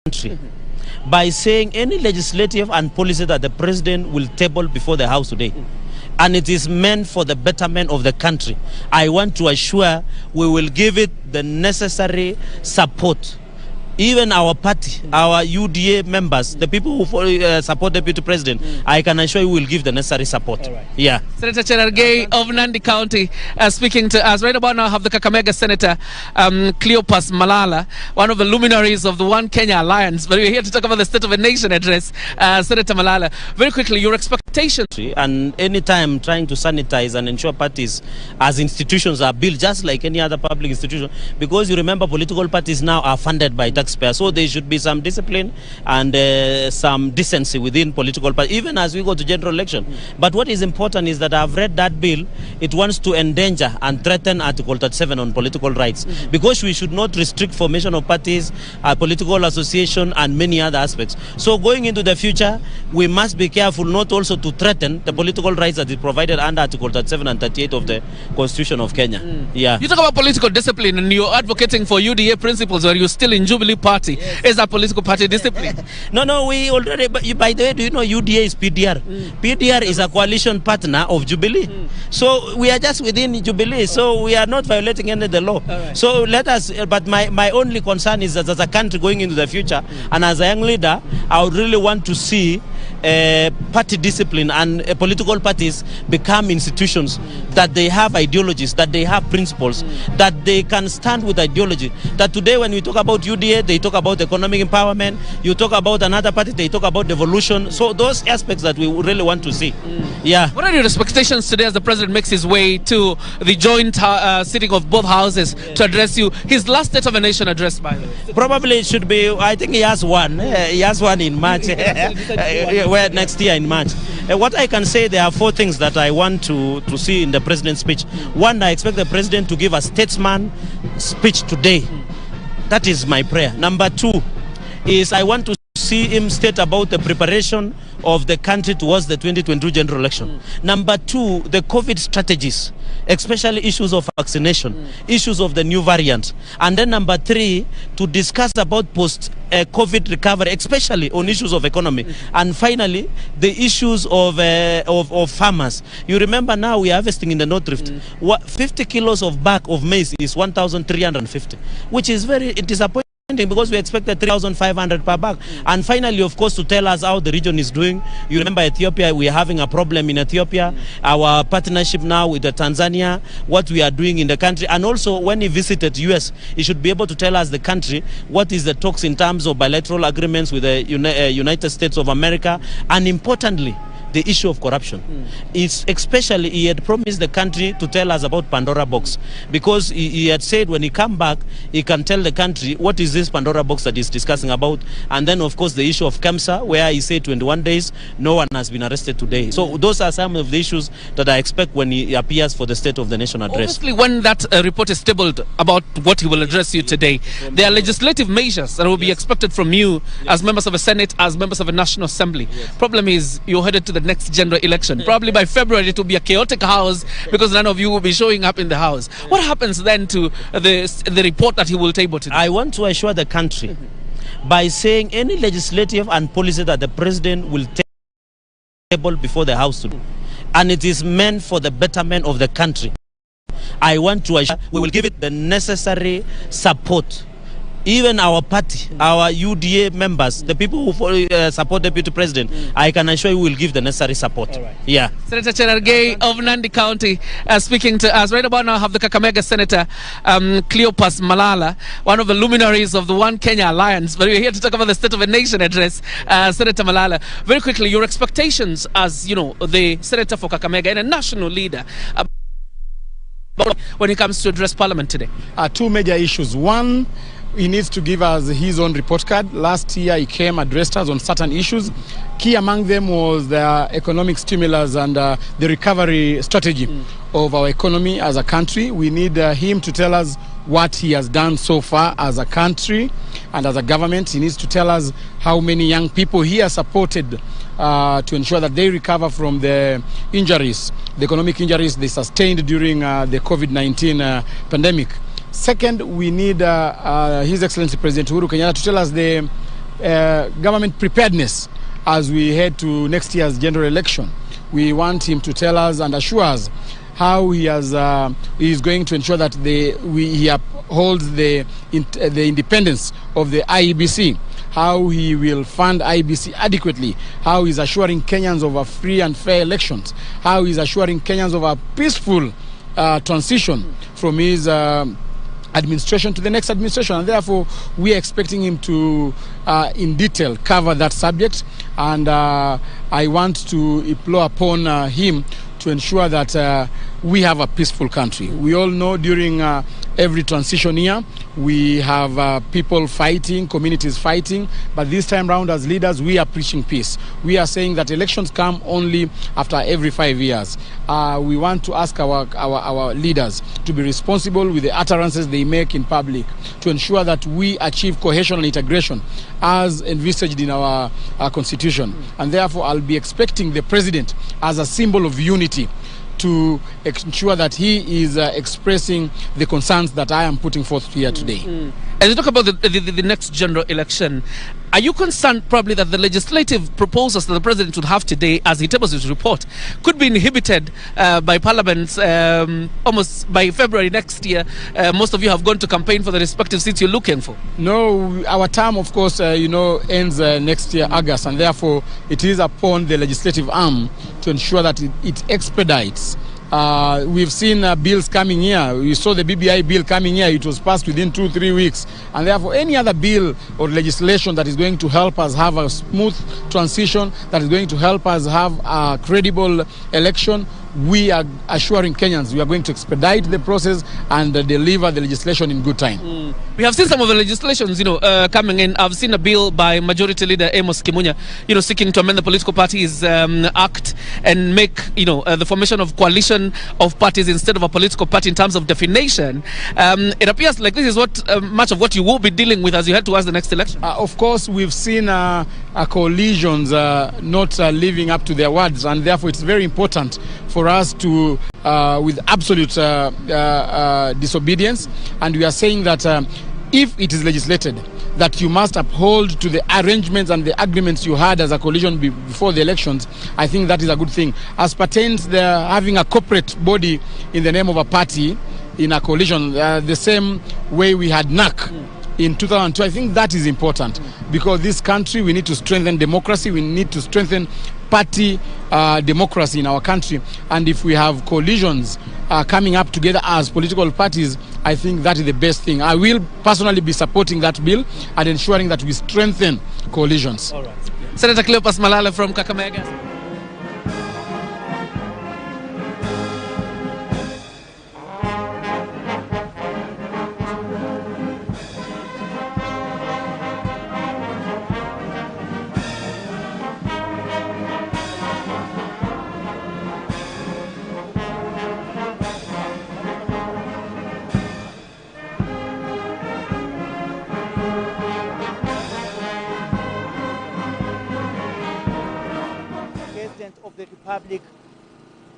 country by saying any legislative and policy that the president will table before the House today, and it is meant for the betterment of the country, I want to assure we will give it the necessary support. Even our party, our UDA members, the people who support the Deputy President, I can assure you will give the necessary support. Right. Yeah. Senator Charagei of Nandi County speaking to us. Right about now I have the Kakamega Senator Cleopas Malala, one of the luminaries of the One Kenya Alliance. But we're here to talk about the State of the Nation address. Senator Malala, very quickly, your expectations. And anytime trying to sanitize and ensure parties as institutions are built just like any other public institution, because you remember political parties now are funded by taxpayers, so there should be some discipline and some decency within political parties, even as we go to general election. But what is important is that I've read that bill. It wants to endanger and threaten Article 37 on political rights, because we should not restrict formation of parties, political association, and many other aspects. So going into the future, we must be careful not also to threaten the political rights that is provided under Article 37 and 38 of the Constitution of Kenya. Yeah. You talk about political discipline, and you're advocating for UDA principles, or you're still in Jubilee Party. Yes. Is that political party discipline? No, we already, by the way, do you know UDA is PDR? PDR is a coalition partner of Jubilee. So we are just within Jubilee, so we are not violating any of the law. Right. So let us, but my only concern is that as a country going into the future, and as a young leader, I would really want to see party discipline and political parties become institutions that they have ideologies, that they have principles, that they can stand with ideology. That today when we talk about UDA, they talk about economic empowerment. You talk about another party, they talk about devolution. So those aspects that we really want to see. Yeah. What are your expectations today as the president makes his way to the joint sitting of both houses to address you? His last State of the Nation address, by the way. Probably it should be, I think he has one. He has one in March. Where next year in March. What I can say, there are four things that I want to see in the president's speech. One, I expect the president to give a statesman speech today. That is my prayer. Number two is I want to see him state about the preparation of the country towards the 2022 general election. Number two, the COVID strategies, especially issues of vaccination, issues of the new variant. And then number three, to discuss about post-COVID recovery, especially on issues of economy. And finally, the issues of farmers. You remember now we are harvesting in the North Rift. 50 kilos of bag of maize is 1,350, which is very disappointing, because we expected 3,500 per bag. And finally, of course, to tell us how the region is doing. You remember Ethiopia, we are having a problem in Ethiopia. Our partnership now with Tanzania, what we are doing in the country. And also, when he visited US, he should be able to tell us the country, what is the talks in terms of bilateral agreements with the United States of America. And importantly, the issue of corruption. It's especially, he had promised the country to tell us about Pandora box, because he had said when he come back, he can tell the country what is this Pandora box that he's discussing about. And then of course the issue of KEMSA, where he said 21 days, no one has been arrested today. So those are some of the issues that I expect when he appears for the State of the Nation address. Obviously, when that report is tabled about what he will address you today, there are legislative measures that will be expected from you as members of the Senate, as members of the National Assembly. Problem is, you're headed to the next general election. Probably by February it will be a chaotic house, because none of you will be showing up in the house. What happens then to the report that he will table today? I want to assure the country by saying any legislative and policy that the president will table before the House today, and it is meant for the betterment of the country, I want to assure we will give it the necessary support. Even our party, our UDA members, the people who support the Deputy President, I can assure you will give the necessary support. Right. Yeah. Senator Charagei of Nandi County speaking to us. Right about now I have the Kakamega Senator Cleopas Malala, one of the luminaries of the One Kenya Alliance. But we're here to talk about the State of the Nation address. Senator Malala, very quickly, your expectations as, you know, the Senator for Kakamega and a national leader when it comes to address Parliament today. Two major issues. One, he needs to give us his own report card. Last year he came, addressed us on certain issues. Key among them was the economic stimulus and the recovery strategy of our economy as a country. We need him to tell us what he has done so far as a country and as a government. He needs to tell us how many young people he has supported to ensure that they recover from the injuries, the economic injuries they sustained during the COVID-19 pandemic. Second, we need His Excellency President Uhuru Kenyatta to tell us the government preparedness as we head to next year's general election. We want him to tell us and assure us how he is going to ensure that he upholds the independence of the IEBC, how he will fund IEBC adequately, how he's assuring Kenyans of a free and fair elections, how he's assuring Kenyans of a peaceful transition from his administration to the next administration. And therefore, we are expecting him to, in detail, cover that subject. And I want to implore upon him to ensure that we have a peaceful country. We all know during every transition year, we have people fighting, communities fighting, but this time round as leaders, we are preaching peace. We are saying that elections come only after every 5 years. We want to ask our leaders to be responsible with the utterances they make in public, to ensure that we achieve cohesion and integration as envisaged in our constitution. And therefore, I'll be expecting the president as a symbol of unity to ensure that he is expressing the concerns that I am putting forth here today. As you talk about the next general election, are you concerned probably that the legislative proposals that the president would have today as he tables his report could be inhibited by parliaments almost by February next year? Most of you have gone to campaign for the respective seats you're looking for. No, our term, of course, ends next year, August, and therefore it is upon the legislative arm to ensure that it expedites. We've seen bills coming here. We saw the BBI bill coming here. It was passed within 2-3 weeks. And therefore, any other bill or legislation that is going to help us have a smooth transition, that is going to help us have a credible election, we are assuring Kenyans we are going to expedite the process and deliver the legislation in good time. We have seen some of the legislations, coming in. I've seen a bill by Majority Leader Amos Kimunya, seeking to amend the Political Parties Act and make, the formation of coalition of parties instead of a political party in terms of definition. It appears like this is what much of what you will be dealing with as you head towards the next election. Of course, we've seen coalitions not living up to their words, and therefore it's very important for us to, with absolute disobedience, and we are saying that if it is legislated that you must uphold to the arrangements and the agreements you had as a coalition before the elections, I think that is a good thing. As pertains the having a corporate body in the name of a party in a coalition, the same way we had NAC in 2002, I think that is important, because this country, we need to strengthen democracy, we need to strengthen party democracy in our country, and if we have coalitions coming up together as political parties, I think that is the best thing. I will personally be supporting that bill and ensuring that we strengthen coalitions. All right. Senator Cleopas Malala from Kakamega. Of the Republic,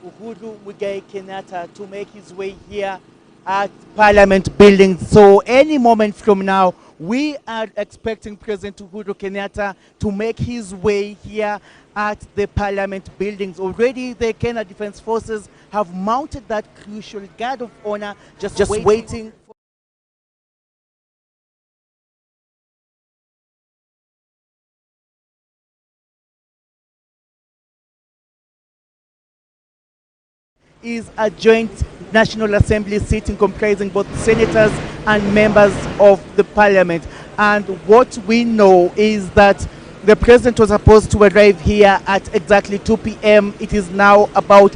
Uhuru Muigai Kenyatta, to make his way here at Parliament building. So any moment from now, we are expecting President Uhuru Kenyatta to make his way here at the Parliament buildings. Already the Kenya Defence Forces have mounted that crucial guard of honor, just waiting. Is a joint National Assembly sitting comprising both senators and members of the parliament. And what we know is that the president was supposed to arrive here at exactly 2 p.m. It is now about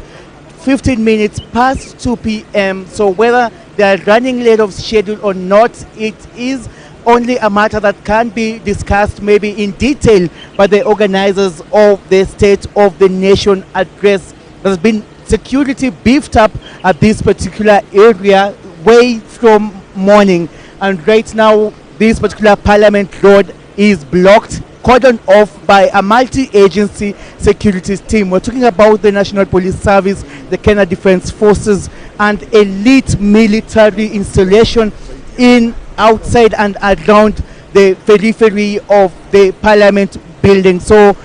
15 minutes past 2 p.m. So whether they are running late of schedule or not, it is only a matter that can be discussed maybe in detail by the organizers of the State of the Nation address. There's been security beefed up at this particular area way from morning, and right now this particular Parliament Road is blocked, cordoned off by a multi-agency security team. We're talking about the National Police Service, the Kenya Defence Forces, and elite military installation in, outside and around the periphery of the Parliament building. So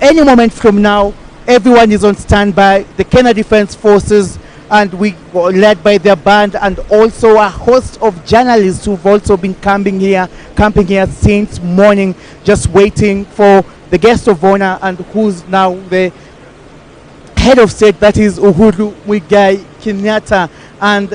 any moment from now, everyone is on standby. The Kenya Defence Forces, and we were led by their band, and also a host of journalists who've also been camping here since morning, just waiting for the guest of honor, and who's now the head of state, that is Uhuru Muigai Kenyatta. And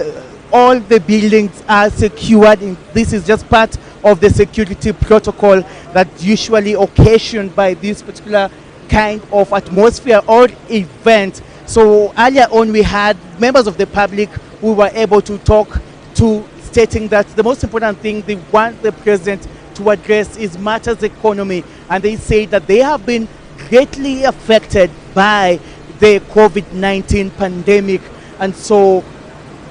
all the buildings are secured. This is just part of the security protocol that usually occasioned by this particular kind of atmosphere or event. So earlier on, we had members of the public who were able to talk to, stating that the most important thing they want the president to address is matters economy, and they say that they have been greatly affected by the COVID-19 pandemic. And so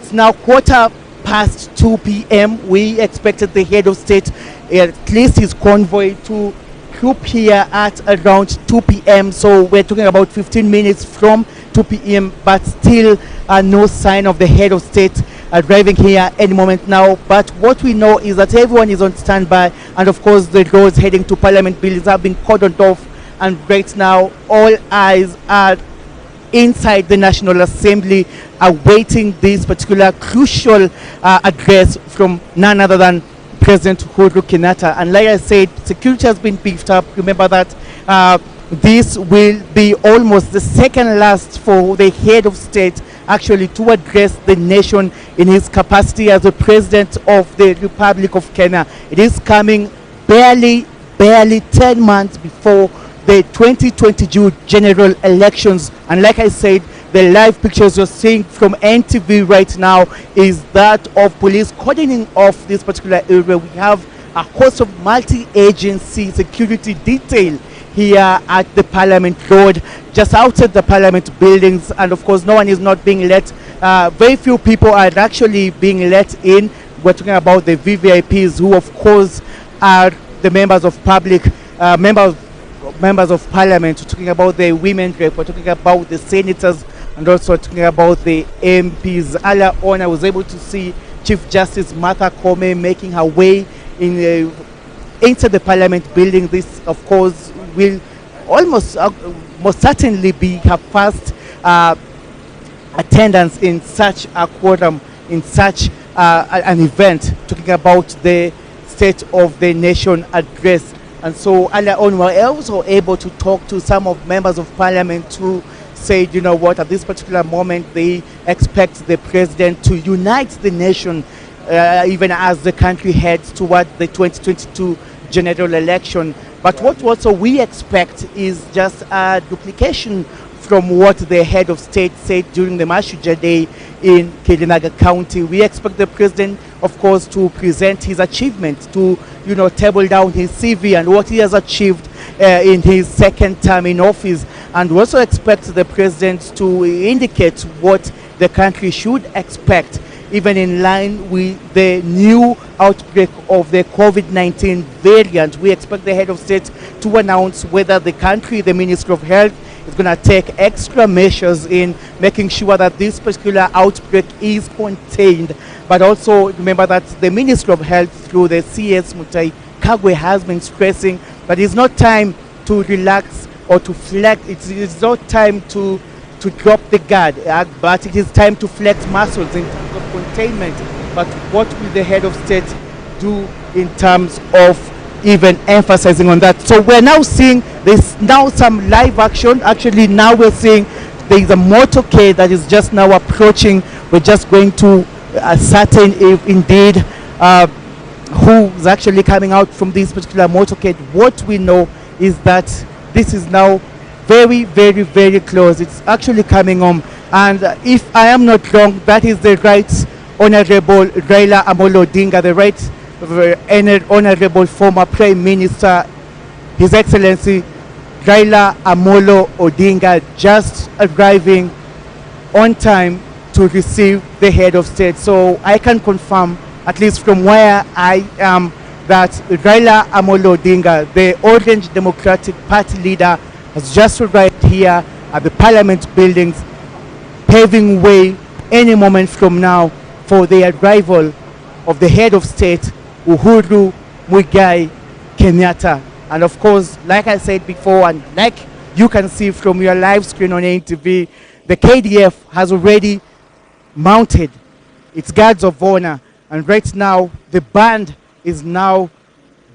it's now 2:15 p.m. We expected the head of state, at least his convoy, to group here at around 2 p.m. So we're talking about 15 minutes from 2 p.m. but still no sign of the head of state arriving here any moment now. But what we know is that everyone is on standby, and of course the roads heading to Parliament buildings have been cordoned off, and right now all eyes are inside the National Assembly awaiting this particular crucial address from none other than President Uhuru Kenyatta. And like I said, security has been beefed up. Remember that this will be almost the second last for the head of state actually to address the nation in his capacity as the president of the Republic of Kenya. It is coming barely 10 months before the 2022 general elections. And like I said, the live pictures you're seeing from NTV right now is that of police cordoning off this particular area. We have a host of multi-agency security detail here at the Parliament Road, just outside the Parliament buildings, and of course no one is not being let. Very few people are actually being let in. We're talking about the VVIPs, who of course are the members of public, members of Parliament. We're talking about the women rep, we're talking about the senators, and also talking about the MPs. Earlier on, I was able to see Chief Justice Martha Koome making her way into the Parliament building. This, of course, will almost most certainly be her first attendance in such a quorum, in such an event, talking about the State of the Nation address. And so earlier on, we were also able to talk to some of members of Parliament who said, you know what, at this particular moment, they expect the president to unite the nation, even as the country heads toward the 2022 general election. But what also we expect is just a duplication from what the head of state said during the Mashuja Day in Kakamega County. We expect the president, of course, to present his achievements, to table down his CV and what he has achieved in his second term in office. And we also expect the president to indicate what the country should expect, even in line with the new outbreak of the COVID-19 variant. We expect the head of state to announce whether the country, the Ministry of Health, is going to take extra measures in making sure that this particular outbreak is contained. But also remember that the Ministry of Health, through the CS Mutai Kagwe, has been stressing that it's not time to relax or to flex. It's not time to drop the guard, but it is time to flex muscles in terms of containment. But what will the head of state do in terms of even emphasizing on that? So we're now seeing there's now some live action. Actually, now we're seeing there's a motorcade that is just now approaching. We're just going to ascertain if indeed who's actually coming out from this particular motorcade. What we know is that this is now very, very, very close. It's actually coming home. And if I am not wrong, that is the Right Honorable Raila Amolo Odinga, the Right Honorable former Prime Minister, His Excellency Raila Amolo Odinga, just arriving on time to receive the head of state. So I can confirm, at least from where I am, that Raila Amolo Odinga, the Orange Democratic Party leader, has just arrived here at the Parliament buildings, paving way any moment from now for the arrival of the head of state, Uhuru Muigai Kenyatta. And of course, like I said before, and like you can see from your live screen on NTV, the KDF has already mounted its guards of honor, and right now the band is now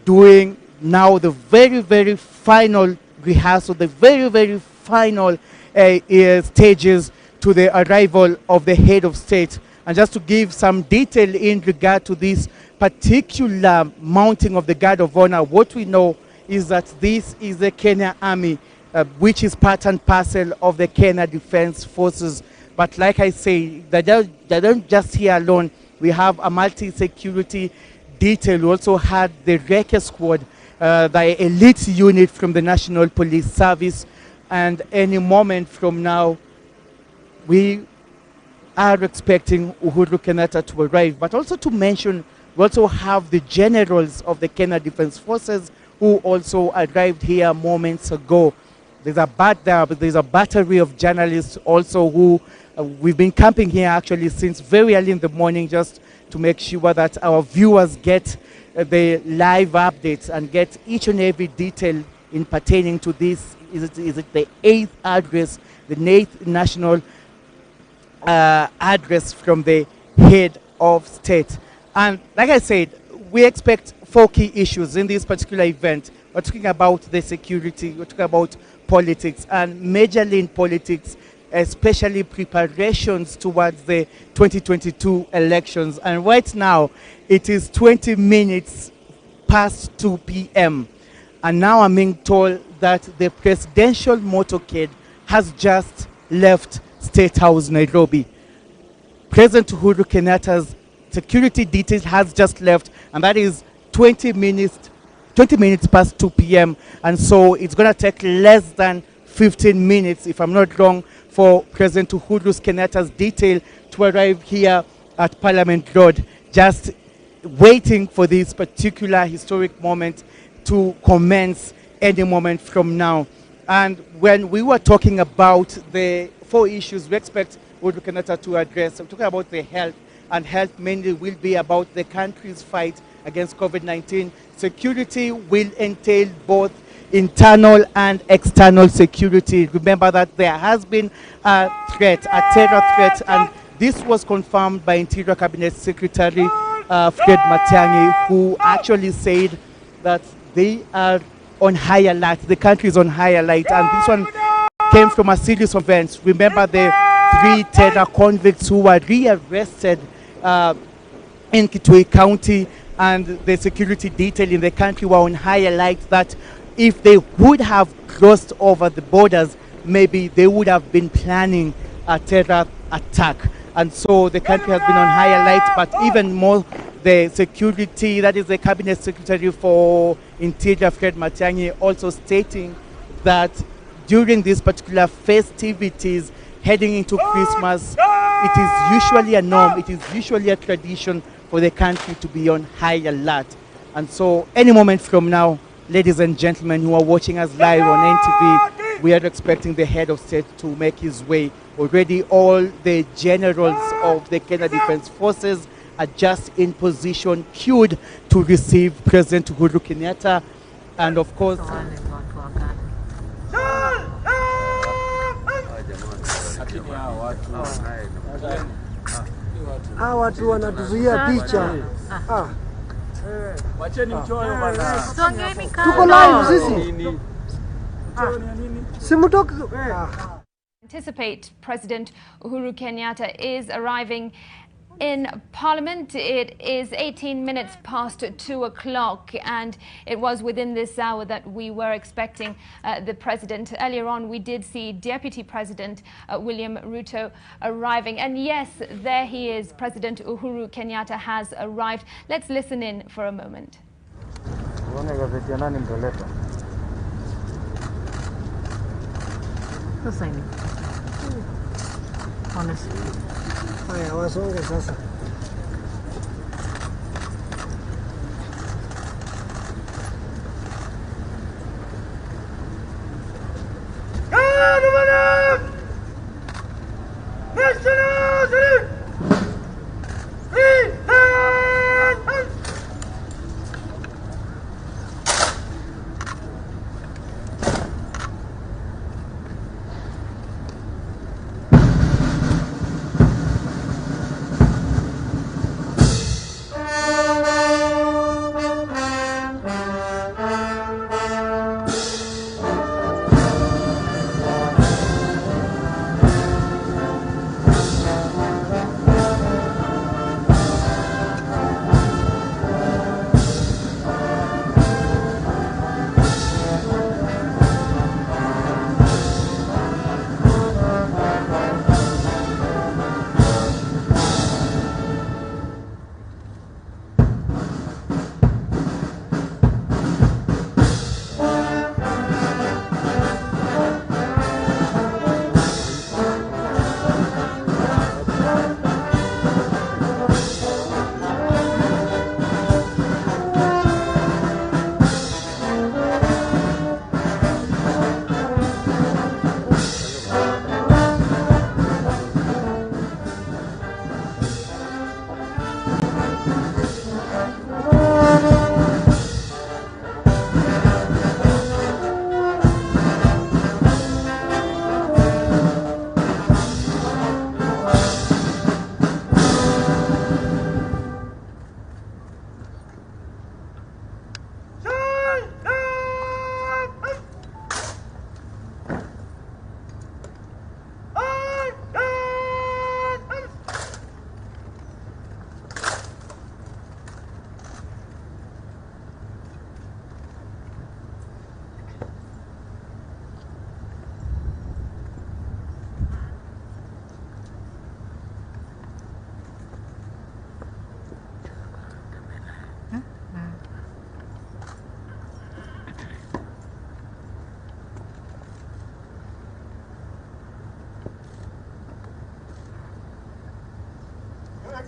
doing the very final rehearsal, the very final stages to the arrival of the head of state. And just to give some detail in regard to this particular mounting of the guard of honor, what we know is that this is the Kenya Army, which is part and parcel of the Kenya Defense Forces. But like I say, they don't just here alone. We have a multi-security detail. We also had the Recce Squad, the elite unit from the National Police Service. And any moment from now, we are expecting Uhuru Kenyatta to arrive. But also to mention, we also have the generals of the Kenya Defense Forces who also arrived here moments ago. There's a battery of journalists also who we've been camping here actually since very early in the morning, just to make sure that our viewers get the live updates and get each and every detail in pertaining to this. Is it the 8th address, the 8th national address from the head of state? And like I said, we expect 4 key issues in this particular event. We're talking about the security, we're talking about politics, and majorly in politics, especially preparations towards the 2022 elections. And right now, it is 20 minutes past 2 p.m. And now I'm being told that the presidential motorcade has just left State House, Nairobi. President Uhuru Kenyatta's security detail has just left, and that is 20 minutes past 2 p.m. And so it's going to take less than 15 minutes, if I'm not wrong, for President Uhuru Kenyatta's detail to arrive here at Parliament Road, just waiting for this particular historic moment to commence any moment from now. And when we were talking about the 4 issues we expect Uhuru Kenyatta to address, I'm talking about the health, and health mainly will be about the country's fight against COVID-19. Security will entail both internal and external security. Remember that there has been a threat, a terror threat, and this was confirmed by Interior Cabinet Secretary Fred Matiang'i, who actually said that they are on high alert, the country is on high alert, and this one came from a series of events. Remember the 3 terror convicts who were rearrested in Kitui County, and the security detail in the country were on high alert that if they would have crossed over the borders, maybe they would have been planning a terror attack. And so the country has been on high alert, but even more, the security, that is the Cabinet Secretary for Interior, Fred Matiang'i, also stating that during these particular festivities heading into Christmas, it is usually a norm, it is usually a tradition for the country to be on high alert. And so any moment from now, ladies and gentlemen who are watching us live on NTV, we are expecting the head of state to make his way. Already all the generals of the Kenya Defense Forces are just in position, queued to receive President Uhuru Kenyatta. And of course, watu wanatuzuia picha. Tuko live sisi. Simutoke. Anticipate President Uhuru Kenyatta is arriving in Parliament. It is 18 minutes past 2 o'clock, and it was within this hour that we were expecting the President. Earlier on, we did see Deputy President William Ruto arriving. And yes, there he is. President Uhuru Kenyatta has arrived. Let's listen in for a moment. Honestly. Haya, wasonge sasa.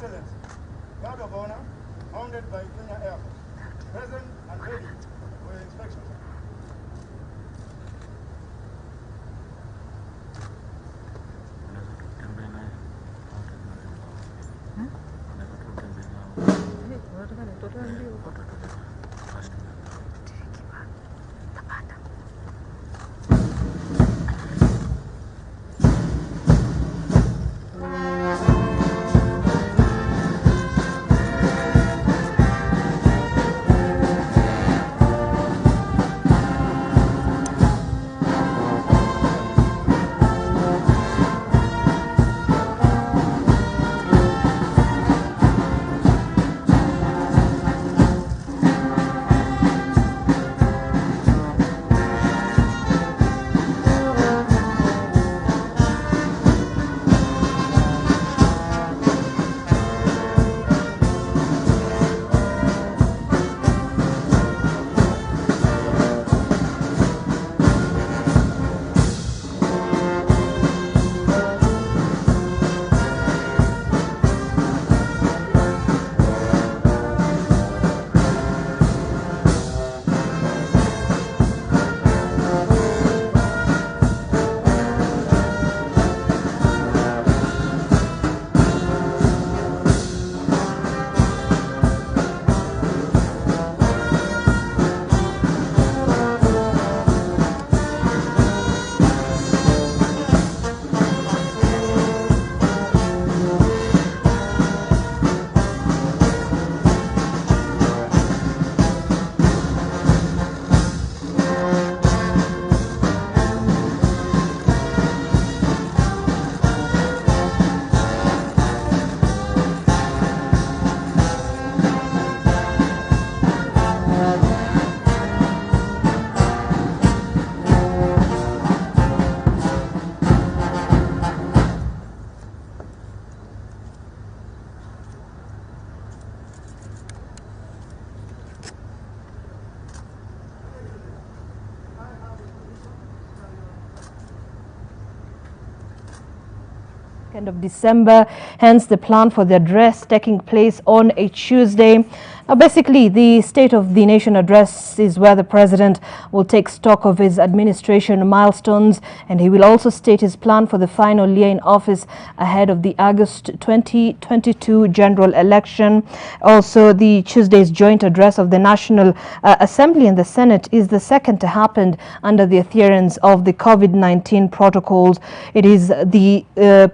Excellency, Guard of Honor, mounted by Kenya Air Force, present and ready for your inspection. Of December, hence the plan for the address taking place on a Tuesday. Basically, the State of the Nation address is where the president will take stock of his administration milestones, and he will also state his plan for the final year in office ahead of the August 2022 general election. Also, the Tuesday's joint address of the National Assembly and the Senate is the second to happen under the adherence of the COVID-19 protocols. It is the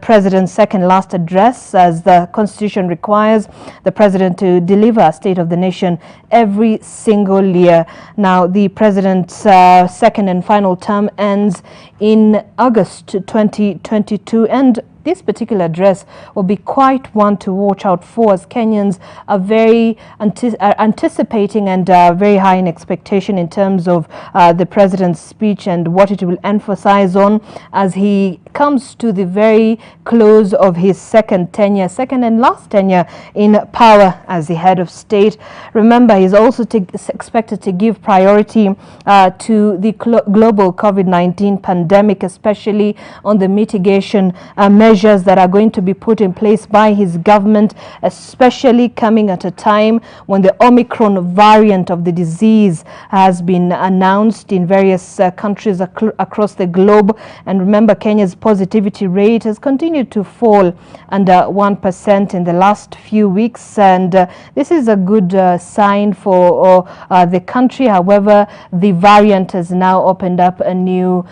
president's second last address, as the Constitution requires the president to deliver a State of the Nation every single year. Now, the president's second and final term ends in August 2022, and this particular address will be quite one to watch out for, as Kenyans are very anticipating and very high in expectation in terms of the president's speech and what it will emphasize on as he comes to the very close of his second and last tenure in power as the head of state. Remember, he's also expected to give priority to the global COVID-19 pandemic, especially on the mitigation measures that are going to be put in place by his government, especially coming at a time when the Omicron variant of the disease has been announced in various countries across the globe. And remember, Kenya's positivity rate has continued to fall under 1% in the last few weeks, and this is a good sign for the country. However, the variant has now opened up a new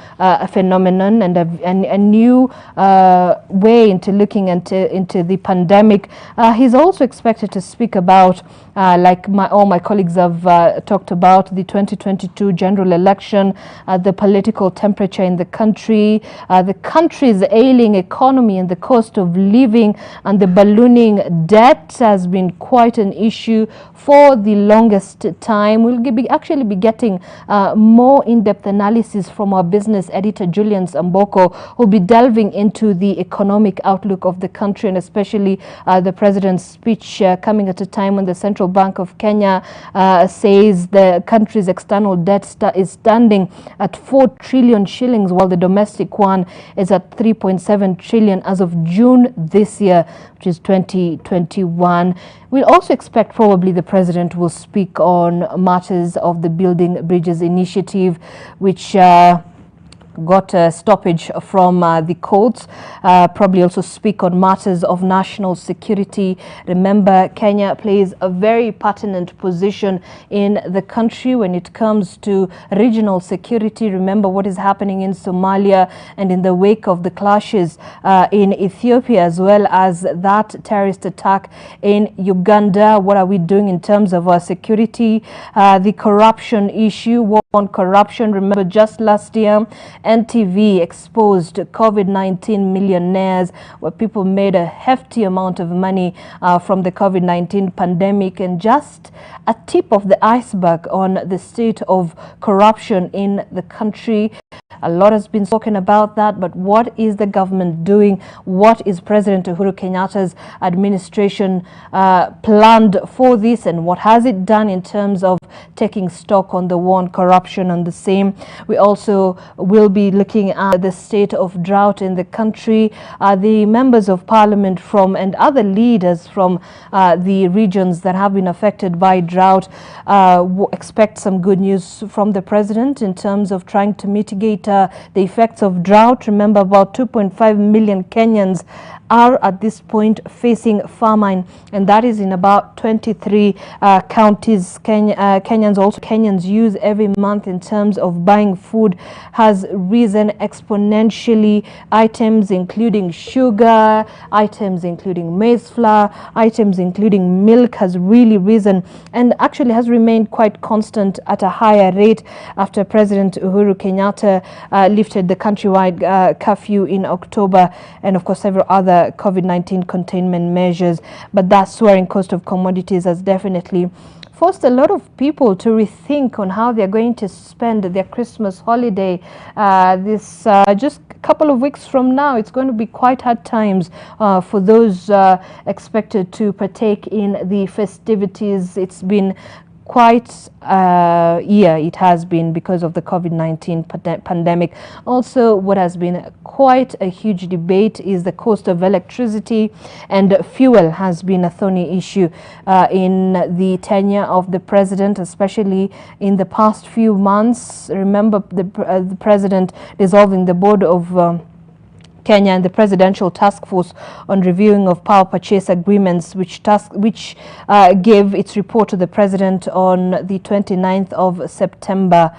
phenomenon and a new way into looking into the pandemic. He's also expected to speak about, like all my colleagues have talked about, the 2022 general election, the political temperature in the country's ailing economy and the cost of living, and the ballooning debt has been quite an issue for the longest time. We'll actually be getting more in-depth analysis from our business editor Julian Samboko, who'll be delving into the economy economic outlook of the country, and especially the president's speech coming at a time when the Central Bank of Kenya says the country's external debt is standing at 4 trillion shillings, while the domestic one is at 3.7 trillion as of June this year, which is 2021. We'll also expect probably the president will speak on matters of the Building Bridges initiative, which got a stoppage from the courts. Probably also speak on matters of national security. Remember, Kenya plays a very pertinent position in the country when it comes to regional security. Remember what is happening in Somalia, and in the wake of the clashes in Ethiopia, as well as that terrorist attack in Uganda. What are we doing in terms of our security? The corruption issue, war on corruption. Remember, just last year, NTV exposed COVID-19 millionaires, where people made a hefty amount of money from the COVID-19 pandemic, and just a tip of the iceberg on the state of corruption in the country. A lot has been spoken about that, but what is the government doing? What is President Uhuru Kenyatta's administration planned for this, and what has it done in terms of taking stock on the war on corruption and the same? We also will be looking at the state of drought in the country. The members of parliament from and other leaders from the regions that have been affected by drought expect some good news from the president in terms of trying to mitigate the effects of drought. Remember, about 2.5 million Kenyans are at this point facing famine, and that is in about 23 counties. Kenyans use every month in terms of buying food has risen exponentially. Items including sugar, items including maize flour, items including milk has really risen, and actually has remained quite constant at a higher rate after President Uhuru Kenyatta lifted the countrywide curfew in October, and of course several other COVID-19 containment measures. But that soaring cost of commodities has definitely forced a lot of people to rethink on how they're going to spend their Christmas holiday. Just a couple of weeks from now, it's going to be quite hard times for those expected to partake in the festivities. It's been quite a year, it has been, because of the COVID-19 pandemic. Also, what has been quite a huge debate is the cost of electricity, and fuel has been a thorny issue in the tenure of the president, especially in the past few months. Remember the president dissolving the board of Kenya and the Presidential Task Force on Reviewing of Power Purchase Agreements, which gave its report to the President on the 29th of September.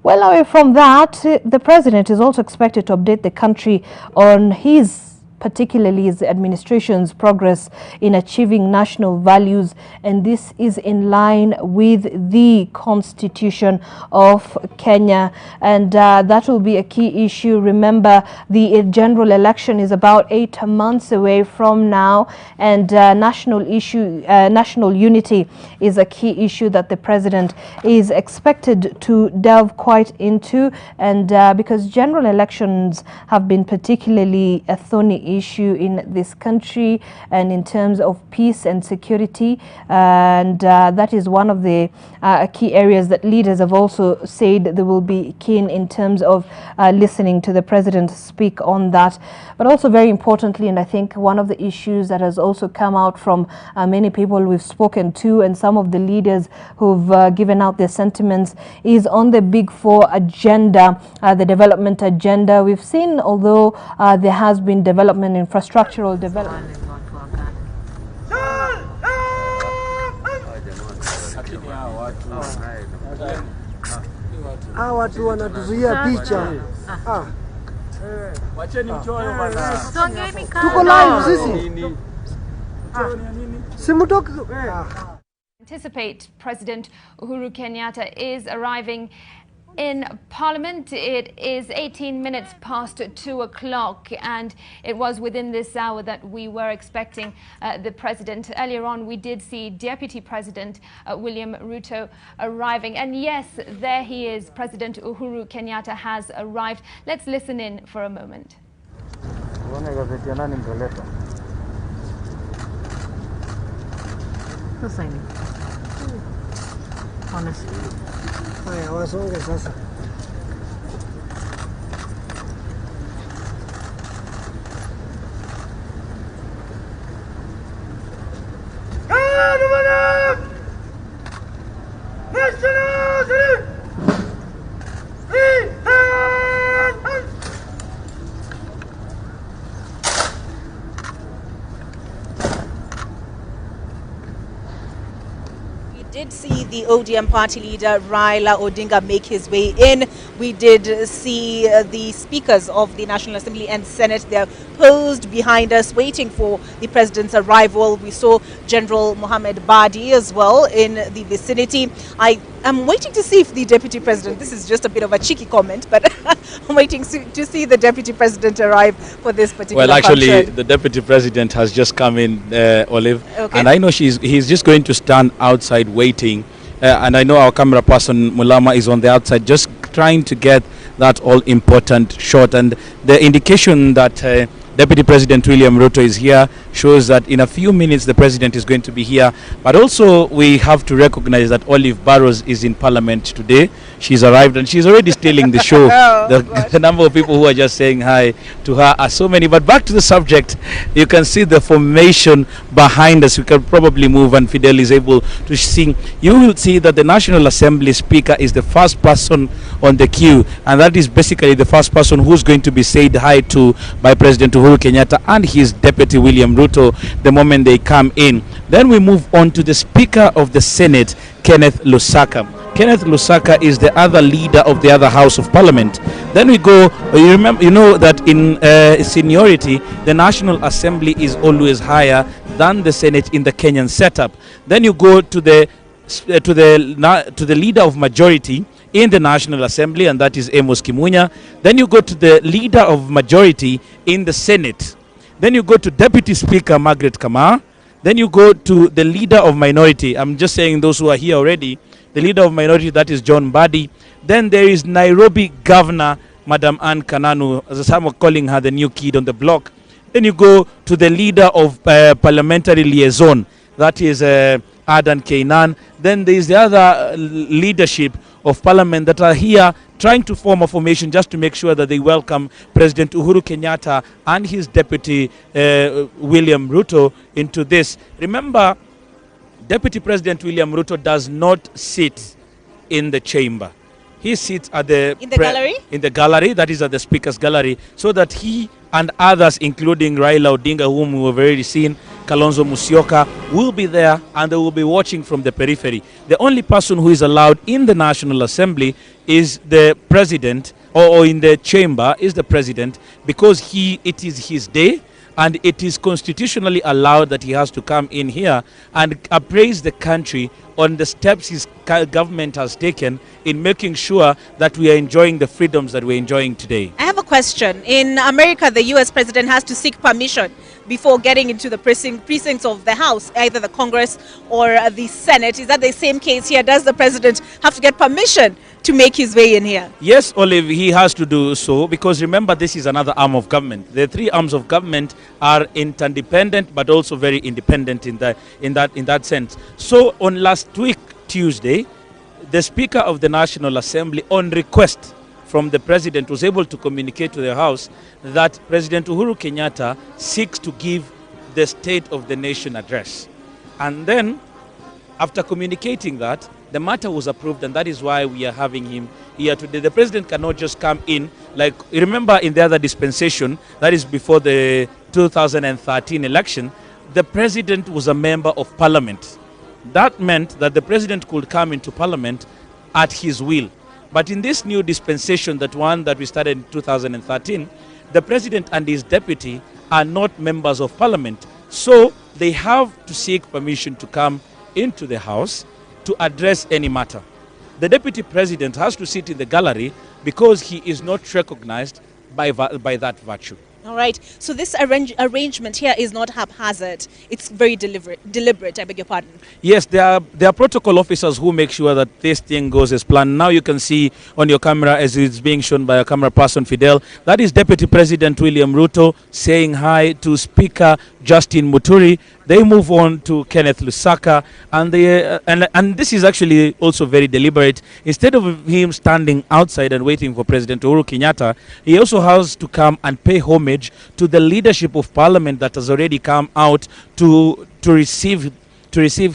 Well, away from that, the President is also expected to update the country on particularly his administration's progress in achieving national values, and this is in line with the Constitution of Kenya, and that will be a key issue. Remember, the general election is about 8 months away from now, and national unity is a key issue that the president is expected to delve quite into, and because general elections have been particularly a thorny issue in this country, and in terms of peace and security, and that is one of the key areas that leaders have also said they will be keen in terms of listening to the president speak on that. But also very importantly, and I think one of the issues that has also come out from many people we've spoken to and some of the leaders who've given out their sentiments is on the Big Four agenda, the development agenda. We've seen, although there has been development, infrastructural development. Hawa watu wanatuzuia picha. Tuko live sisi. Simutoki. Anticipate President Uhuru Kenyatta is arriving in Parliament. It is 18 minutes past 2 o'clock, and it was within this hour that we were expecting the President. Earlier on, we did see Deputy President William Ruto arriving. And yes, there he is. President Uhuru Kenyatta has arrived. Let's listen in for a moment. Tuone gazeti ya nani mtaleta. Sasa hivi. Honestly. Haya, wasonge sasa. We did see the ODM party leader Raila Odinga make his way in. We did see the speakers of the National Assembly and Senate. They are posed behind us waiting for the president's arrival. We saw General Mohammed Badi as well in the vicinity. I am waiting to see if the deputy president, this is just a bit of a cheeky comment, but I'm waiting to see the deputy president arrive for this particular Well, actually, function. the deputy president has just come in, Olive, Okay. and I know he's just going to stand outside waiting. And I know our camera person, Mulama, is on the outside just trying to get that all-important shot. And the indication that Deputy President William Ruto is here shows that in a few minutes the president is going to be here. But also we have to recognize that Olive Barrows is in Parliament today. She's arrived and she's already stealing the show. The number of people who are just saying hi to her are so many. But back to the subject, you can see the formation behind us. We can probably move and Fidel is able to see. You will see that the National Assembly Speaker is the first person on the queue, and that is basically the first person who's going to be said hi to by President Uhuru Kenyatta and his deputy William Ruto the moment they come in. Then we move on to the Speaker of the Senate, Kenneth Lusaka. Kenneth Lusaka is the other leader of the other House of Parliament. Then we go, you know that in seniority, the National Assembly is always higher than the Senate in the Kenyan setup. Then you go to the leader of majority in the National Assembly, and that is Amos Kimunya. Then you go to the leader of majority in the Senate. Then you go to Deputy Speaker Margaret Kamar. Then you go to the leader of minority. I'm just saying those who are here already. The leader of minority, that is John Mbadi. Then there is Nairobi Governor, Madam Anne Kananu, as some are calling her the new kid on the block. Then you go to the leader of parliamentary liaison, that is Adan Keinan. Then there is the other leadership of parliament that are here trying to form a formation just to make sure that they welcome President Uhuru Kenyatta and his deputy William Ruto into this. Remember, Deputy President William Ruto does not sit in the chamber. He sits at the gallery? In the gallery, that is at the Speaker's gallery, so that he and others, including Raila Odinga, whom we have already seen, Kalonzo Musyoka, will be there and they will be watching from the periphery. The only person who is allowed in the National Assembly is the president, or in the chamber is the president, because it is his day. And it is constitutionally allowed that he has to come in here and appraise the country on the steps his government has taken in making sure that we are enjoying the freedoms that we're enjoying today. I have a question. In America, the US president has to seek permission before getting into the precincts of the House, either the Congress or the Senate. Is that the same case here? Does the president have to get permission to make his way in here? Yes, Olive, he has to do so, because remember, this is another arm of government. The three arms of government are interdependent but also very independent in that sense. So on last week, Tuesday, the Speaker of the National Assembly, on request from the President, was able to communicate to the House that President Uhuru Kenyatta seeks to give the State of the Nation address. And then, after communicating that, the matter was approved, and that is why we are having him here today. The president cannot just come in, like, remember in the other dispensation, that is before the 2013 election, the president was a member of parliament. That meant that the president could come into parliament at his will. But in this new dispensation, that one that we started in 2013, the president and his deputy are not members of parliament. So they have to seek permission to come into the house to address any matter. The deputy president has to sit in the gallery because he is not recognized by that virtue. All right. So this arrangement here is not haphazard. It's very deliberate. I beg your pardon. Yes, there are protocol officers who make sure that this thing goes as planned. Now you can see on your camera, as it's being shown by a camera person, Fidel, that is Deputy President William Ruto saying hi to Speaker Justin Muturi. They move on to Kenneth Lusaka, and and this is actually also very deliberate. Instead of him standing outside and waiting for President Uhuru Kenyatta, he also has to come and pay homage to the leadership of Parliament that has already come out to receive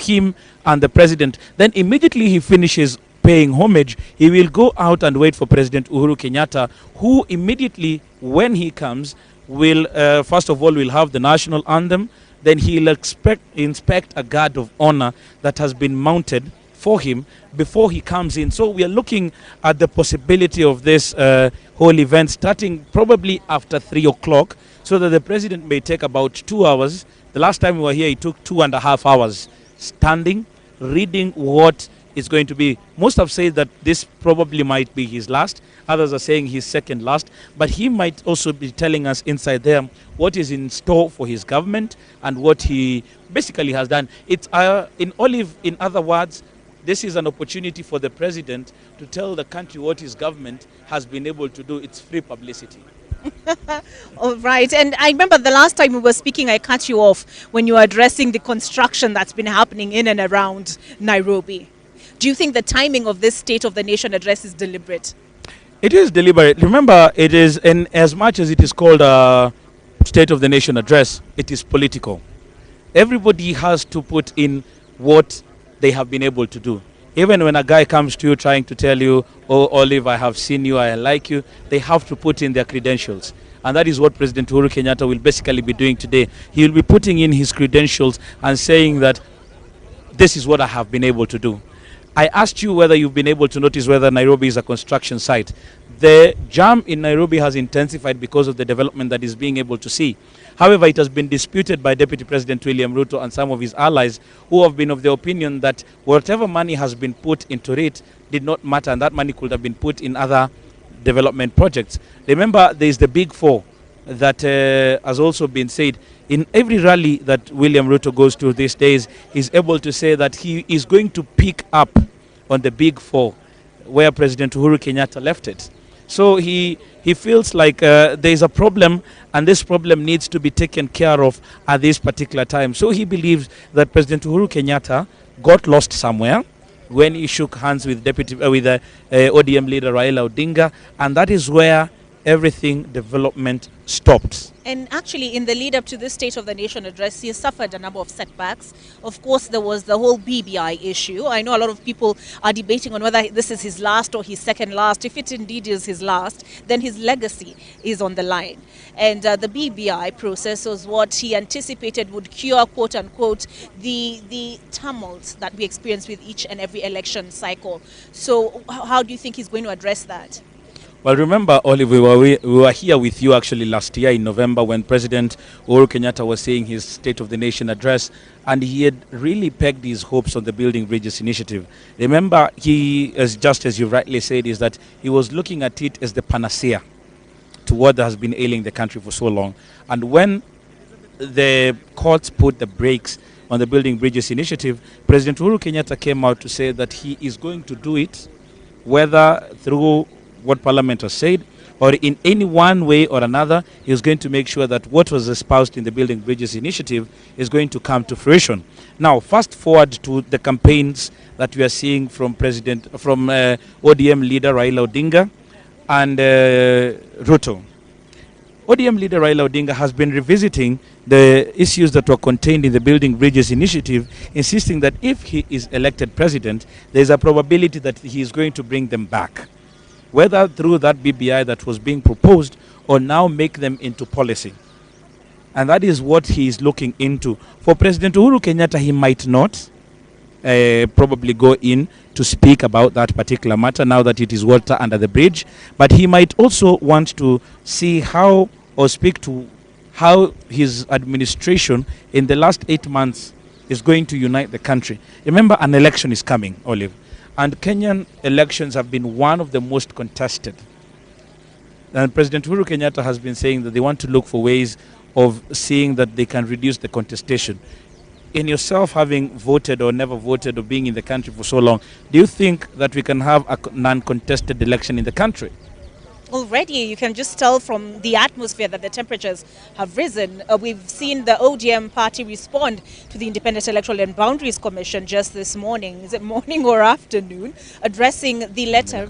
him and the president. Then immediately he finishes paying homage, he will go out and wait for President Uhuru Kenyatta, who immediately, when he comes, will first of all will have the national anthem. Then he'll inspect a guard of honor that has been mounted for him before he comes in. So we are looking at the possibility of this whole event starting probably after 3 o'clock, so that the president may take about 2 hours. The last time we were here, it took 2.5 hours standing, reading what is going to be. Most have said that this probably might be his last. Others are saying his second last. But he might also be telling us inside there what is in store for his government and what he basically has done. It's in other words, this is an opportunity for the president to tell the country what his government has been able to do. It's free publicity. All right. And I remember the last time we were speaking, I cut you off when you were addressing the construction that's been happening in and around Nairobi. Do you think the timing of this State of the Nation address is deliberate? It is deliberate. Remember, it is, in as much as it is called a State of the Nation address, it is political. Everybody has to put in what they have been able to do. Even when a guy comes to you trying to tell you, oh, Olive, I have seen you, I like you, they have to put in their credentials. And that is what President Uhuru Kenyatta will basically be doing today. He will be putting in his credentials and saying that this is what I have been able to do. I asked you whether you've been able to notice whether Nairobi is a construction site. The jam in Nairobi has intensified because of the development that is being able to see. However, it has been disputed by Deputy President William Ruto and some of his allies who have been of the opinion that whatever money has been put into it did not matter, and that money could have been put in other development projects. Remember, there is the Big Four that has also been said. In every rally that William Ruto goes to these days, he's able to say that he is going to pick up on the Big Four where President Uhuru Kenyatta left it. So he feels like there is a problem, and this problem needs to be taken care of at this particular time. So he believes that President Uhuru Kenyatta got lost somewhere when he shook hands with ODM leader Raila Odinga, and that is where everything development stopped. And actually, in the lead up to this State of the Nation address, he suffered a number of setbacks. Of course, there was the whole BBI issue. I know a lot of people are debating on whether this is his last or his second last. If it indeed is his last, then his legacy is on the line. And the BBI process was what he anticipated would cure, quote unquote, the tumult that we experience with each and every election cycle. So how do you think he's going to address that? Well, remember, Olive, we were here with you actually last year in November when President Uhuru Kenyatta was saying his State of the Nation address, and he had really pegged his hopes on the Building Bridges initiative. Remember, he, just as you rightly said, is that he was looking at it as the panacea to what has been ailing the country for so long. And when the courts put the brakes on the Building Bridges initiative, President Uhuru Kenyatta came out to say that he is going to do it, whether through what Parliament has said, or in any one way or another, he is going to make sure that what was espoused in the Building Bridges initiative is going to come to fruition. Now, fast forward to the campaigns that we are seeing from ODM leader Raila Odinga and Ruto. ODM leader Raila Odinga has been revisiting the issues that were contained in the Building Bridges initiative, insisting that if he is elected president, there is a probability that he is going to bring them back, whether through that BBI that was being proposed or now make them into policy. And that is what he is looking into. For President Uhuru Kenyatta, he might not probably go in to speak about that particular matter now that it is water under the bridge, but he might also want to see how, or speak to how his administration in the last 8 months is going to unite the country. Remember, an election is coming, Olive. And Kenyan elections have been one of the most contested. And President Uhuru Kenyatta has been saying that they want to look for ways of seeing that they can reduce the contestation. In yourself having voted or never voted or being in the country for so long, do you think that we can have a non-contested election in the country? Already, you can just tell from the atmosphere that the temperatures have risen. We've seen the ODM party respond to the Independent Electoral and Boundaries Commission just this morning. Is it morning or afternoon? Addressing the letter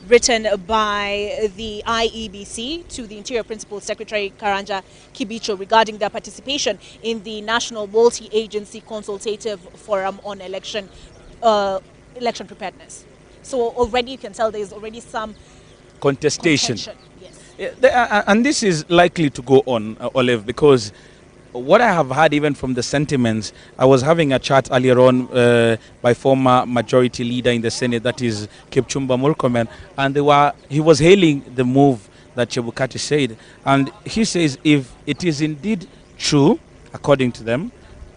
written by the IEBC to the Interior Principal Secretary Karanja Kibicho regarding their participation in the National Multi-Agency Consultative Forum on election preparedness. So already you can tell there is already some contestation. Yes. Yeah, and this is likely to go on, Olive, because what I have heard even from the sentiments, I was having a chat earlier on by former majority leader in the Senate, that is Kipchumba Murkomen, and he was hailing the move that Chebukati said. And he says if it is indeed true, according to them,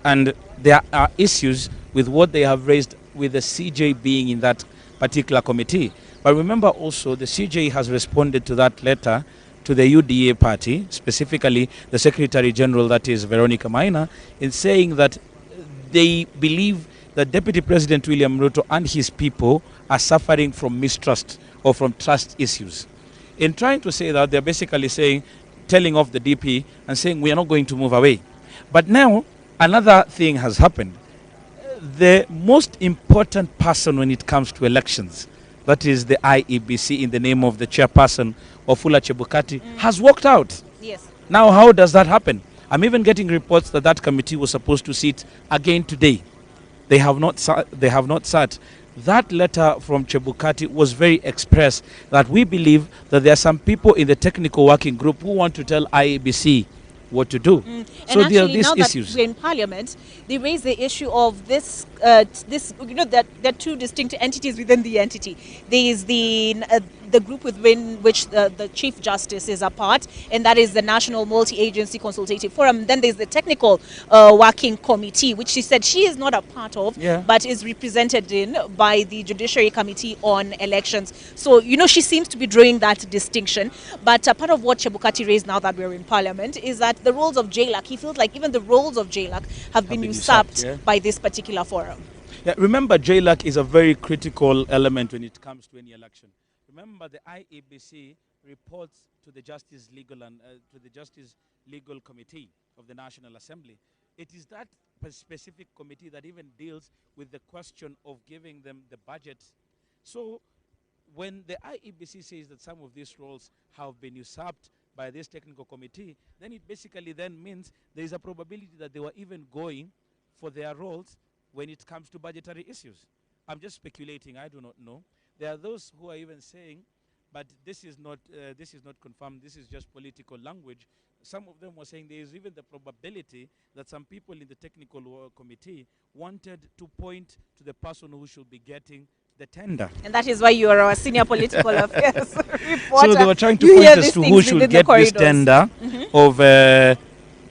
and there are issues with what they have raised with the CJ being in that particular committee. But remember also the CJ has responded to that letter to the UDA party, specifically the Secretary General, that is Veronica Maina, in saying that they believe that Deputy President William Ruto and his people are suffering from mistrust or from trust issues. In trying to say that, they're basically saying, telling off the DP and saying we are not going to move away. But now another thing has happened. The most important person when it comes to elections, that is the IEBC in the name of the chairperson, Wafula Chebukati, has walked out. Yes. Now, how does that happen? I'm even getting reports that that committee was supposed to sit again today. They have not sat. That letter from Chebukati was very express that we believe that there are some people in the technical working group who want to tell IEBC what to do. So and there are actually, these now issues. that we're in Parliament, they raise the issue of this. That there are two distinct entities within the entity. There is the group within which the Chief Justice is a part, and that is the National Multi-Agency Consultative Forum. Then there's the Technical Working Committee, which she said she is not a part of, but is represented in by the Judiciary Committee on Elections. So, she seems to be drawing that distinction. But part of what Chebukati raised now that we're in Parliament is that the roles of JLAC, he feels like even the roles of JLAC have been usurped by this particular forum. Yeah, remember, JLAC is a very critical element when it comes to any election. Remember, the IEBC reports to the Justice Legal Committee of the National Assembly. It is that specific committee that even deals with the question of giving them the budget. So, when the IEBC says that some of these roles have been usurped by this technical committee, then it basically then means there is a probability that they were even going for their roles when it comes to budgetary issues. I'm just speculating, I do not know. There are those who are even saying, but this is not confirmed, this is just political language. Some of them were saying there is even the probability that some people in the technical committee wanted to point to the person who should be getting the tender. And that is why you are our senior political affairs reporter. So they were trying to point as to who should get this tender of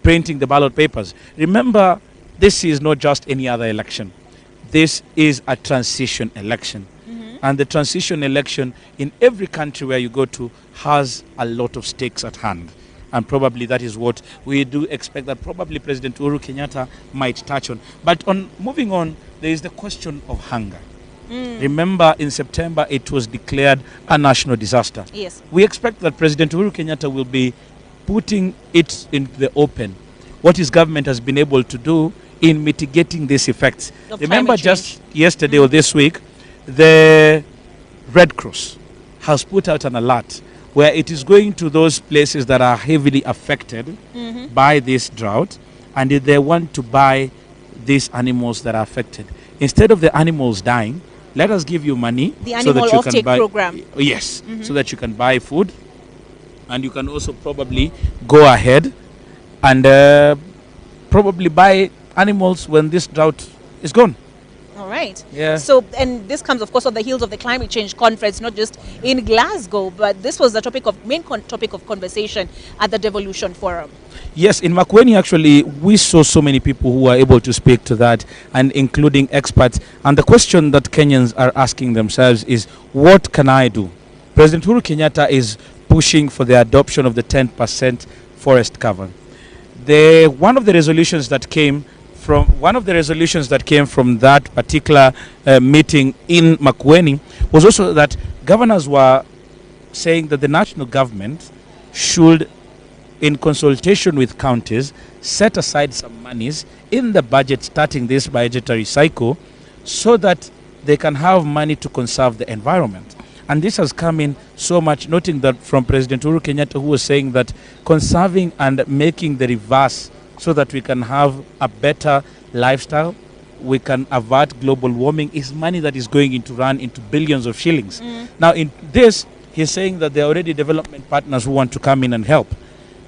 printing the ballot papers. Remember, this is not just any other election. This is a transition election. And the transition election in every country where you go to has a lot of stakes at hand. And probably that is what we do expect that probably President Uhuru Kenyatta might touch on. But moving on, there is the question of hunger. Remember, in September, it was declared a national disaster. Yes. We expect that President Uhuru Kenyatta will be putting it in the open, what his government has been able to do in mitigating these effects. Remember, just yesterday or this week, the Red Cross has put out an alert where it is going to those places that are heavily affected by this drought, and they want to buy these animals that are affected. Instead of the animals dying, let us give you money so that you can buy program. Yes, so that you can buy food, and you can also probably go ahead and probably buy animals when this drought is gone. All right. Yeah. So, and this comes, of course, on the heels of the climate change conference, not just in Glasgow, but this was the main topic of conversation at the Devolution Forum. Yes, in Makueni, actually, we saw so many people who were able to speak to that, and including experts. And the question that Kenyans are asking themselves is, what can I do? President Uhuru Kenyatta is pushing for the adoption of the 10% forest cover. One of the resolutions that came from that particular meeting in Makueni was also that governors were saying that the national government should, in consultation with counties, set aside some monies in the budget starting this budgetary cycle so that they can have money to conserve the environment. And this has come in so much, noting that from President Uhuru Kenyatta, who was saying that conserving and making the reverse so that we can have a better lifestyle, we can avert global warming, is money that is going into run into billions of shillings. Now in this, he's saying that there are already development partners who want to come in and help.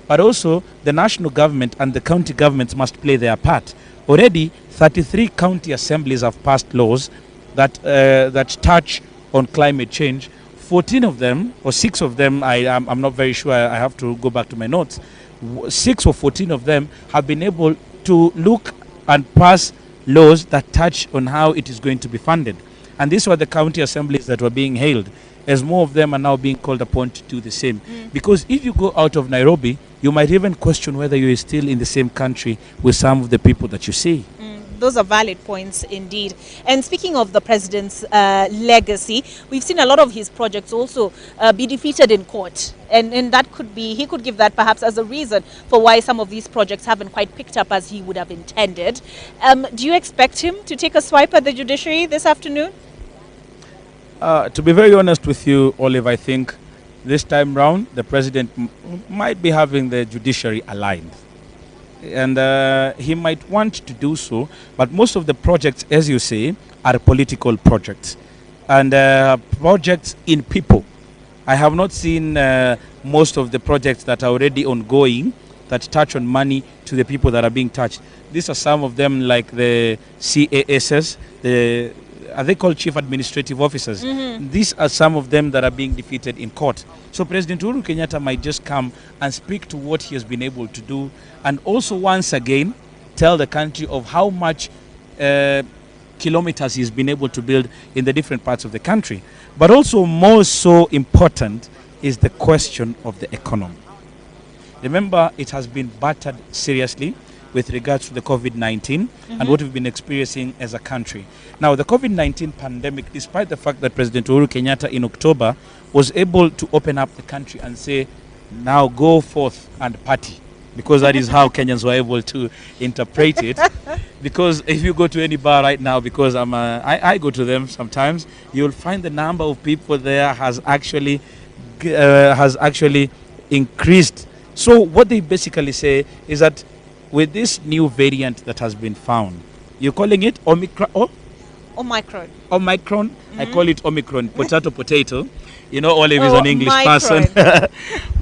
But also, the national government and the county governments must play their part. Already, 33 county assemblies have passed laws that touch on climate change. 14 of them, or 6 of them, I'm not very sure, I have to go back to my notes. 6 or 14 of them have been able to look and pass laws that touch on how it is going to be funded. And these were the county assemblies that were being hailed, as more of them are now being called upon to do the same. Because if you go out of Nairobi, you might even question whether you are still in the same country with some of the people that you see. Those are valid points indeed. And speaking of the president's legacy, we've seen a lot of his projects also be defeated in court. And that could be, he could give that perhaps as a reason for why some of these projects haven't quite picked up as he would have intended. Do you expect him to take a swipe at the judiciary this afternoon? To be very honest with you, Olive, I think this time round the president might be having the judiciary aligned. And he might want to do so, but most of the projects, as you say, are political projects and projects in people. I have not seen most of the projects that are already ongoing that touch on money to the people that are being touched. These are some of them, like the CASs, are they called chief administrative officers? These are some of them that are being defeated in court. So President Uhuru Kenyatta might just come and speak to what he has been able to do, and also once again tell the country of how much kilometers he's been able to build in the different parts of the country. But also more so important is the question of the economy. Remember, it has been battered seriously with regards to the COVID-19 and what we've been experiencing as a country. Now, the COVID-19 pandemic, despite the fact that President Uhuru Kenyatta in October was able to open up the country and say, now go forth and party, because that is how Kenyans were able to interpret it. Because if you go to any bar right now, because I go to them sometimes, you'll find the number of people there has actually increased. So what they basically say is that with this new variant that has been found, you're calling it Omicron? Omicron. I call it Omicron, potato. You know, Olive is an English person.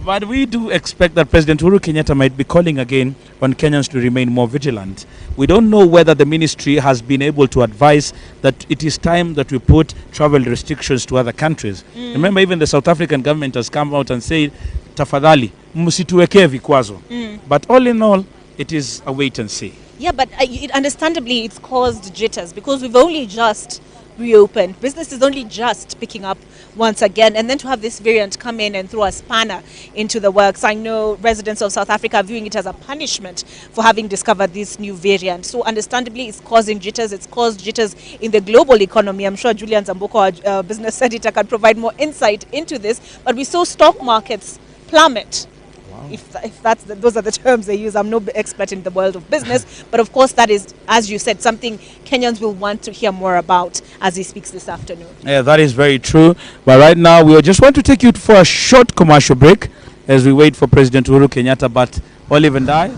But we do expect that President Uhuru Kenyatta might be calling again on Kenyans to remain more vigilant. We don't know whether the ministry has been able to advise that it is time that we put travel restrictions to other countries. Remember, even the South African government has come out and said, tafadhali, msituwekee vikwazo. But all in all, it is a wait and see. Yeah, but understandably, it's caused jitters because we've only just reopened. Business is only just picking up once again. And then to have this variant come in and throw a spanner into the works. I know residents of South Africa are viewing it as a punishment for having discovered this new variant. So understandably, it's causing jitters. It's caused jitters in the global economy. I'm sure Julian Zamboko, our business editor, can provide more insight into this. But we saw stock markets plummet. If those are the terms they use. I'm no expert in the world of business, but of course that is, as you said, something Kenyans will want to hear more about as he speaks this afternoon. Yeah, that is very true. But right now we just want to take you for a short commercial break as we wait for President Uhuru Kenyatta. But Olive and I,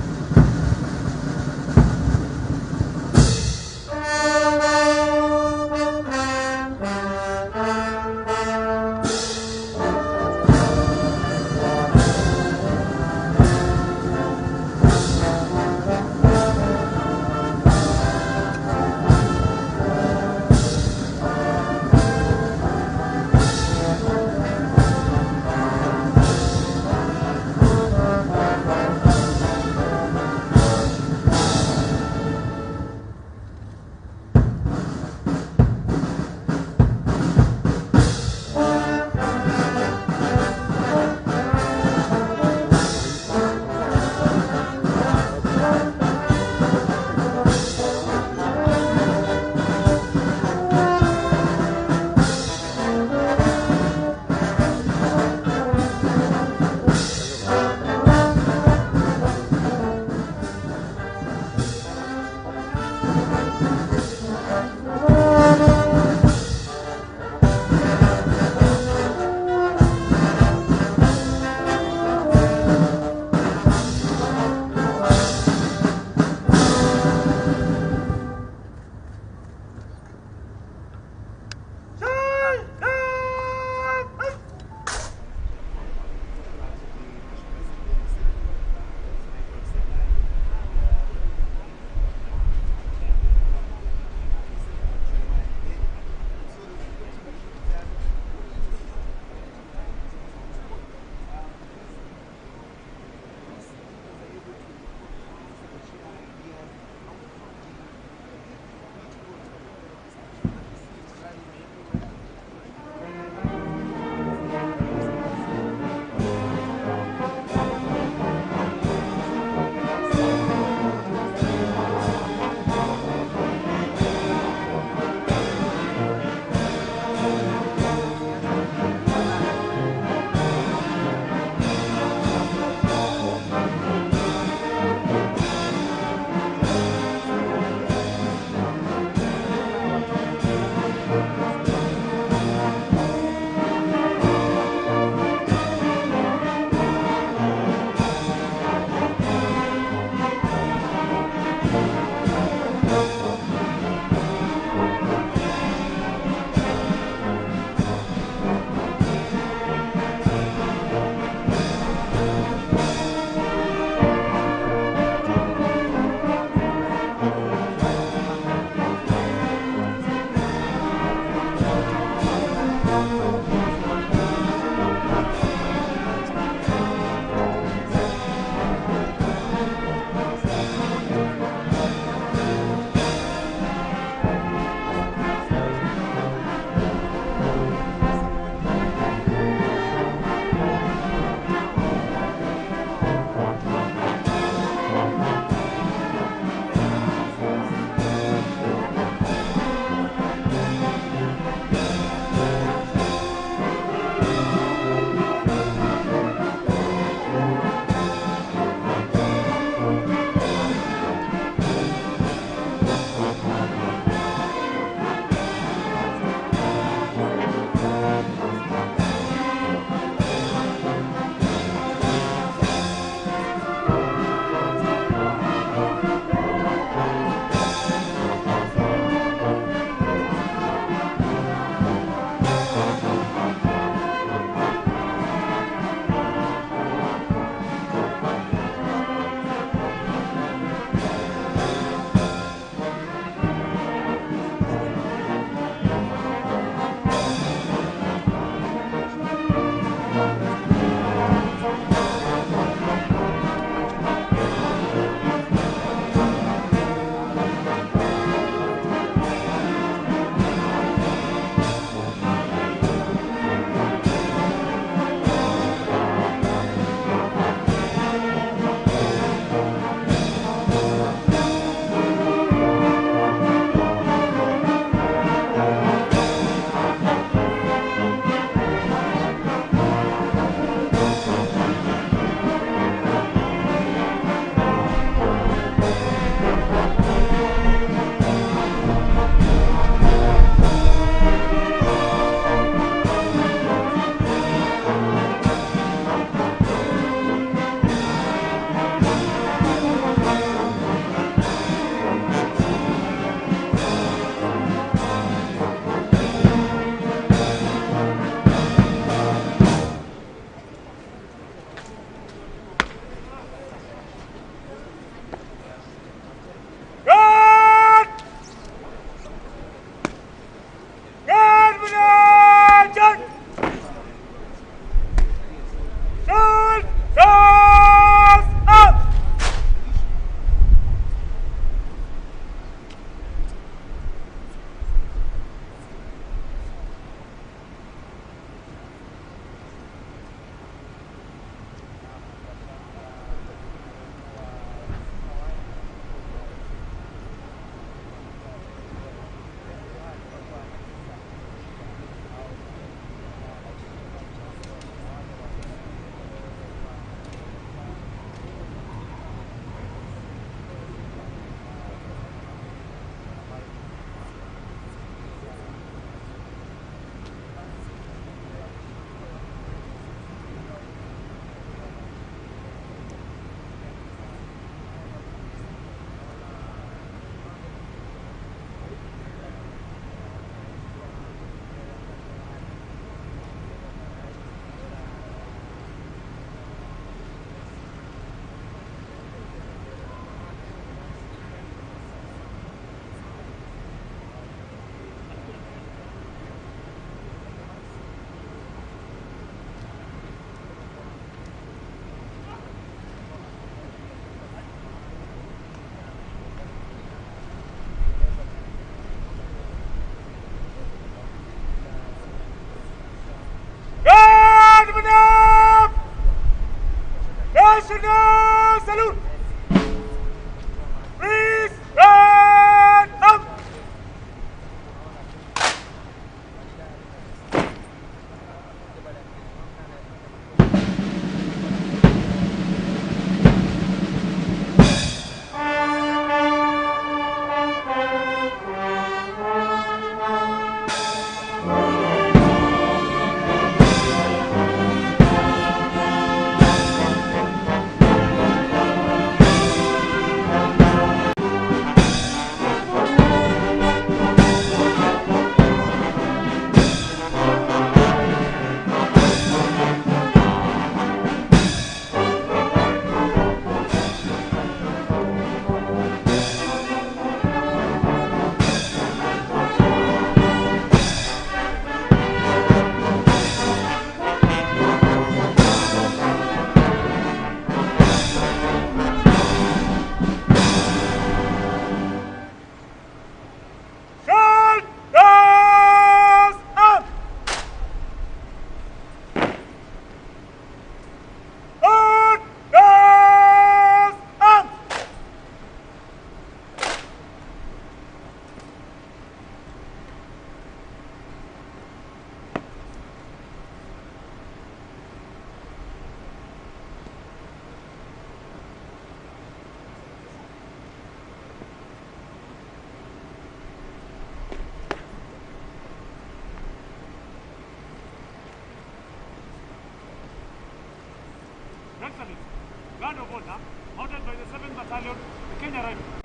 Guard of honor, mounted by the 7th Battalion, the Kenya Rifles,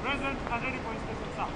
present and ready for inspection, sir.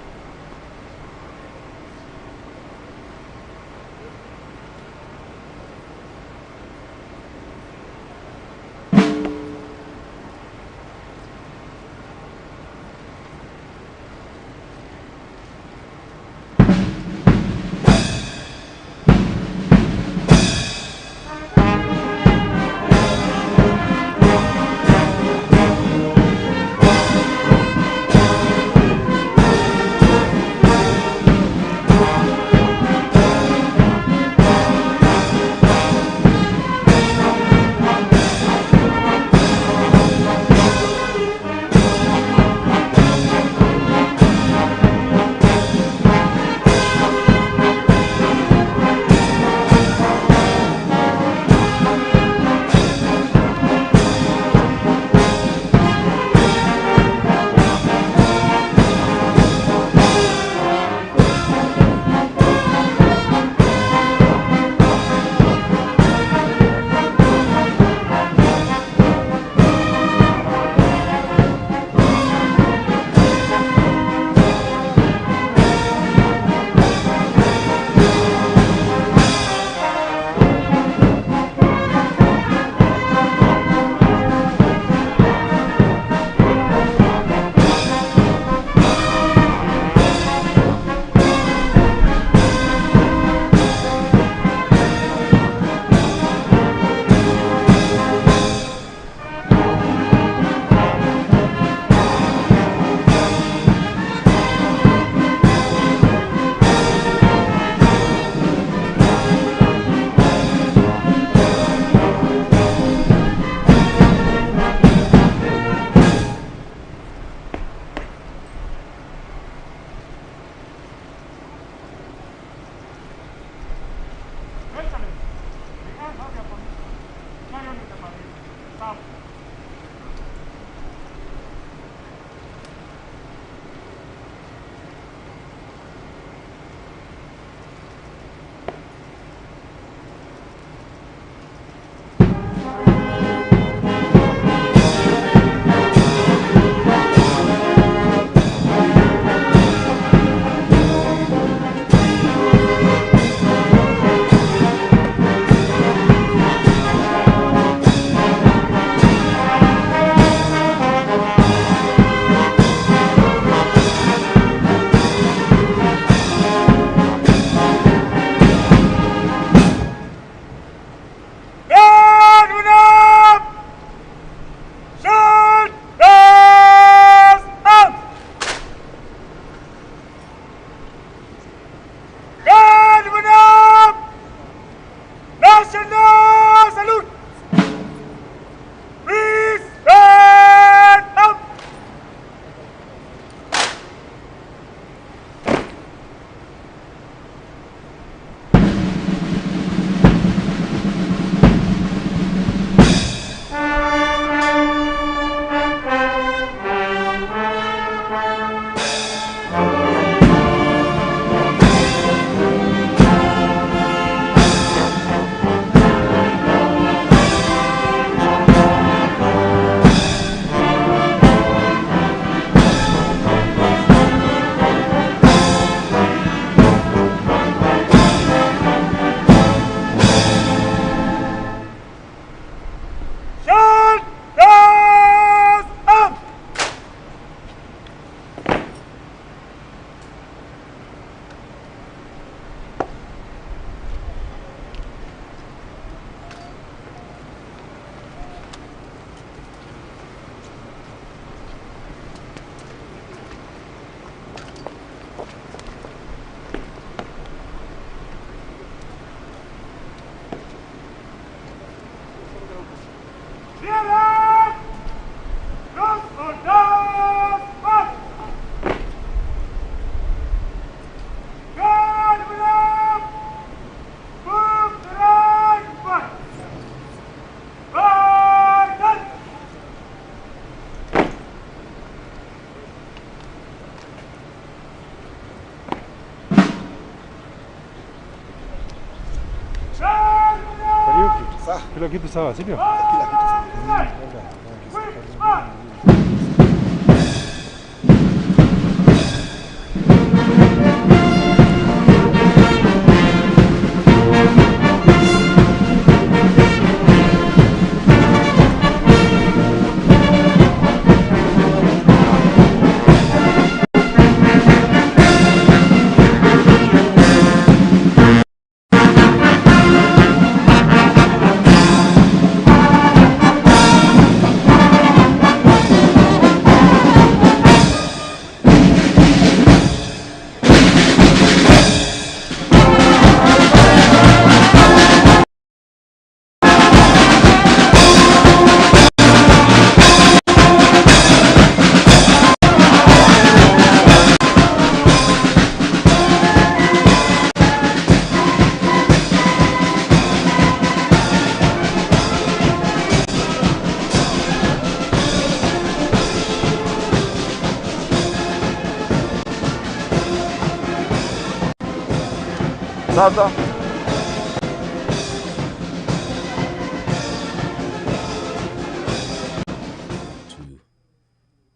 Clear up! Cross or down! March! Guard with up! Move to right! March! Guard! Kila kitu sawa, si ndio? Sasa to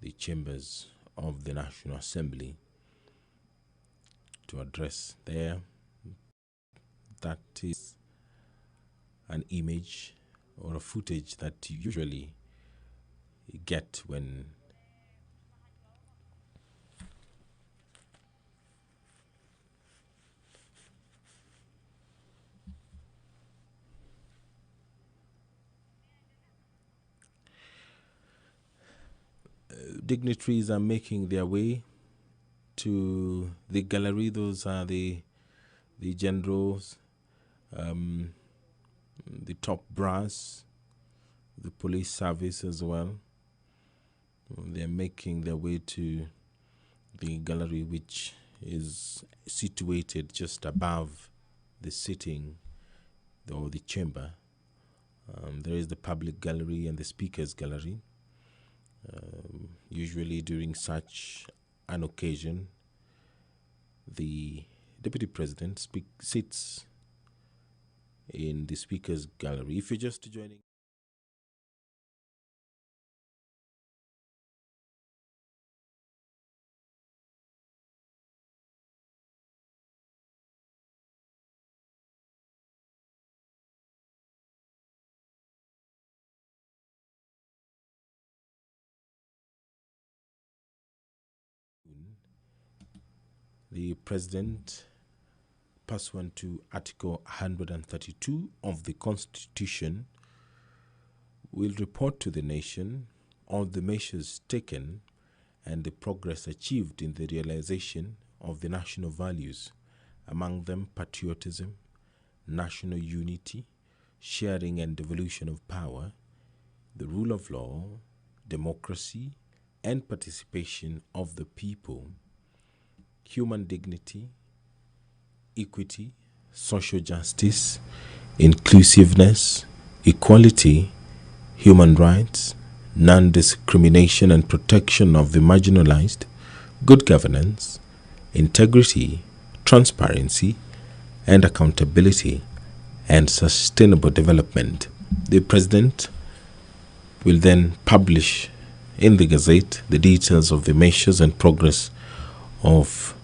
the chambers of the National Assembly to address there. That is an image or a footage that you usually get when dignitaries are making their way to the gallery. Those are the generals, the top brass, the police service as well. They're making their way to the gallery, which is situated just above the sitting or the chamber. There is the public gallery and the speaker's gallery. Usually during such an occasion, the deputy president sits in the speaker's gallery. If you're just joining, the president, pursuant to Article 132 of the Constitution, will report to the nation on the measures taken and the progress achieved in the realization of the national values, among them patriotism, national unity, sharing and devolution of power, the rule of law, democracy, and participation of the people, human dignity, equity, social justice, inclusiveness, equality, human rights, non-discrimination and protection of the marginalized, good governance, integrity, transparency, and accountability, and sustainable development. The President will then publish in the Gazette the details of the measures and progress of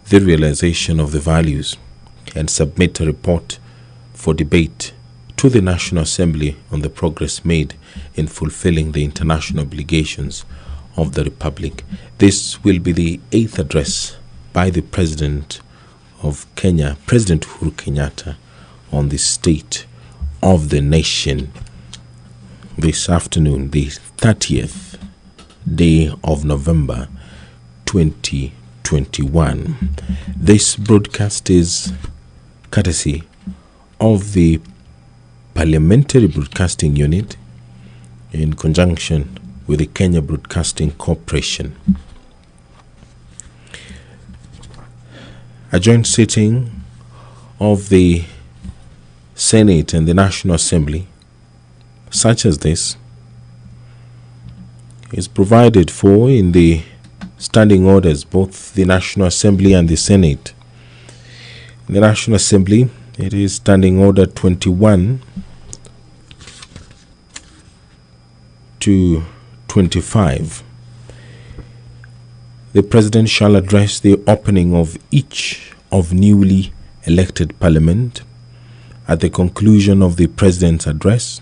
the realization of the values and submit a report for debate to the National Assembly on the progress made in fulfilling the international obligations of the Republic. This will be the 8th address by the President of Kenya, President Uhuru Kenyatta, on the state of the nation this afternoon, the 30th day of November 2021. This broadcast is courtesy of the Parliamentary Broadcasting Unit in conjunction with the Kenya Broadcasting Corporation. A joint sitting of the Senate and the National Assembly, such as this, is provided for in the standing orders, both the National Assembly and the Senate. In the National Assembly, it is Standing Order 21 to 25. The President shall address the opening of each of newly elected Parliament. At the conclusion of the President's address,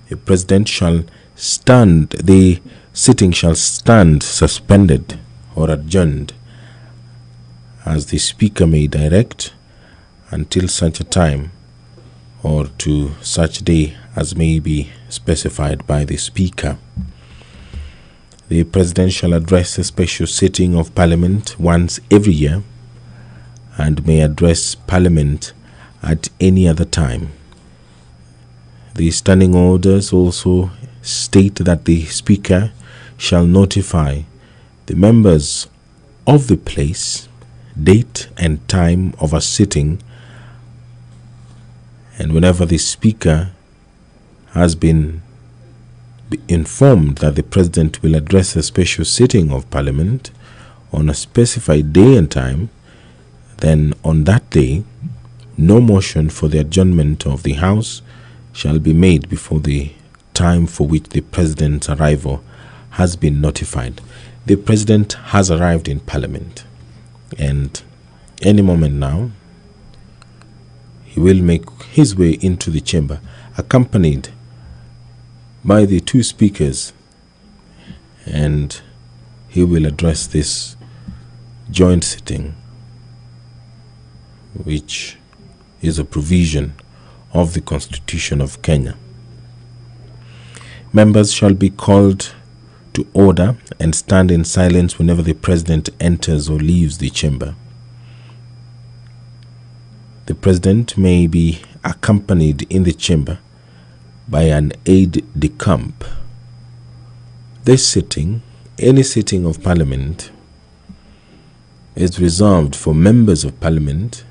the President shall stand, the sitting shall stand suspended or adjourned, as the Speaker may direct, until such a time or to such day as may be specified by the Speaker. The President shall address a special sitting of Parliament once every year and may address Parliament at any other time. The standing orders also state that the Speaker shall notify the members of the place, date and time of a sitting, and whenever the Speaker has been informed that the President will address a special sitting of Parliament on a specified day and time, then on that day no motion for the adjournment of the House shall be made before the time for which the President's arrival has been notified. The President has arrived in Parliament, and any moment now he will make his way into the chamber, accompanied by the two speakers, and he will address this joint sitting, which is a provision of the Constitution of Kenya. Members shall be called to order and stand in silence whenever the President enters or leaves the chamber. The President may be accompanied in the chamber by an aide-de-camp. This sitting, any sitting of Parliament, is reserved for members of Parliament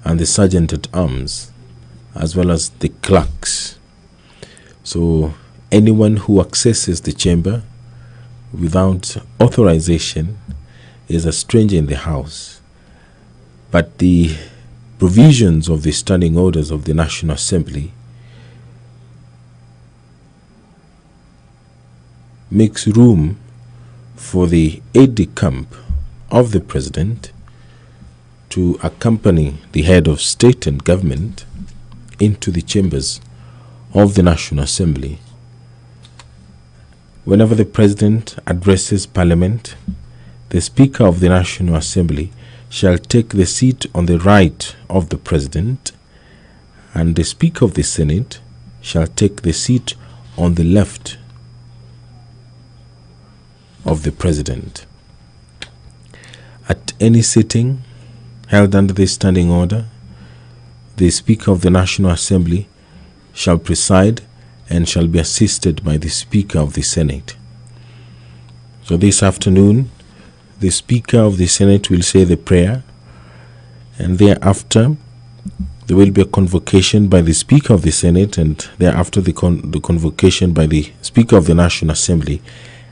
and the Sergeant-at-Arms, as well as the clerks. So anyone who accesses the chamber without authorization is a stranger in the house. But the provisions of the standing orders of the National Assembly makes room for the aide-de-camp of the President to accompany the head of state and government into the chambers of the National Assembly. Whenever the President addresses Parliament, the Speaker of the National Assembly shall take the seat on the right of the President, and the Speaker of the Senate shall take the seat on the left of the President. At any sitting held under this standing order, the Speaker of the National Assembly shall preside and shall be assisted by the Speaker of the Senate. So this afternoon, the Speaker of the Senate will say the prayer, and thereafter there will be a convocation by the Speaker of the Senate, and thereafter the convocation by the Speaker of the National Assembly,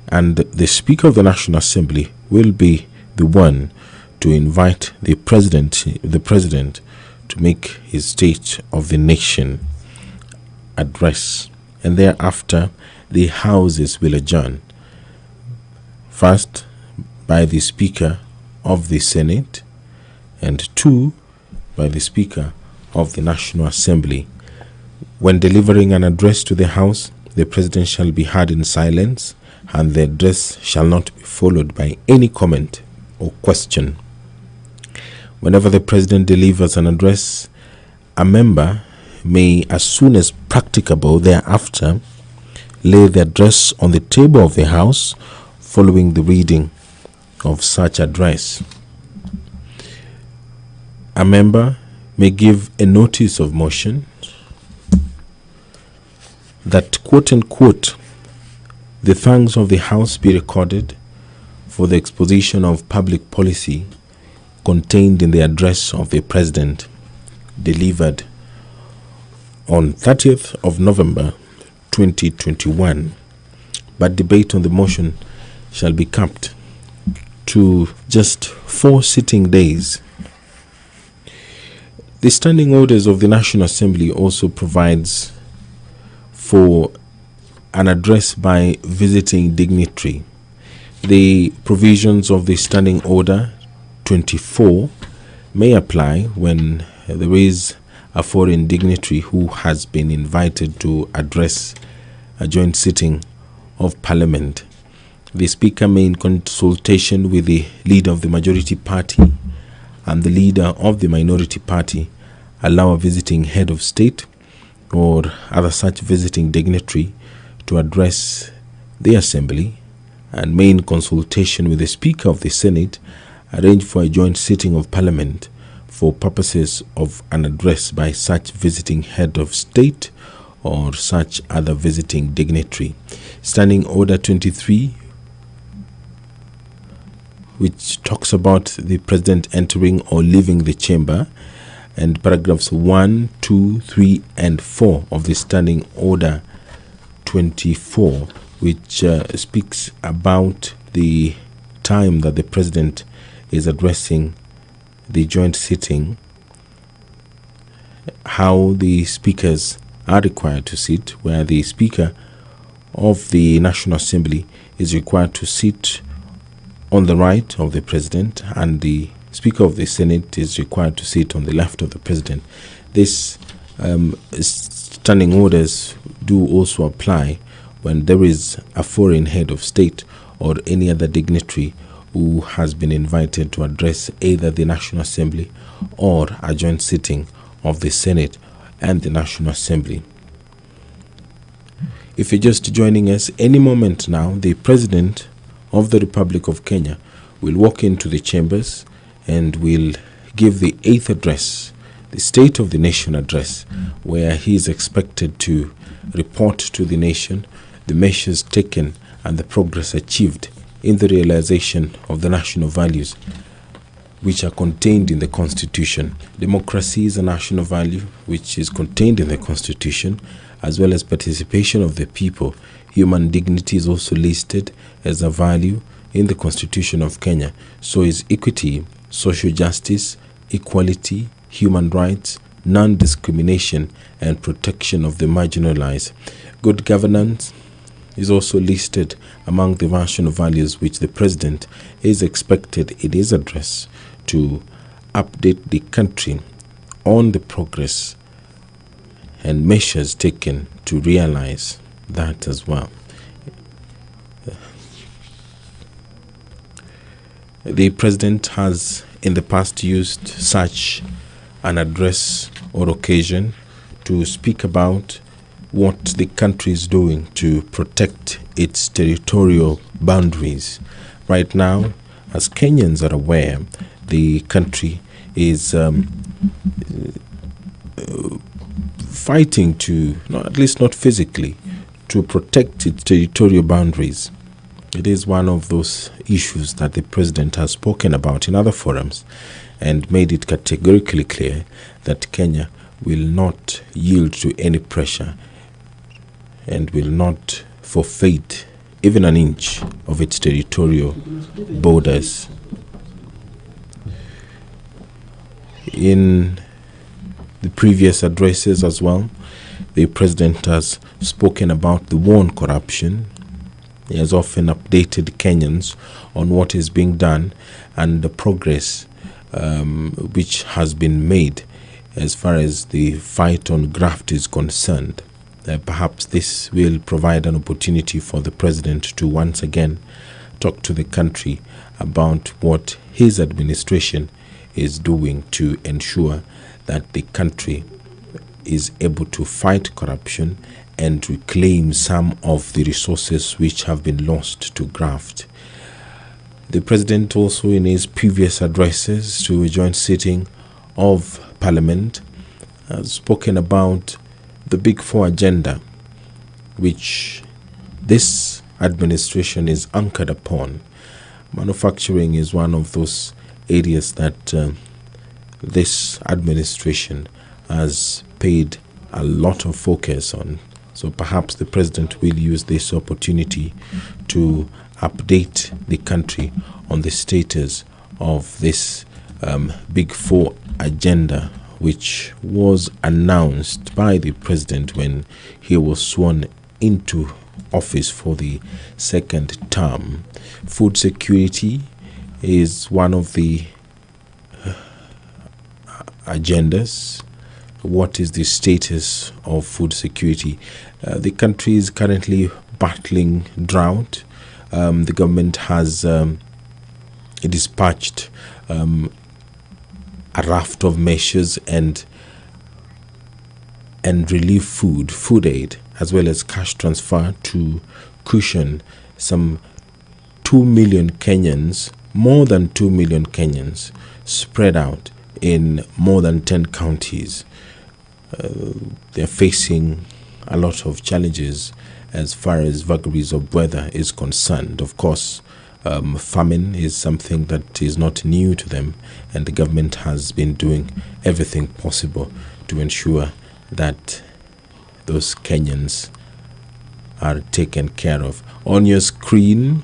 and the Speaker of the National Assembly will be the one to invite the President to make his State of the Nation address, and thereafter the Houses will adjourn. First by the Speaker of the Senate, and two by the Speaker of the National Assembly. When delivering an address to the House, the President shall be heard in silence, and the address shall not be followed by any comment or question. Whenever the President delivers an address, a member may, as soon as practicable thereafter, lay the address on the table of the House following the reading of such address. A member may give a notice of motion that, quote unquote, the thanks of the House be recorded for the exposition of public policy contained in the address of the President delivered on 30th of November 2021, but debate on the motion shall be capped to just 4 sitting days. The standing orders of the National Assembly also provides for an address by visiting dignitary. The provisions of the Standing Order 24 may apply when there is a foreign dignitary who has been invited to address a joint sitting of Parliament. The Speaker may, in consultation with the leader of the majority party and the leader of the minority party, allow a visiting head of state or other such visiting dignitary to address the Assembly, and may, in consultation with the Speaker of the Senate, arrange for a joint sitting of Parliament for purposes of an address by such visiting head of state or such other visiting dignitary. Standing Order 23, which talks about the President entering or leaving the chamber, and paragraphs 1, 2, 3, and 4 of the Standing Order 24, which speaks about the time that the President is addressing the joint sitting, how the speakers are required to sit, where the Speaker of the National Assembly is required to sit on the right of the President, and the Speaker of the Senate is required to sit on the left of the President. These standing orders do also apply when there is a foreign head of state or any other dignitary who has been invited to address either the National Assembly or a joint sitting of the Senate and the National Assembly. If you're just joining us, any moment now, the President of the Republic of Kenya will walk into the chambers and will give the 8th address, the State of the Nation address, where he is expected to report to the nation the measures taken and the progress achieved in the realization of the national values which are contained in the Constitution. Democracy is a national value which is contained in the Constitution, as well as participation of the people. Human dignity is also listed as a value in the Constitution of Kenya. So is equity, social justice, equality, human rights, non-discrimination, and protection of the marginalized. Good governance is also listed among the national values which the President is expected in his address to update the country on the progress and measures taken to realize that as well. The President has in the past used such an address or occasion to speak about what the country is doing to protect its territorial boundaries. Right now, as Kenyans are aware, the country is fighting to, at least not physically, to protect its territorial boundaries. It is one of those issues that the President has spoken about in other forums and made it categorically clear that Kenya will not yield to any pressure and will not forfeit even an inch of its territorial borders. In the previous addresses as well, the President has spoken about the war on corruption. He has often updated Kenyans on what is being done and the progress which has been made as far as the fight on graft is concerned. Perhaps this will provide an opportunity for the President to once again talk to the country about what his administration is doing to ensure that the country is able to fight corruption and reclaim some of the resources which have been lost to graft. The President also, in his previous addresses to a joint sitting of Parliament, has spoken about the Big Four agenda which this administration is anchored upon. Manufacturing is one of those areas that this administration has paid a lot of focus on. So perhaps the president will use this opportunity to update the country on the status of this Big Four agenda, which was announced by the president when he was sworn into office for the second term. Food security is one of the agendas. What is the status of food security? The country is currently battling drought. The government has dispatched a raft of measures and relief food aid, as well as cash transfer to cushion some 2 million Kenyans, more than 2 million Kenyans, spread out in more than 10 counties. They're facing a lot of challenges as far as vagaries of weather is concerned. Of course, famine is something that is not new to them, and the government has been doing everything possible to ensure that those Kenyans are taken care of. On your screen,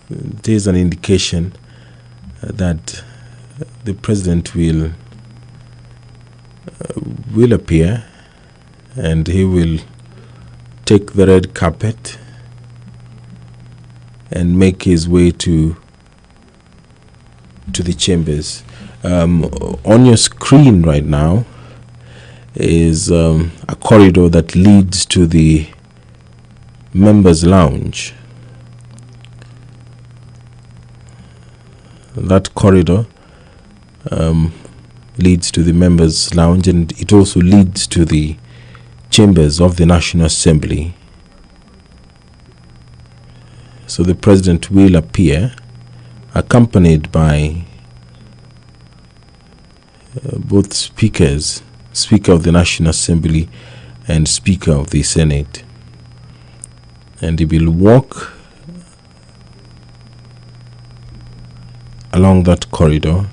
there's an indication that the president will appear, and he will take the red carpet and make his way to the chambers. On your screen right now is a corridor that leads to the members' lounge. That corridor leads to the members' lounge, and it also leads to the chambers of the National Assembly. So the president will appear accompanied by both speakers, Speaker of the National Assembly and Speaker of the Senate. And he will walk along that corridor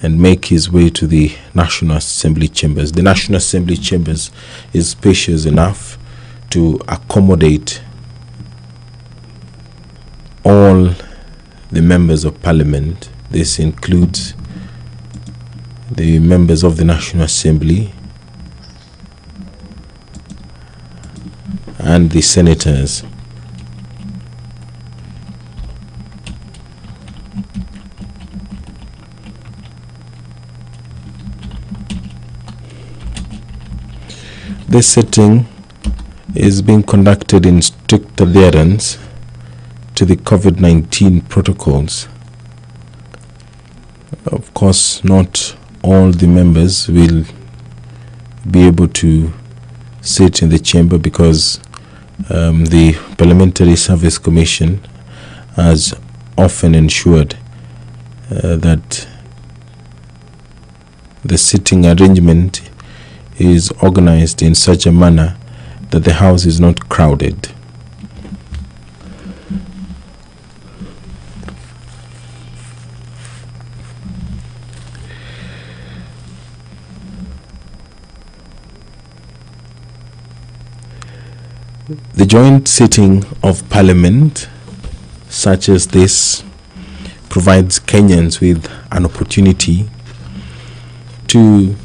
and make his way to the National Assembly chambers. The National Assembly chambers is spacious enough to accommodate all the members of parliament. This includes the members of the National Assembly and the senators. This sitting is being conducted in strict adherence to the COVID-19 protocols. Of course, not all the members will be able to sit in the chamber because the Parliamentary Service Commission has often ensured that the sitting arrangement is organized in such a manner that the house is not crowded. The joint sitting of Parliament, such as this, provides Kenyans with an opportunity to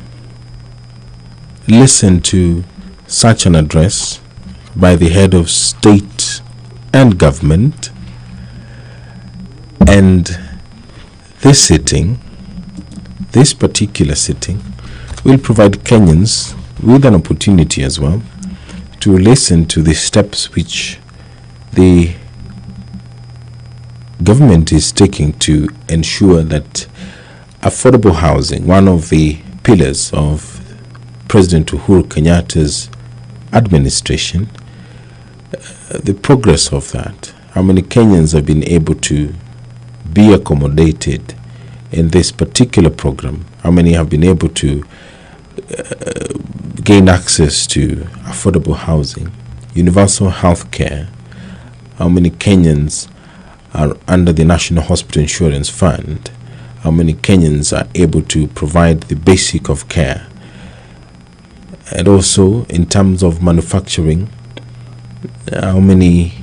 listen to such an address by the head of state and government. And this particular sitting, will provide Kenyans with an opportunity as well to listen to the steps which the government is taking to ensure that affordable housing, one of the pillars of President Uhuru Kenyatta's administration, the progress of that, how many Kenyans have been able to be accommodated in this particular program, how many have been able to gain access to affordable housing, universal health care, how many Kenyans are under the National Hospital Insurance Fund, how many Kenyans are able to provide the basic of care, and also in terms of manufacturing, how many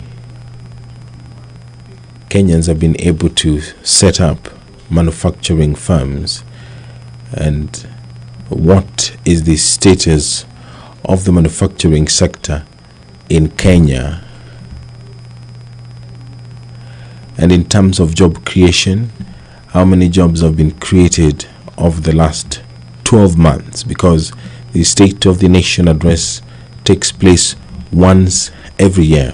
Kenyans have been able to set up manufacturing firms, and what is the status of the manufacturing sector in Kenya. And in terms of job creation, how many jobs have been created over the last 12 months, because the State of the Nation address takes place once every year.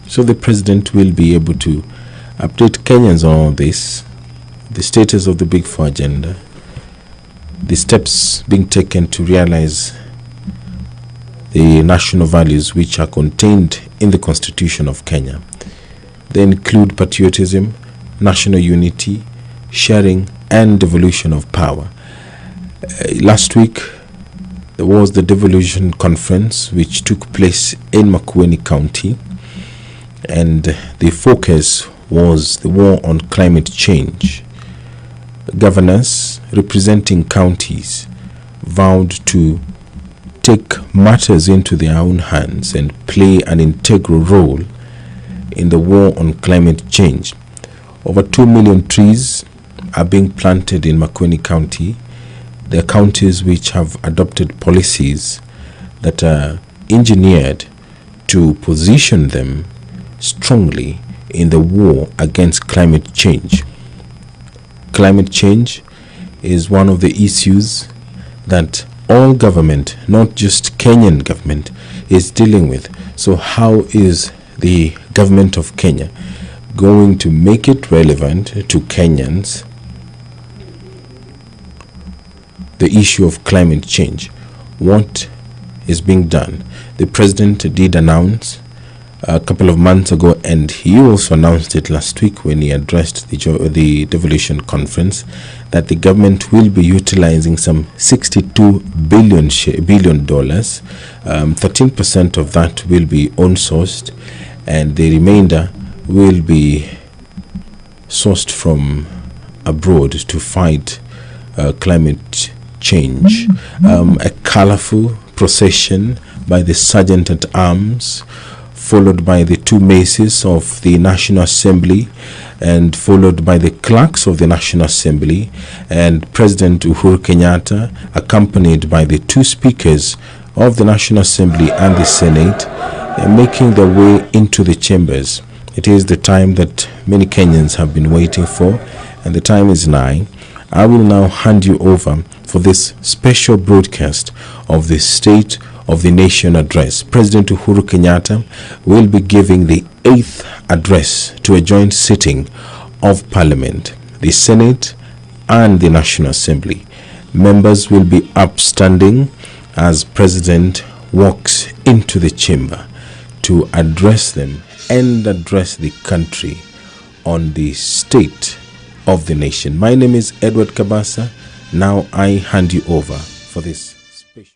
So the President will be able to update Kenyans on all this, the status of the Big Four agenda, the steps being taken to realize the national values which are contained in the Constitution of Kenya. They include patriotism, national unity, sharing, and devolution of power. Last week, there was the devolution conference which took place in Makueni County, and the focus was the war on climate change. Governors representing counties vowed to take matters into their own hands and play an integral role in the war on climate change. Over 2 million trees are being planted in Makueni County. There are counties which have adopted policies that are engineered to position them strongly in the war against climate change. Climate change is one of the issues that all government, not just Kenyan government, is dealing with. So how is the government of Kenya going to make it relevant to Kenyans, the issue of climate change? What is being done? The President did announce a couple of months ago, and he also announced it last week when he addressed the devolution conference, that the government will be utilizing some $62 billion. 13% of that will be own-sourced, and the remainder will be sourced from abroad to fight climate change. A colorful procession by the Sergeant at Arms, followed by the two maces of the National Assembly, and followed by the clerks of the National Assembly, and President Uhuru Kenyatta, accompanied by the two speakers of the National Assembly and the Senate, making their way into the chambers. It is the time that many Kenyans have been waiting for, and the time is nigh. I will now hand you over for this special broadcast of the State of the Nation address. President Uhuru Kenyatta will be giving the 8th address to a joint sitting of Parliament, the Senate and the National Assembly. Members will be upstanding as President walks into the chamber to address them and address the country on the state of the nation. My name is Edward Kabasa. Now I hand you over for this special.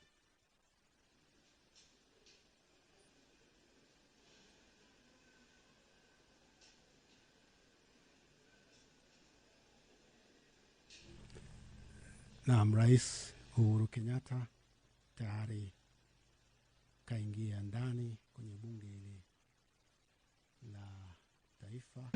Naam, Rais Uhuru Kenyatta tayari kaingia ndani kwenye bunge hili la taifa.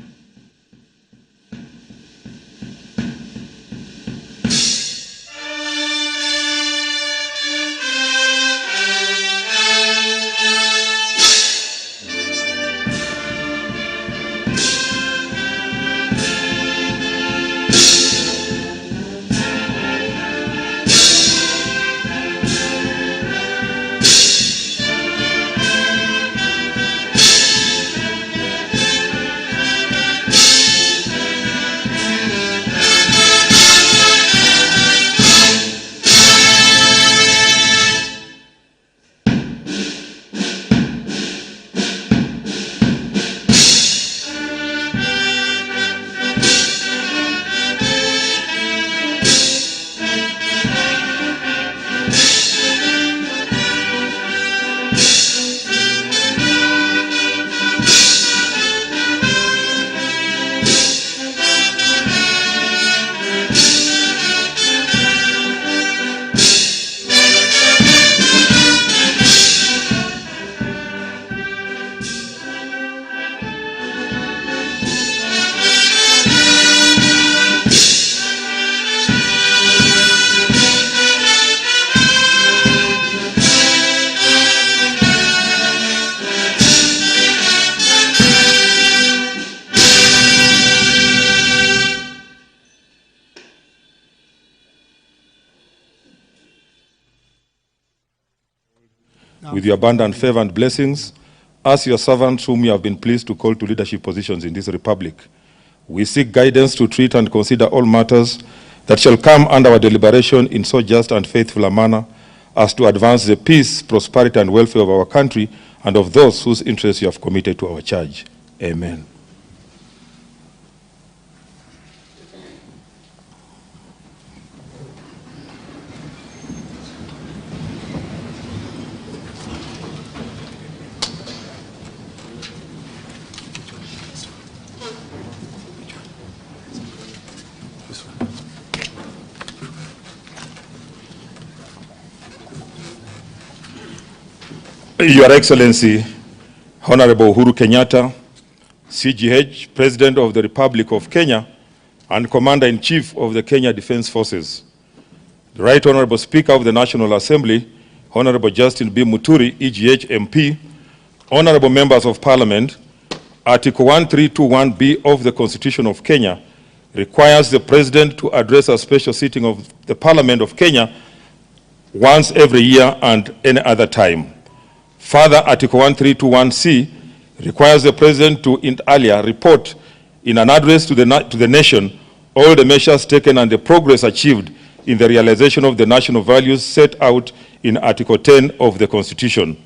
with your abundant favor and blessings, as your servants whom you have been pleased to call to leadership positions in this republic. We seek guidance to treat and consider all matters that shall come under our deliberation in so just and faithful a manner as to advance the peace, prosperity, and welfare of our country and of those whose interests you have committed to our charge. Amen. Your Excellency, Honorable Uhuru Kenyatta, CGH, President of the Republic of Kenya, and Commander-in-Chief of the Kenya Defense Forces. The Right Honorable Speaker of the National Assembly, Honorable Justin B. Muturi, EGH MP, Honorable Members of Parliament, Article 1321B of the Constitution of Kenya requires the President to address a special sitting of the Parliament of Kenya once every year and any other time. Further, Article 1321C requires the President to inter alia report in an address to the nation all the measures taken and the progress achieved in the realization of the national values set out in Article 10 of the Constitution.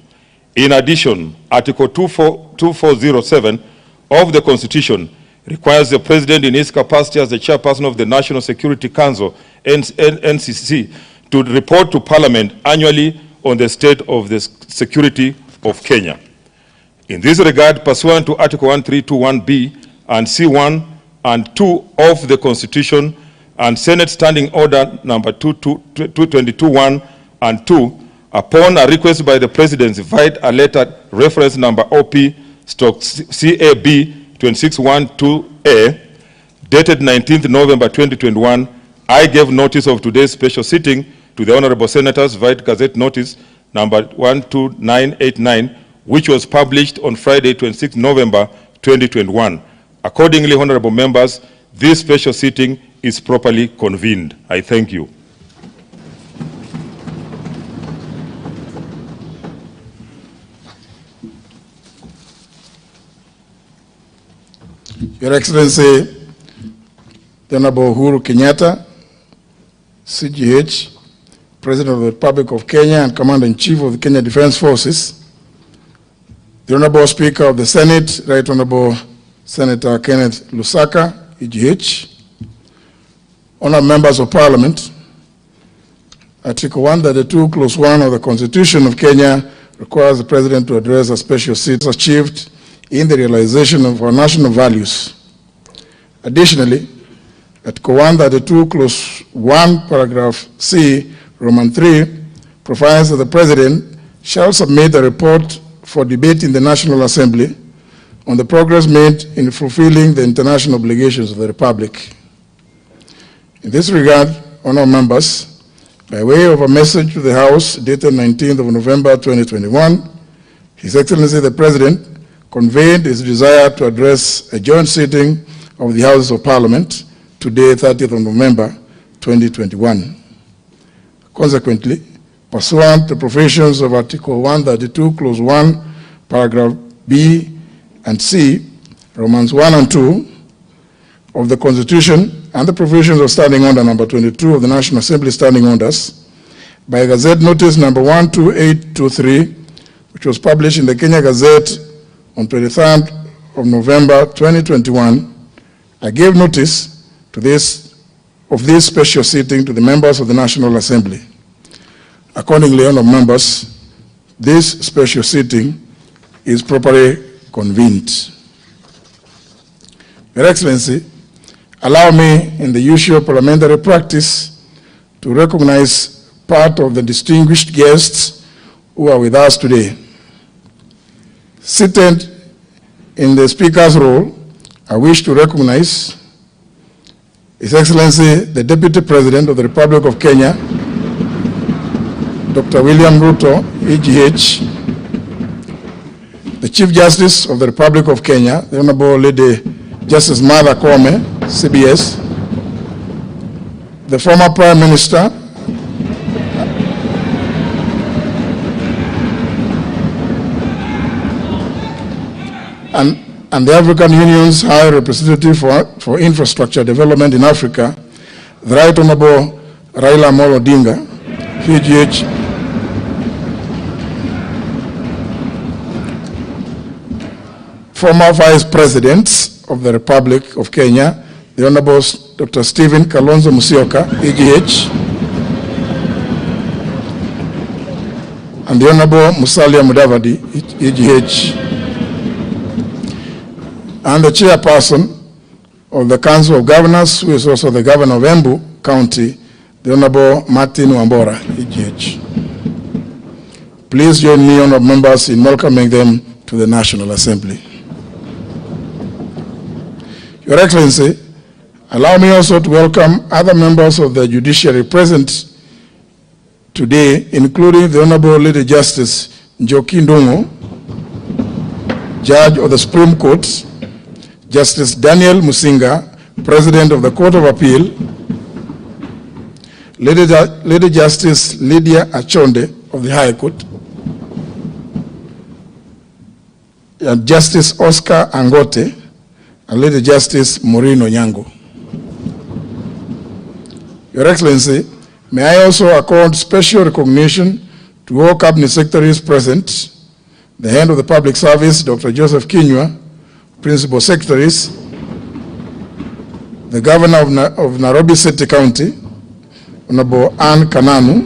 In addition, Article 2407 of the Constitution requires the President in his capacity as the Chairperson of the National Security Council, NCC, to report to Parliament annually on the state of the security of Kenya. In this regard, pursuant to Article 1321B and C1 and 2 of the Constitution and Senate Standing Order number 2221 and 2, upon a request by the Presidency via a letter reference number OP/CAB 2612A, dated 19th November 2021, I gave notice of today's special sitting to the Honorable Senators via Gazette Notice number 12989, which was published on Friday, 26 November 2021. Accordingly, Honorable Members, this special sitting is properly convened. I thank you. Your Excellency, the Honorable Uhuru Kenyatta, CGH, President of the Republic of Kenya and Commander-in-Chief of the Kenya Defense Forces, the Honorable Speaker of the Senate, Right Honorable Senator Kenneth Lusaka, EGH, Honorable Members of Parliament, Article 132, Clause 1 of the Constitution of Kenya requires the President to address a special seat achieved in the realization of our national values. Additionally, Article 132, Clause 1, Paragraph C, Roman 3, provides that the President shall submit a report for debate in the National Assembly on the progress made in fulfilling the international obligations of the Republic. In this regard, honourable members, by way of a message to the House dated 19th of November 2021, His Excellency the President conveyed his desire to address a joint sitting of the Houses of Parliament today, 30th of November 2021. Consequently, pursuant to provisions of Article 132, Clause 1, Paragraph B and C, Romans 1 and 2 of the Constitution and the provisions of Standing Order number 22 of the National Assembly Standing Orders, by Gazette Notice number 12823, which was published in the Kenya Gazette on 23rd of November 2021, I gave notice to this special sitting to the members of the National Assembly. Accordingly, honourable members, this special sitting is properly convened. Your Excellency, allow me, in the usual parliamentary practice, to recognize part of the distinguished guests who are with us today. Seated in the Speaker's role, I wish to recognize His Excellency, the Deputy President of the Republic of Kenya, Dr. William Ruto, EGH, the Chief Justice of the Republic of Kenya, the Honorable Lady Justice Martha Koome, CBS, the former Prime Minister, and the African Union's High Representative for Infrastructure Development in Africa, the Right Honorable Raila Amolo Odinga, PGH, former Vice Presidents of the Republic of Kenya, the Honorable Dr. Stephen Kalonzo Musyoka, EGH, and the Honorable Musalia Mudavadi, EGH, and the Chairperson of the Council of Governors, who is also the Governor of Embu County, the Honorable Martin Wambora, EGH. Please join me, honorable members, in welcoming them to the National Assembly. Your Excellency, allow me also to welcome other members of the judiciary present today, including the Honorable Lady Justice Njoki Ndung'u, Judge of the Supreme Court, Justice Daniel Musinga, President of the Court of Appeal, Lady Justice Lydia Achonde of the High Court, and Justice Oscar Angote, and Lady Justice Maureen Onyango. Your Excellency, may I also accord special recognition to all Cabinet Secretaries present, the Head of the Public Service, Dr. Joseph Kinyua, Principal Secretaries, the Governor of Nairobi City County, Honorable Anne Kananu,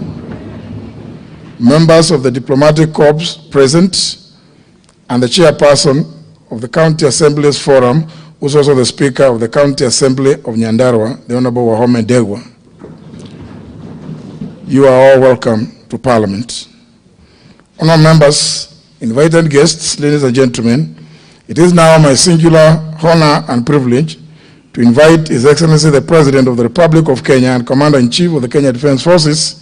members of the Diplomatic Corps present, and the Chairperson of the County Assembly's Forum, who is also the Speaker of the County Assembly of Nyandarua, the Honorable Wahome Degwa. You are all welcome to Parliament. Honourable members, invited guests, ladies and gentlemen, it is now my singular honor and privilege to invite His Excellency the President of the Republic of Kenya and Commander-in-Chief of the Kenya Defence Forces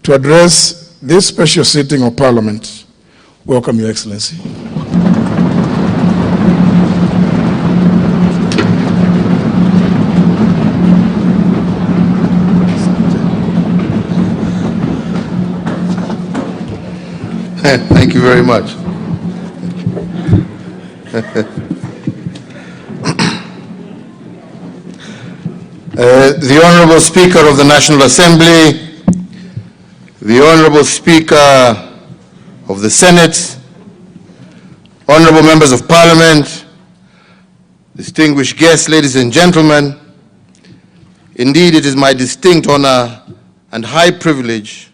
to address this special sitting of Parliament. Welcome, Your Excellency. Thank you very much. The Honorable Speaker of the National Assembly, the Honorable Speaker of the Senate, Honorable Members of Parliament, distinguished guests, ladies and gentlemen, indeed it is my distinct honor and high privilege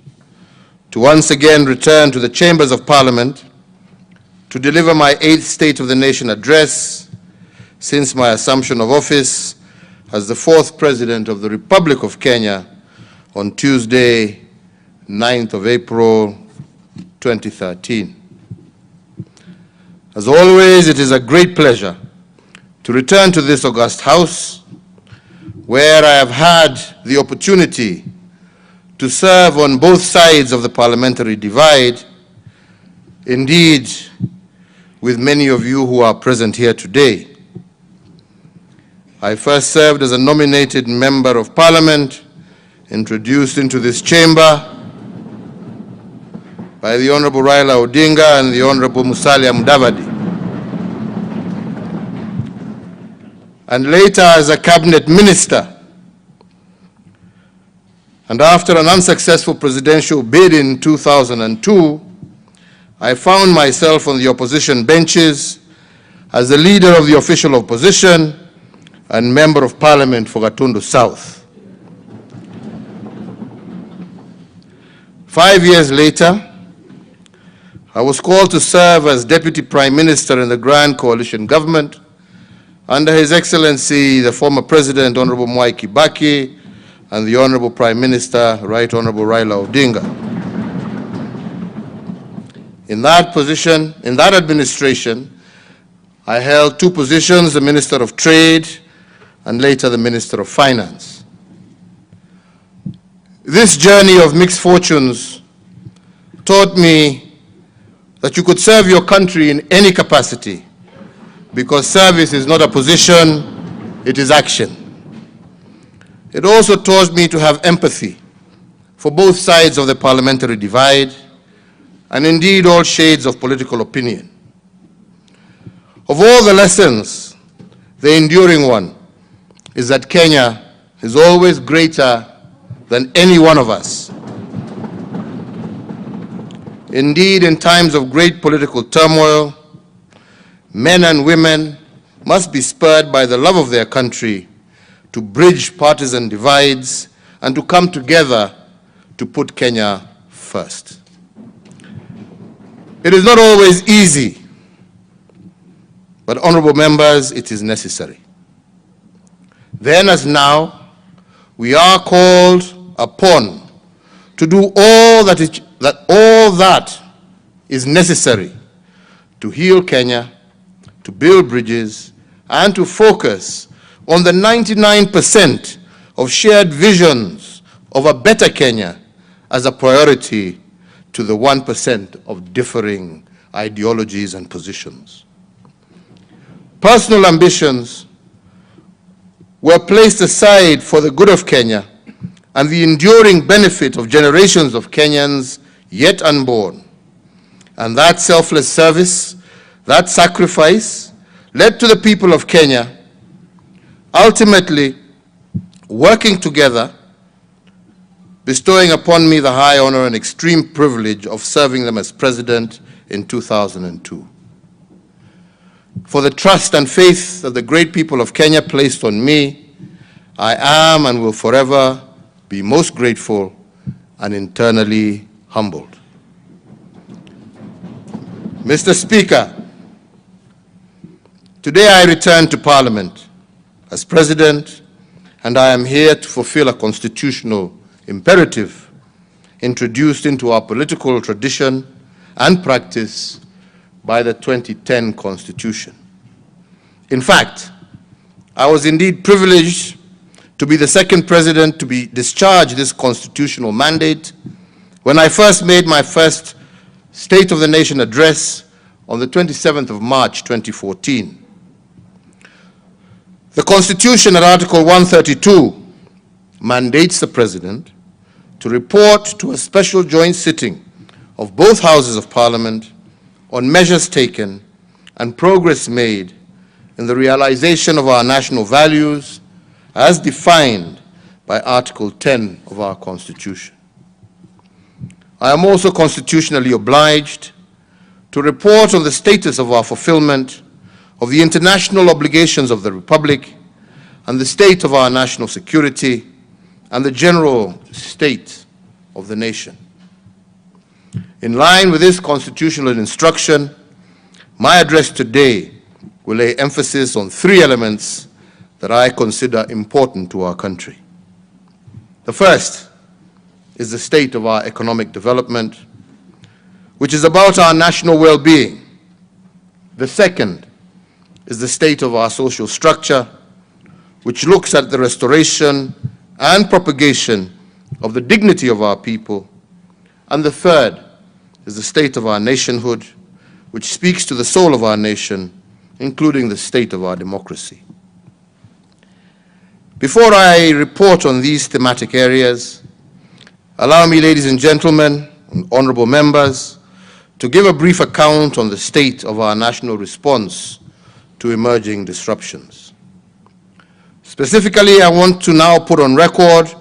to once again return to the chambers of Parliament to deliver my 8th State of the Nation address since my assumption of office as the 4th President of the Republic of Kenya on Tuesday, 9th of April, 2013. As always, it is a great pleasure to return to this august house where I have had the opportunity to serve on both sides of the parliamentary divide, indeed with many of you who are present here today. I first served as a nominated member of Parliament, introduced into this chamber by the Honorable Raila Odinga and the Honorable Musalia Mudavadi, and later as a cabinet minister. And after an unsuccessful presidential bid in 2002, I found myself on the opposition benches as the leader of the official opposition and member of Parliament for Gatundu South. 5 years later, I was called to serve as Deputy Prime Minister in the Grand Coalition Government under His Excellency, the former President, Honorable Mwai Kibaki, and the Honorable Prime Minister, Right Honorable Raila Odinga. In that position, in that administration, I held 2 positions, the Minister of Trade and later the Minister of Finance. This journey of mixed fortunes taught me that you could serve your country in any capacity, because service is not a position, it is action. It also taught me to have empathy for both sides of the parliamentary divide, and indeed all shades of political opinion. Of all the lessons, the enduring one is that Kenya is always greater than any one of us. Indeed, in times of great political turmoil, men and women must be spurred by the love of their country to bridge partisan divides and to come together to put Kenya first. It is not always easy, but honorable members, it is necessary. Then as now, we are called upon to do all that is necessary to heal Kenya, to build bridges, and to focus on the 99% of shared visions of a better Kenya as a priority to the 1% of differing ideologies and positions. Personal ambitions were placed aside for the good of Kenya and the enduring benefit of generations of Kenyans yet unborn. And that selfless service, that sacrifice, led to the people of Kenya ultimately working together, bestowing upon me the high honor and extreme privilege of serving them as president in 2002. For the trust and faith that the great people of Kenya placed on me, I am and will forever be most grateful and internally humbled. Mr. Speaker, today I return to Parliament as President, and I am here to fulfill a constitutional imperative introduced into our political tradition and practice by the 2010 Constitution. In fact, I was indeed privileged to be the second president to be discharged this constitutional mandate when I first made my first State of the Nation address on the 27th of March 2014. The Constitution at Article 132 mandates the President to report to a special joint sitting of both Houses of Parliament on measures taken and progress made in the realization of our national values as defined by Article 10 of our Constitution. I am also constitutionally obliged to report on the status of our fulfillment of the international obligations of the Republic and the state of our national security and the general state of the nation. In line with this constitutional instruction, my address today will lay emphasis on three elements that I consider important to our country. The first is the state of our economic development, which is about our national well-being. The second is the state of our social structure, which looks at the restoration and propagation of the dignity of our people. And the third is the state of our nationhood, which speaks to the soul of our nation, including the state of our democracy. Before I report on these thematic areas, allow me, ladies and gentlemen, and honorable members, to give a brief account on the state of our national response to emerging disruptions. Specifically, I want to now put on record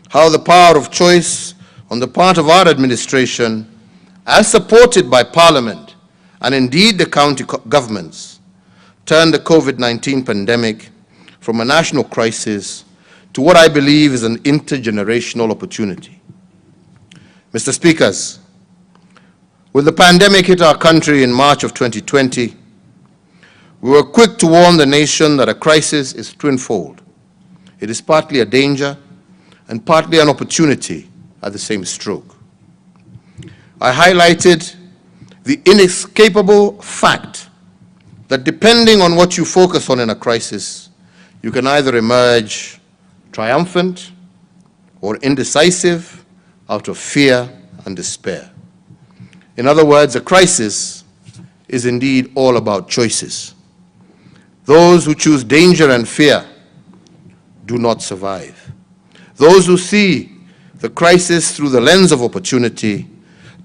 how the power of choice on the part of our administration, as supported by Parliament and indeed the county governments, turned the COVID-19 pandemic from a national crisis to what I believe is an intergenerational opportunity. Mr. Speakers, when the pandemic hit our country in March of 2020, we were quick to warn the nation that a crisis is twinfold. It is partly a danger and partly an opportunity at the same stroke. I highlighted the inescapable fact that depending on what you focus on in a crisis, you can either emerge triumphant or indecisive out of fear and despair. In other words, a crisis is indeed all about choices. Those who choose danger and fear do not survive. Those who see the crisis through the lens of opportunity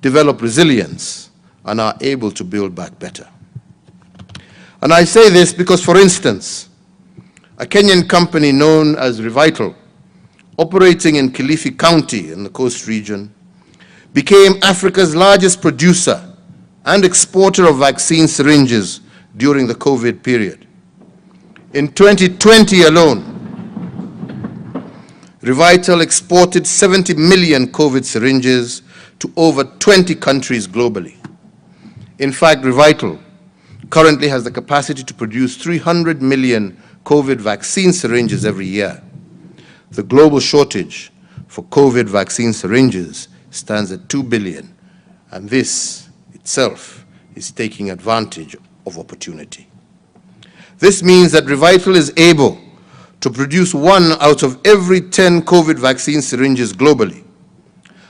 develop resilience and are able to build back better. And I say this because, for instance, a Kenyan company known as Revital, operating in Kilifi County in the Coast region, became Africa's largest producer and exporter of vaccine syringes during the COVID period. In 2020 alone, Revital exported 70 million COVID syringes to over 20 countries globally. In fact, Revital currently has the capacity to produce 300 million COVID vaccine syringes every year. The global shortage for COVID vaccine syringes stands at 2 billion, and this itself is taking advantage of opportunity. This means that Revital is able to produce 1 out of every 10 COVID vaccine syringes globally.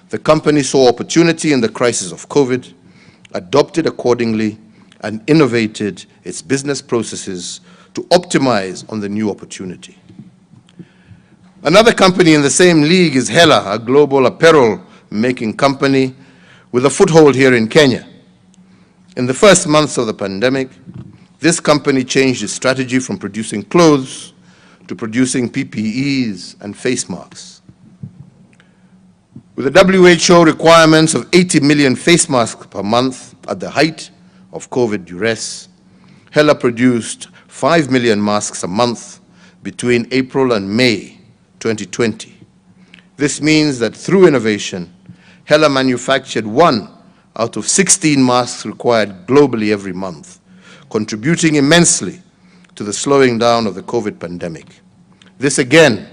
The company saw opportunity in the crisis of COVID, adopted accordingly, and innovated its business processes to optimize on the new opportunity. Another company in the same league is Hela, a global apparel-making company with a foothold here in Kenya. In the first months of the pandemic, this company changed its strategy from producing clothes to producing PPEs and face masks. With the WHO requirements of 80 million face masks per month at the height of COVID duress, Hela produced 5 million masks a month between April and May 2020. This means that through innovation, Hela manufactured 1 out of 16 masks required globally every month, contributing immensely to the slowing down of the COVID pandemic. This again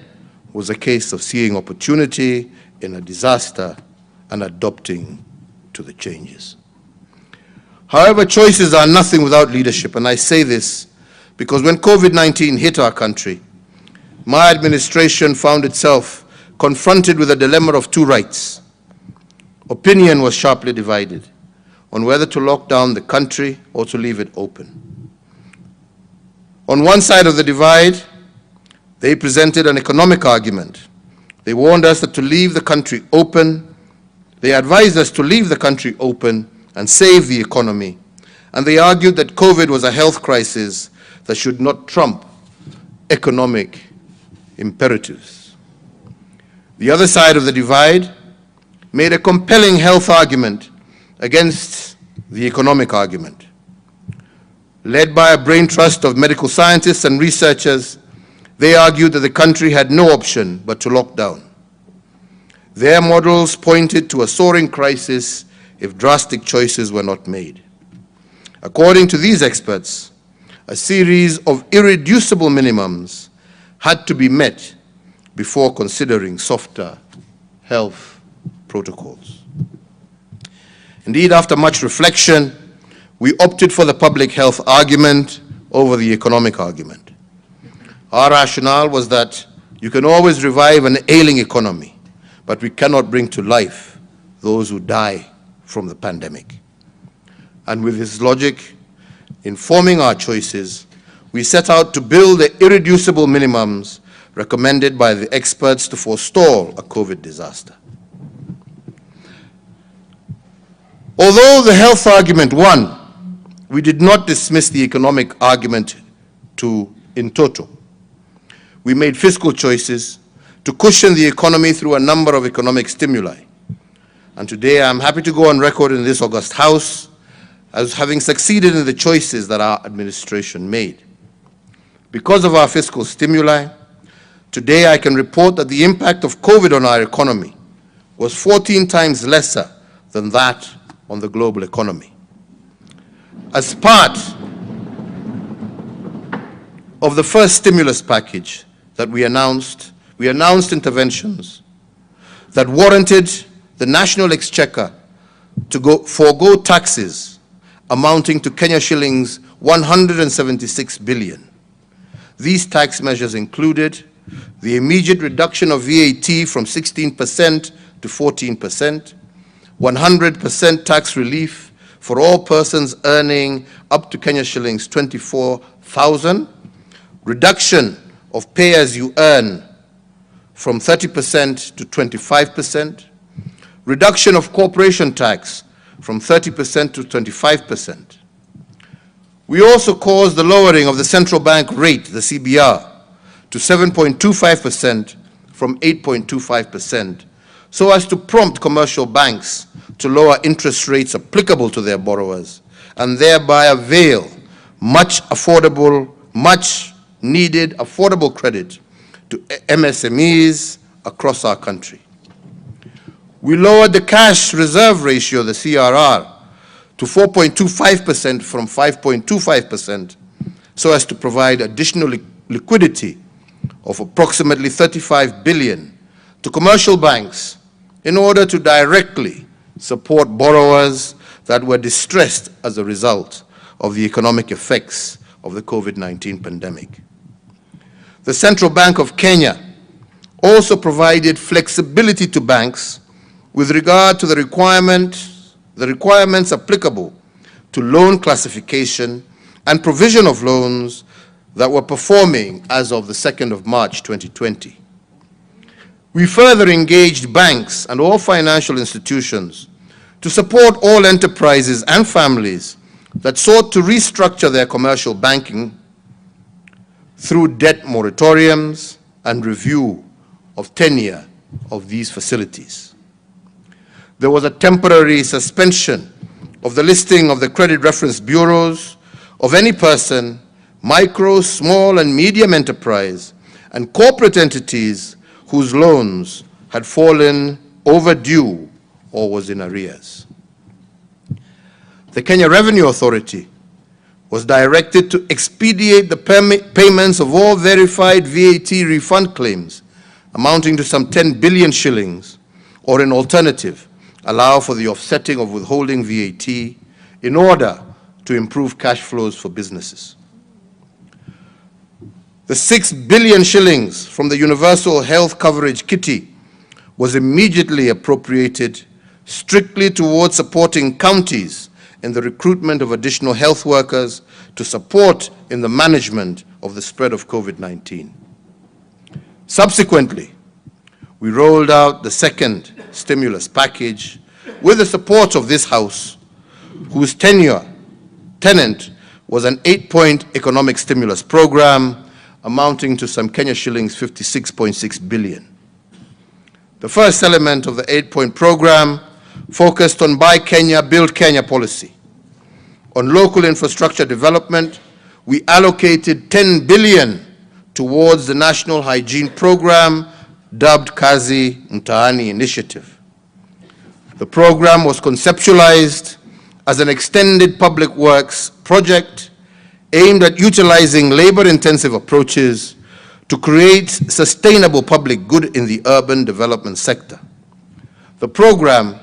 was a case of seeing opportunity in a disaster and adopting to the changes. However, choices are nothing without leadership, and I say this because when COVID-19 hit our country, my administration found itself confronted with a dilemma of 2 rights. Opinion was sharply divided on whether to lock down the country or to leave it open. On one side of the divide, they presented an economic argument. They warned us that to leave the country open, they advised us to leave the country open and save the economy. And they argued that COVID was a health crisis that should not trump economic imperatives. The other side of the divide made a compelling health argument against the economic argument. Led by a brain trust of medical scientists and researchers, they argued that the country had no option but to lock down. Their models pointed to a soaring crisis if drastic choices were not made. According to these experts, a series of irreducible minimums had to be met before considering softer health protocols. Indeed, after much reflection, we opted for the public health argument over the economic argument. Our rationale was that you can always revive an ailing economy, but we cannot bring to life those who die from the pandemic. And with this logic informing our choices, we set out to build the irreducible minimums recommended by the experts to forestall a COVID disaster. Although the health argument won, we did not dismiss the economic argument in toto. We made fiscal choices to cushion the economy through a number of economic stimuli. And today I'm happy to go on record in this august House as having succeeded in the choices that our administration made. Because of our fiscal stimuli, today I can report that the impact of COVID on our economy was 14 times lesser than that on the global economy. As part of the first stimulus package that we announced interventions that warranted the national exchequer to forego taxes amounting to Kenya shillings 176 billion. These tax measures included the immediate reduction of VAT from 16% to 14%, 100% tax relief for all persons earning up to Kenya shillings 24,000, reduction of pay as you earn from 30% to 25%, reduction of corporation tax from 30% to 25%. We also caused the lowering of the central bank rate, the CBR, to 7.25% from 8.25%, so as to prompt commercial banks to lower interest rates applicable to their borrowers and thereby avail much needed affordable credit to MSMEs across our country. We lowered the cash reserve ratio, the CRR, to 4.25% from 5.25%, so as to provide additional liquidity of approximately 35 billion to commercial banks in order to directly support borrowers that were distressed as a result of the economic effects of the COVID-19 pandemic. The Central Bank of Kenya also provided flexibility to banks with regard to the requirements applicable to loan classification and provision of loans that were performing as of the 2nd of March 2020. We further engaged banks and all financial institutions to support all enterprises and families that sought to restructure their commercial banking through debt moratoriums and review of tenure of these facilities. There was a temporary suspension of the listing of the credit reference bureaus of any person, micro, small, and medium enterprise, and corporate entities whose loans had fallen overdue or was in arrears. The Kenya Revenue Authority was directed to expedite the payments of all verified VAT refund claims amounting to some 10 billion shillings, or in alternative, allow for the offsetting of withholding VAT in order to improve cash flows for businesses. The 6 billion shillings from the Universal Health Coverage Kitty was immediately appropriated strictly towards supporting counties in the recruitment of additional health workers to support in the management of the spread of COVID-19. Subsequently, we rolled out the second stimulus package with the support of this House, whose tenant was an 8-point economic stimulus program amounting to some Kenya shillings 56.6 billion. The first element of the 8-point program focused on Buy Kenya, Build Kenya policy. On local infrastructure development, we allocated 10 billion towards the National Hygiene Program, dubbed Kazi Mtaani Initiative. The program was conceptualized as an extended public works project aimed at utilizing labor-intensive approaches to create sustainable public good in the urban development sector. The program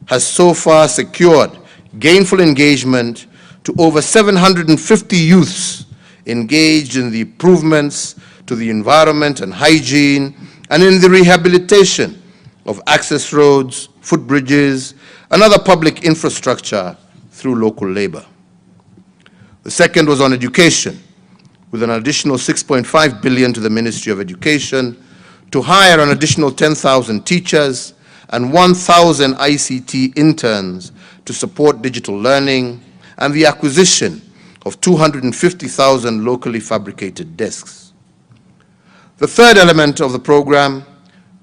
has so far secured gainful engagement to over 750 youths engaged in the improvements to the environment and hygiene and in the rehabilitation of access roads, footbridges, and other public infrastructure through local labor. The second was on education, with an additional 6.5 billion to the Ministry of Education to hire an additional 10,000 teachers and 1,000 ICT interns to support digital learning and the acquisition of 250,000 locally fabricated desks. The third element of the program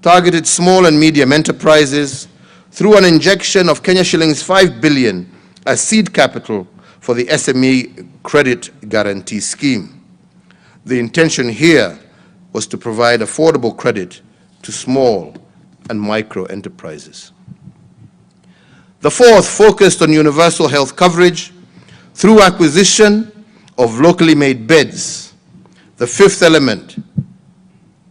targeted small and medium enterprises through an injection of Kenya shillings 5 billion as seed capital for the SME Credit Guarantee Scheme. The intention here was to provide affordable credit to small and micro enterprises. The fourth focused on universal health coverage through acquisition of locally made beds. The fifth element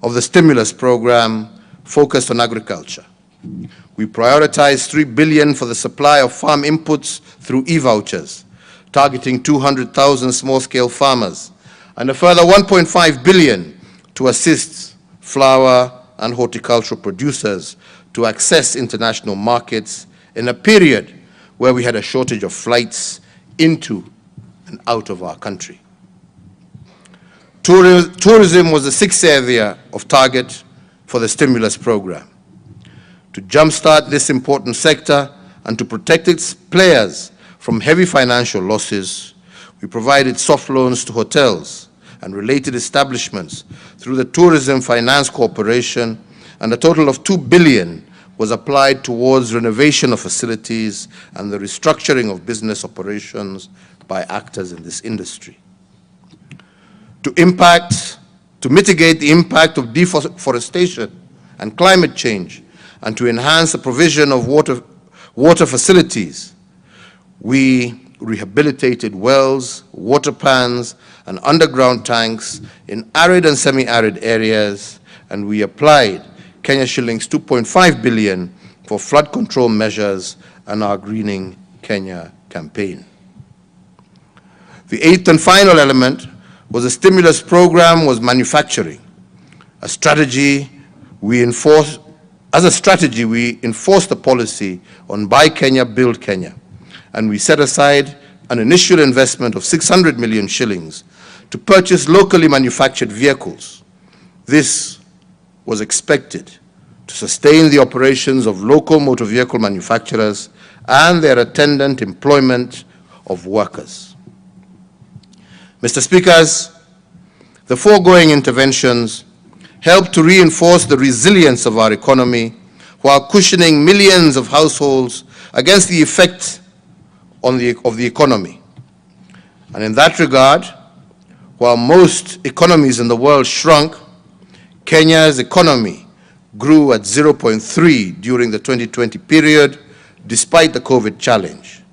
of the stimulus program focused on agriculture. We prioritized 3 billion for the supply of farm inputs through e-vouchers, targeting 200,000 small-scale farmers, and a further 1.5 billion to assist flower and horticultural producers to access international markets in a period where we had a shortage of flights into and out of our country. Tourism was the sixth area of target for the stimulus program. To jumpstart this important sector and to protect its players from heavy financial losses, We provided soft loans to hotels and related establishments through the Tourism Finance Corporation, and a total of $2 billion was applied towards renovation of facilities and the restructuring of business operations by actors in this industry. To mitigate the impact of deforestation and climate change, and to enhance the provision of water facilities, we rehabilitated wells, water pans, and underground tanks in arid and semi-arid areas, and we applied Kenya shillings 2.5 billion for flood control measures and our Greening Kenya campaign. The eighth and final element was a stimulus program was manufacturing. As a strategy, we enforced the policy on Buy Kenya, Build Kenya, and we set aside an initial investment of 600 million shillings to purchase locally manufactured vehicles. This was expected to sustain the operations of local motor vehicle manufacturers and their attendant employment of workers. Mr. Speakers, the foregoing interventions help to reinforce the resilience of our economy while cushioning millions of households against the effect of the economy. And in that regard, while most economies in the world shrunk, Kenya's economy grew at 0.3 during the 2020 period, despite the COVID challenge.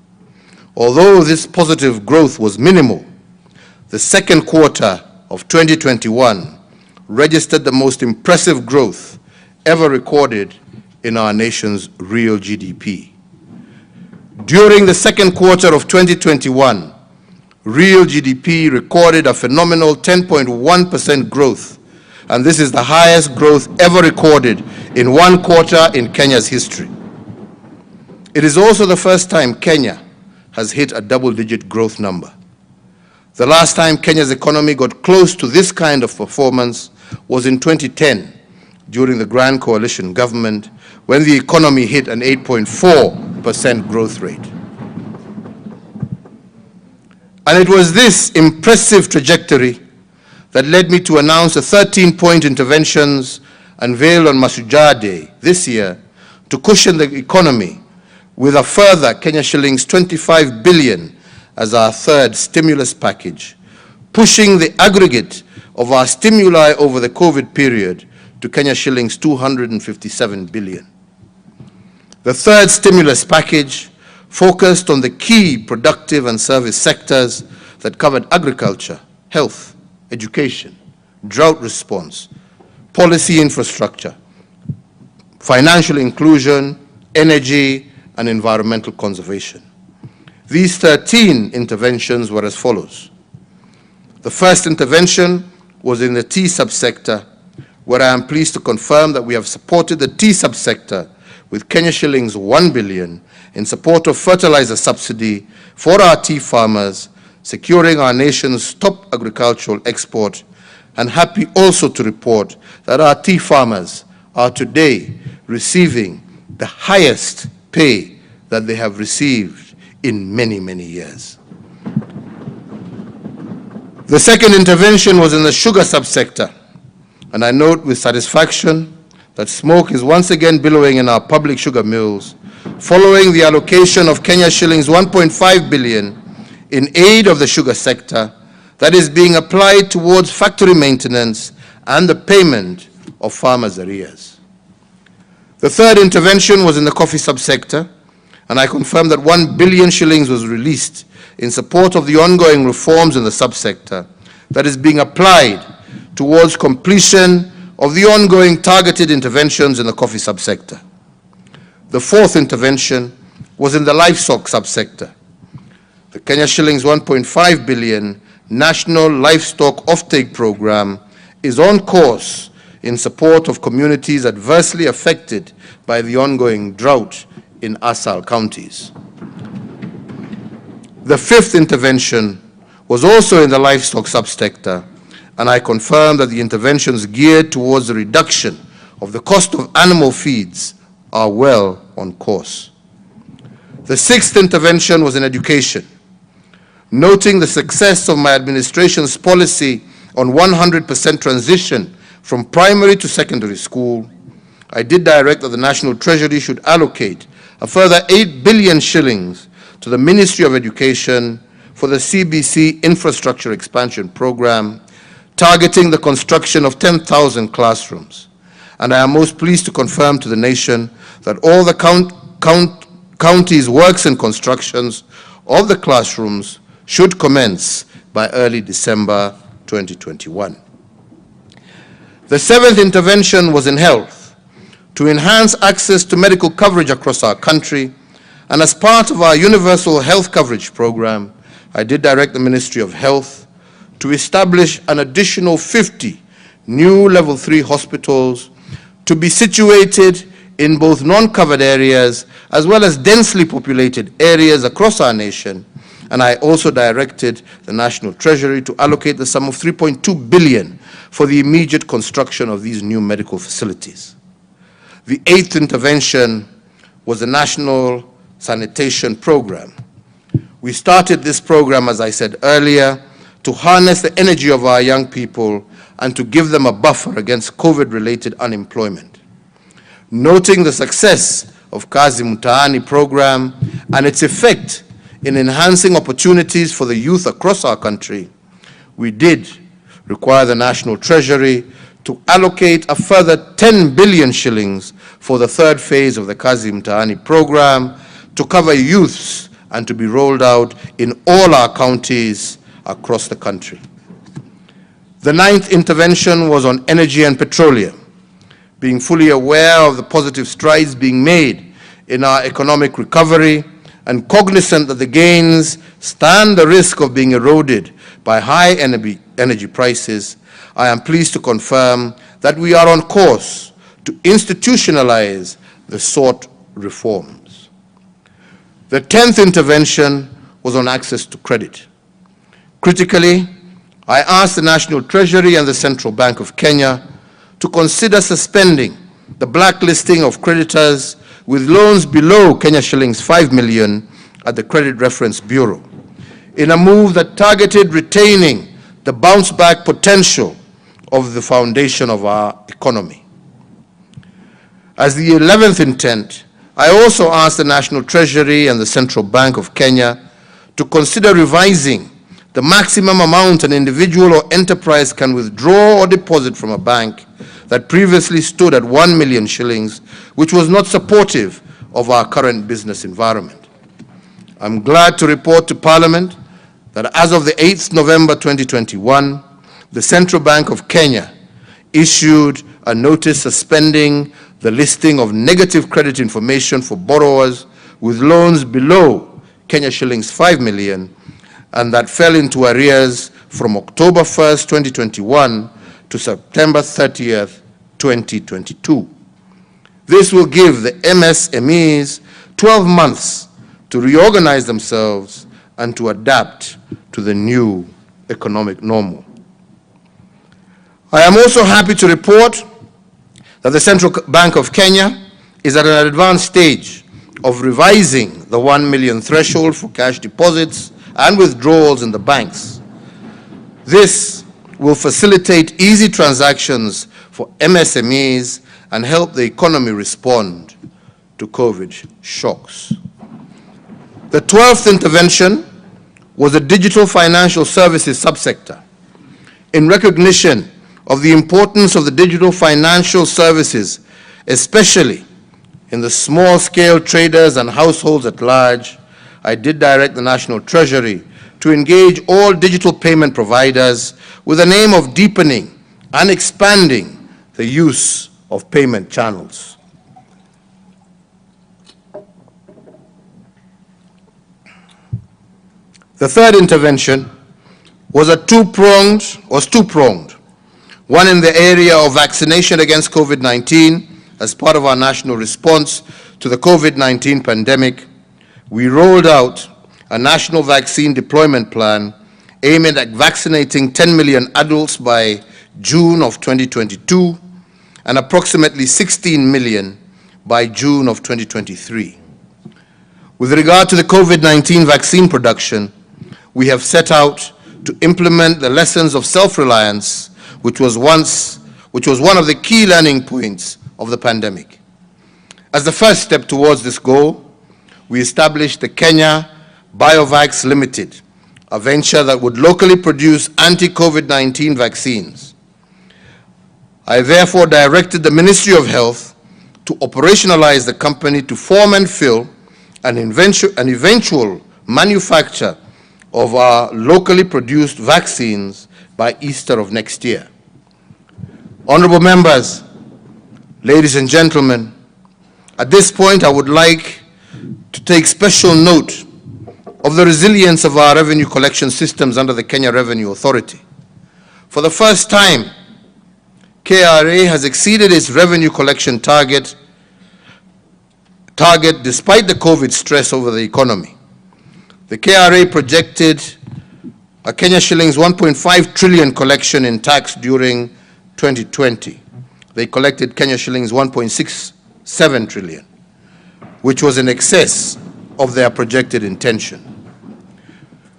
Although this positive growth was minimal, the second quarter of 2021 registered the most impressive growth ever recorded in our nation's real GDP. During the second quarter of 2021, real GDP recorded a phenomenal 10.1% growth, and this is the highest growth ever recorded in one quarter in Kenya's history. It is also the first time Kenya has hit a double-digit growth number. The last time Kenya's economy got close to this kind of performance was in 2010, during the Grand Coalition government, when the economy hit an 8.4% growth rate. And it was this impressive trajectory that led me to announce the 13-point interventions unveiled on Mashujaa Day this year to cushion the economy with a further Kenya shillings 25 billion as our third stimulus package, pushing the aggregate of our stimuli over the COVID period to Kenya shillings 257 billion. The third stimulus package focused on the key productive and service sectors that covered agriculture, health, education, drought response, policy infrastructure, financial inclusion, energy, and environmental conservation. These 13 interventions were as follows. The first intervention was in the tea subsector, where I am pleased to confirm that we have supported the tea subsector with Kenya shillings 1 billion in support of fertilizer subsidy for our tea farmers, securing our nation's top agricultural export, and happy also to report that our tea farmers are today receiving the highest pay that they have received in many, many years. The second intervention was in the sugar subsector, and I note with satisfaction that smoke is once again billowing in our public sugar mills, following the allocation of Kenya shillings 1.5 billion in aid of the sugar sector that is being applied towards factory maintenance and the payment of farmers' arrears. The third intervention was in the coffee subsector, and I confirm that 1 billion shillings was released in support of the ongoing reforms in the subsector that is being applied towards completion of the ongoing targeted interventions in the coffee subsector. The fourth intervention was in the livestock subsector. The Kenya shillings 1.5 billion National Livestock Offtake Program is on course in support of communities adversely affected by the ongoing drought in ASAL counties. The fifth intervention was also in the livestock subsector, and I confirm that the interventions geared towards the reduction of the cost of animal feeds are well on course. The sixth intervention was in education. Noting the success of my administration's policy on 100% transition from primary to secondary school, I did direct that the National Treasury should allocate a further 8 billion shillings to the Ministry of Education for the CBC Infrastructure Expansion Program, targeting the construction of 10,000 classrooms. And I am most pleased to confirm to the nation that all the county's works and constructions of the classrooms should commence by early December 2021. The seventh intervention was in health, to enhance access to medical coverage across our country, and as part of our universal health coverage program, I did direct the Ministry of Health to establish an additional 50 new level 3 hospitals to be situated in both non-covered areas as well as densely populated areas across our nation. And I also directed the National Treasury to allocate the sum of 3.2 billion for the immediate construction of these new medical facilities. The eighth intervention was the National Sanitation Program. We started this program, as I said earlier, to harness the energy of our young people and to give them a buffer against COVID-related unemployment. Noting the success of Kazi Mtaani program and its effect in enhancing opportunities for the youth across our country, we did require the National Treasury to allocate a further 10 billion shillings for the third phase of the Kazi Mtaani program to cover youths and to be rolled out in all our counties across the country. The ninth intervention was on energy and petroleum. Being fully aware of the positive strides being made in our economic recovery and cognizant that the gains stand the risk of being eroded by high energy prices, I am pleased to confirm that we are on course to institutionalize the sought reforms. The 10th intervention was on access to credit. Critically, I asked the National Treasury and the Central Bank of Kenya to consider suspending the blacklisting of creditors with loans below Kenya shillings 5 million at the Credit Reference Bureau, in a move that targeted retaining the bounce-back potential of the foundation of our economy. As the 11th intent, I also asked the National Treasury and the Central Bank of Kenya to consider revising the maximum amount an individual or enterprise can withdraw or deposit from a bank that previously stood at 1 million shillings, which was not supportive of our current business environment. I'm glad to report to Parliament that as of the 8th November 2021, the Central Bank of Kenya issued a notice suspending the listing of negative credit information for borrowers with loans below Kenya shillings 5 million, and that fell into arrears from October 1st, 2021 to September 30th, 2022. This will give the MSMEs 12 months to reorganize themselves and to adapt to the new economic normal. I am also happy to report that the Central Bank of Kenya is at an advanced stage of revising the 1 million threshold for cash deposits and withdrawals in the banks. This will facilitate easy transactions for MSMEs and help the economy respond to COVID shocks. The 12th intervention was the digital financial services subsector. In recognition of the importance of the digital financial services, especially in the small-scale traders and households at large, I did direct the National Treasury to engage all digital payment providers with the aim of deepening and expanding the use of payment channels. The third intervention was two-pronged. One in the area of vaccination against COVID-19 as part of our national response to the COVID-19 pandemic. We rolled out a national vaccine deployment plan aiming at vaccinating 10 million adults by June of 2022 and approximately 16 million by June of 2023. With regard to the COVID-19 vaccine production, we have set out to implement the lessons of self-reliance, which was one of the key learning points of the pandemic. As the first step towards this goal, we established the Kenya Biovacs Limited, a venture that would locally produce anti-COVID-19 vaccines. I therefore directed the Ministry of Health to operationalize the company to form and fill an eventual manufacture of our locally produced vaccines by Easter of next year. Honorable members, ladies and gentlemen, at this point I would like to take special note of the resilience of our revenue collection systems under the Kenya Revenue Authority. For the first time, KRA has exceeded its revenue collection target despite the COVID stress over the economy. The KRA projected a Kenya shillings 1.5 trillion collection in tax during 2020. They collected Kenya shillings 1.67 trillion, which was in excess of their projected intention.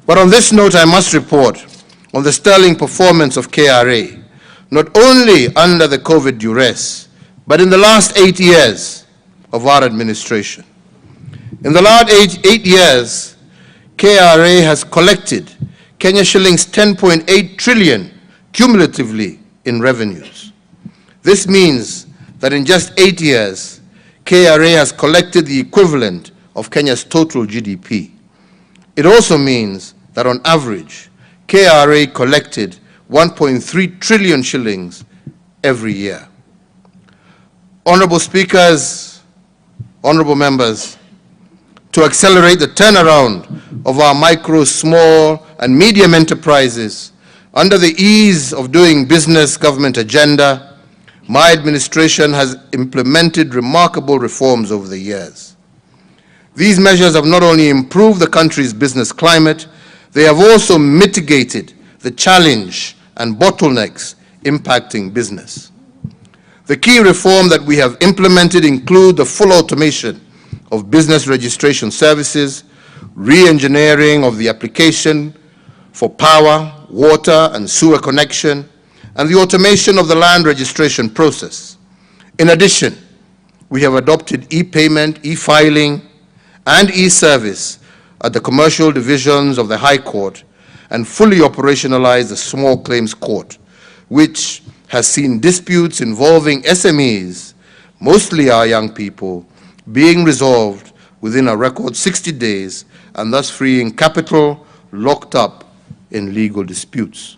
But on this note, I must report on the sterling performance of KRA, not only under the COVID duress, but in the last 8 years of our administration. In the last eight years, KRA has collected Kenya shillings 10.8 trillion cumulatively in revenues. This means that in just 8 years, KRA has collected the equivalent of Kenya's total GDP. It also means that on average, KRA collected 1.3 trillion shillings every year. Honorable speakers, honorable members, to accelerate the turnaround of our micro, small, and medium enterprises under the ease of doing business government agenda, my administration has implemented remarkable reforms over the years. These measures have not only improved the country's business climate, they have also mitigated the challenge and bottlenecks impacting business. The key reform that we have implemented include the full automation of business registration services, re-engineering of the application for power, water, and sewer connection, and the automation of the land registration process. In addition, we have adopted e-payment, e-filing, and e-service at the commercial divisions of the High Court and fully operationalized the Small Claims Court, which has seen disputes involving SMEs, mostly our young people, being resolved within a record 60 days and thus freeing capital locked up in legal disputes.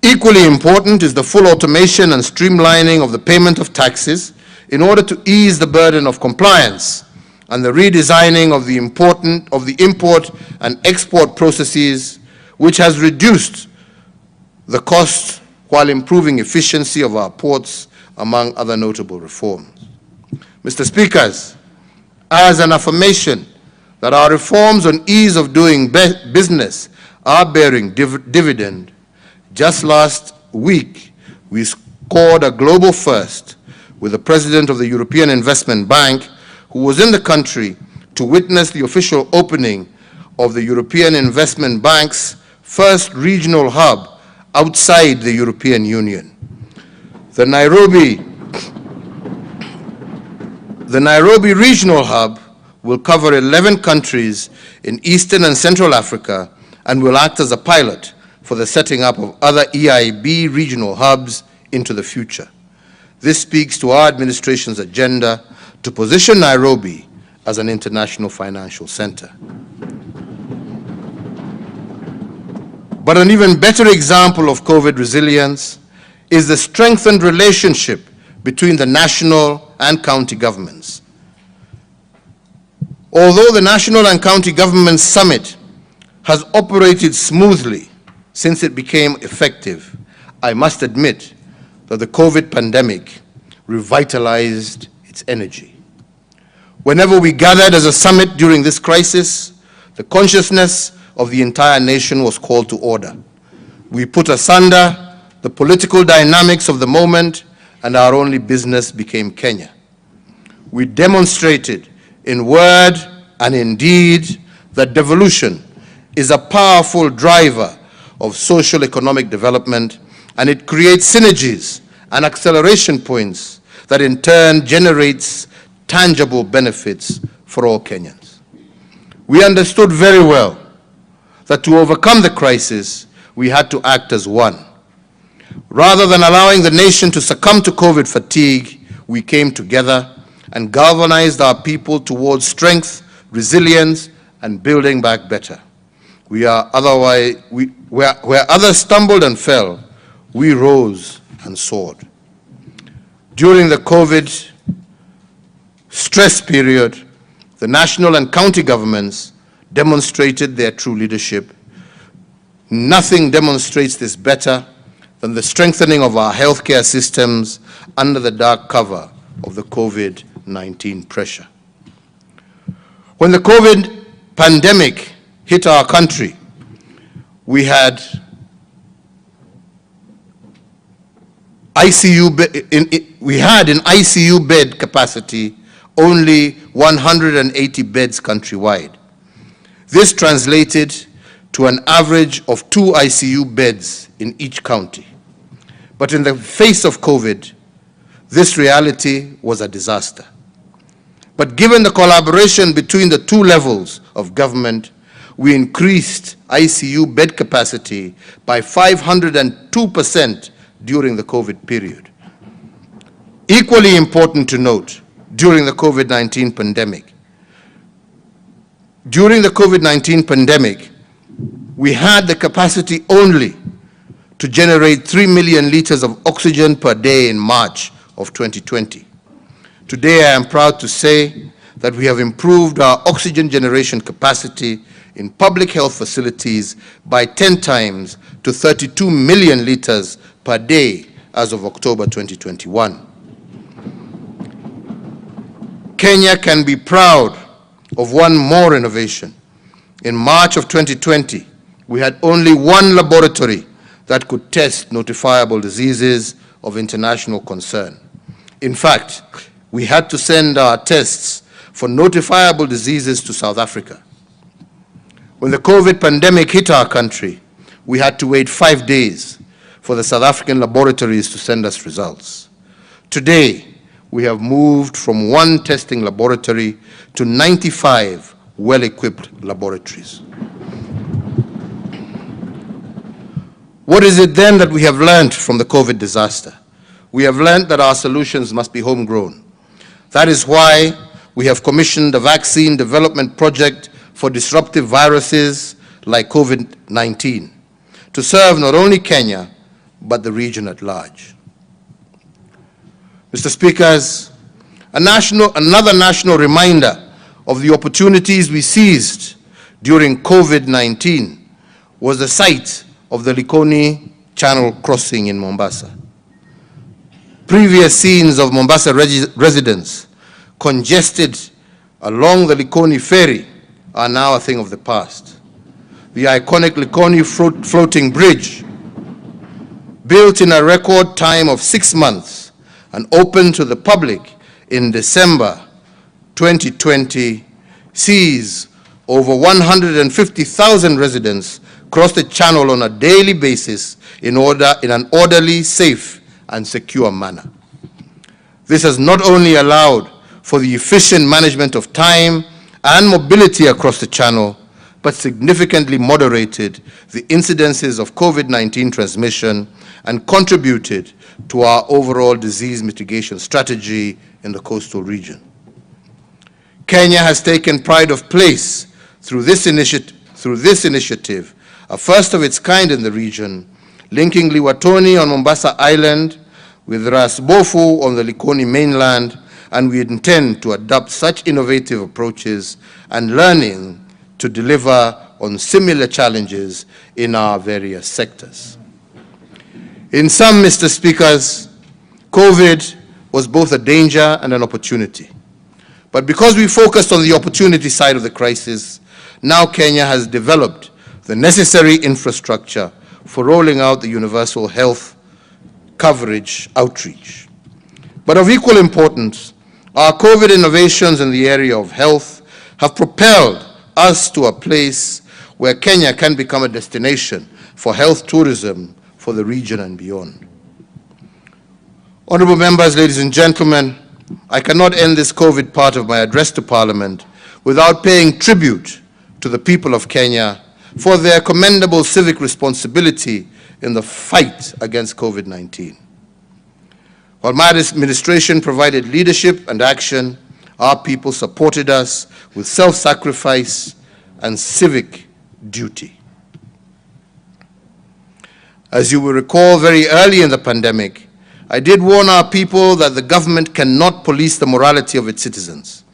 Equally important is the full automation and streamlining of the payment of taxes in order to ease the burden of compliance and the redesigning of the import and export processes, which has reduced the cost while improving efficiency of our ports, among other notable reforms. Mr. Speakers, as an affirmation that our reforms on ease of doing business are bearing dividend, just last week we scored a global first with the President of the European Investment Bank, who was in the country to witness the official opening of the European Investment Bank's first regional hub outside the European Union. The Nairobi Regional Hub will cover 11 countries in Eastern and Central Africa and will act as a pilot for the setting up of other EIB regional hubs into the future. This speaks to our administration's agenda to position Nairobi as an international financial center. But an even better example of COVID resilience is the strengthened relationship between the national and county governments. Although the National and County Government Summit has operated smoothly since it became effective, I must admit that the COVID pandemic revitalized its energy. Whenever we gathered as a summit during this crisis, the consciousness of the entire nation was called to order. We put asunder the political dynamics of the moment, and our only business became Kenya. We demonstrated in word and in deed that devolution is a powerful driver of social economic development, and it creates synergies and acceleration points that in turn generates tangible benefits for all Kenyans. We understood very well that to overcome the crisis, we had to act as one. Rather than allowing the nation to succumb to COVID fatigue, we came together and galvanized our people towards strength, resilience, and building back better. Where others stumbled and fell, we rose and soared. During the COVID stress period, the national and county governments demonstrated their true leadership. Nothing demonstrates this better than the strengthening of our healthcare systems under the dark cover of the COVID-19 pressure. When the COVID pandemic hit our country, we had in ICU bed capacity only 180 beds countrywide. This translated to an average of 2 ICU beds in each county. But in the face of COVID, this reality was a disaster. But given the collaboration between the 2 levels of government, we increased ICU bed capacity by 502% during the COVID period. Equally important to note, during the COVID-19 pandemic, we had the capacity only to generate 3 million liters of oxygen per day in March of 2020. Today, I am proud to say that we have improved our oxygen generation capacity in public health facilities by 10 times to 32 million liters per day as of October 2021. Kenya can be proud of one more innovation. In March of 2020, we had only 1 laboratory that could test notifiable diseases of international concern. In fact, we had to send our tests for notifiable diseases to South Africa. When the COVID pandemic hit our country, we had to wait 5 days for the South African laboratories to send us results. Today, we have moved from 1 testing laboratory to 95 well-equipped laboratories. What is it then that we have learned from the COVID disaster? We have learned that our solutions must be homegrown. That is why we have commissioned a vaccine development project for disruptive viruses like COVID-19 to serve not only Kenya, but the region at large. Mr. Speakers, another national reminder of the opportunities we seized during COVID-19 was the site of the Likoni Channel crossing in Mombasa. Previous scenes of Mombasa residents congested along the Likoni ferry are now a thing of the past. The iconic Likoni floating bridge, built in a record time of 6 months and opened to the public in December 2020, sees over 150,000 residents cross the channel on a daily basis in an orderly, safe, and secure manner. This has not only allowed for the efficient management of time and mobility across the channel, but significantly moderated the incidences of COVID-19 transmission and contributed to our overall disease mitigation strategy in the coastal region. Kenya has taken pride of place through this initiative, a first of its kind in the region, linking Liwatoni on Mombasa Island with Ras Bofu on the Likoni mainland, and we intend to adopt such innovative approaches and learning to deliver on similar challenges in our various sectors. In sum, Mr. Speakers, COVID was both a danger and an opportunity. But because we focused on the opportunity side of the crisis, now Kenya has developed the necessary infrastructure for rolling out the universal health coverage outreach. But of equal importance, our COVID innovations in the area of health have propelled us to a place where Kenya can become a destination for health tourism for the region and beyond. Honorable members, ladies and gentlemen, I cannot end this COVID part of my address to Parliament without paying tribute to the people of Kenya for their commendable civic responsibility in the fight against COVID-19. While my administration provided leadership and action, our people supported us with self-sacrifice and civic duty. As you will recall, very early in the pandemic, I did warn our people that the government cannot police the morality of its citizens.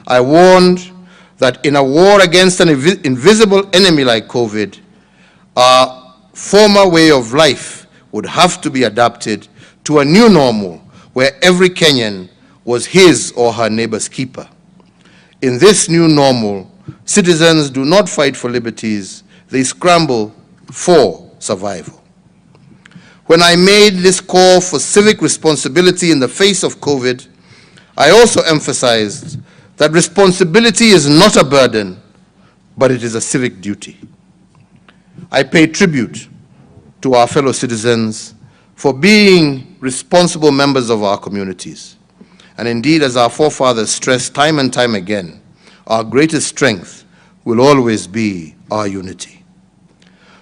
I warned that in a war against an invisible enemy like COVID, our former way of life would have to be adapted to a new normal where every Kenyan was his or her neighbor's keeper. In this new normal, citizens do not fight for liberties, they scramble for survival. When I made this call for civic responsibility in the face of COVID, I also emphasized that responsibility is not a burden, but it is a civic duty. I pay tribute to our fellow citizens for being responsible members of our communities. And indeed, as our forefathers stressed time and time again, our greatest strength will always be our unity.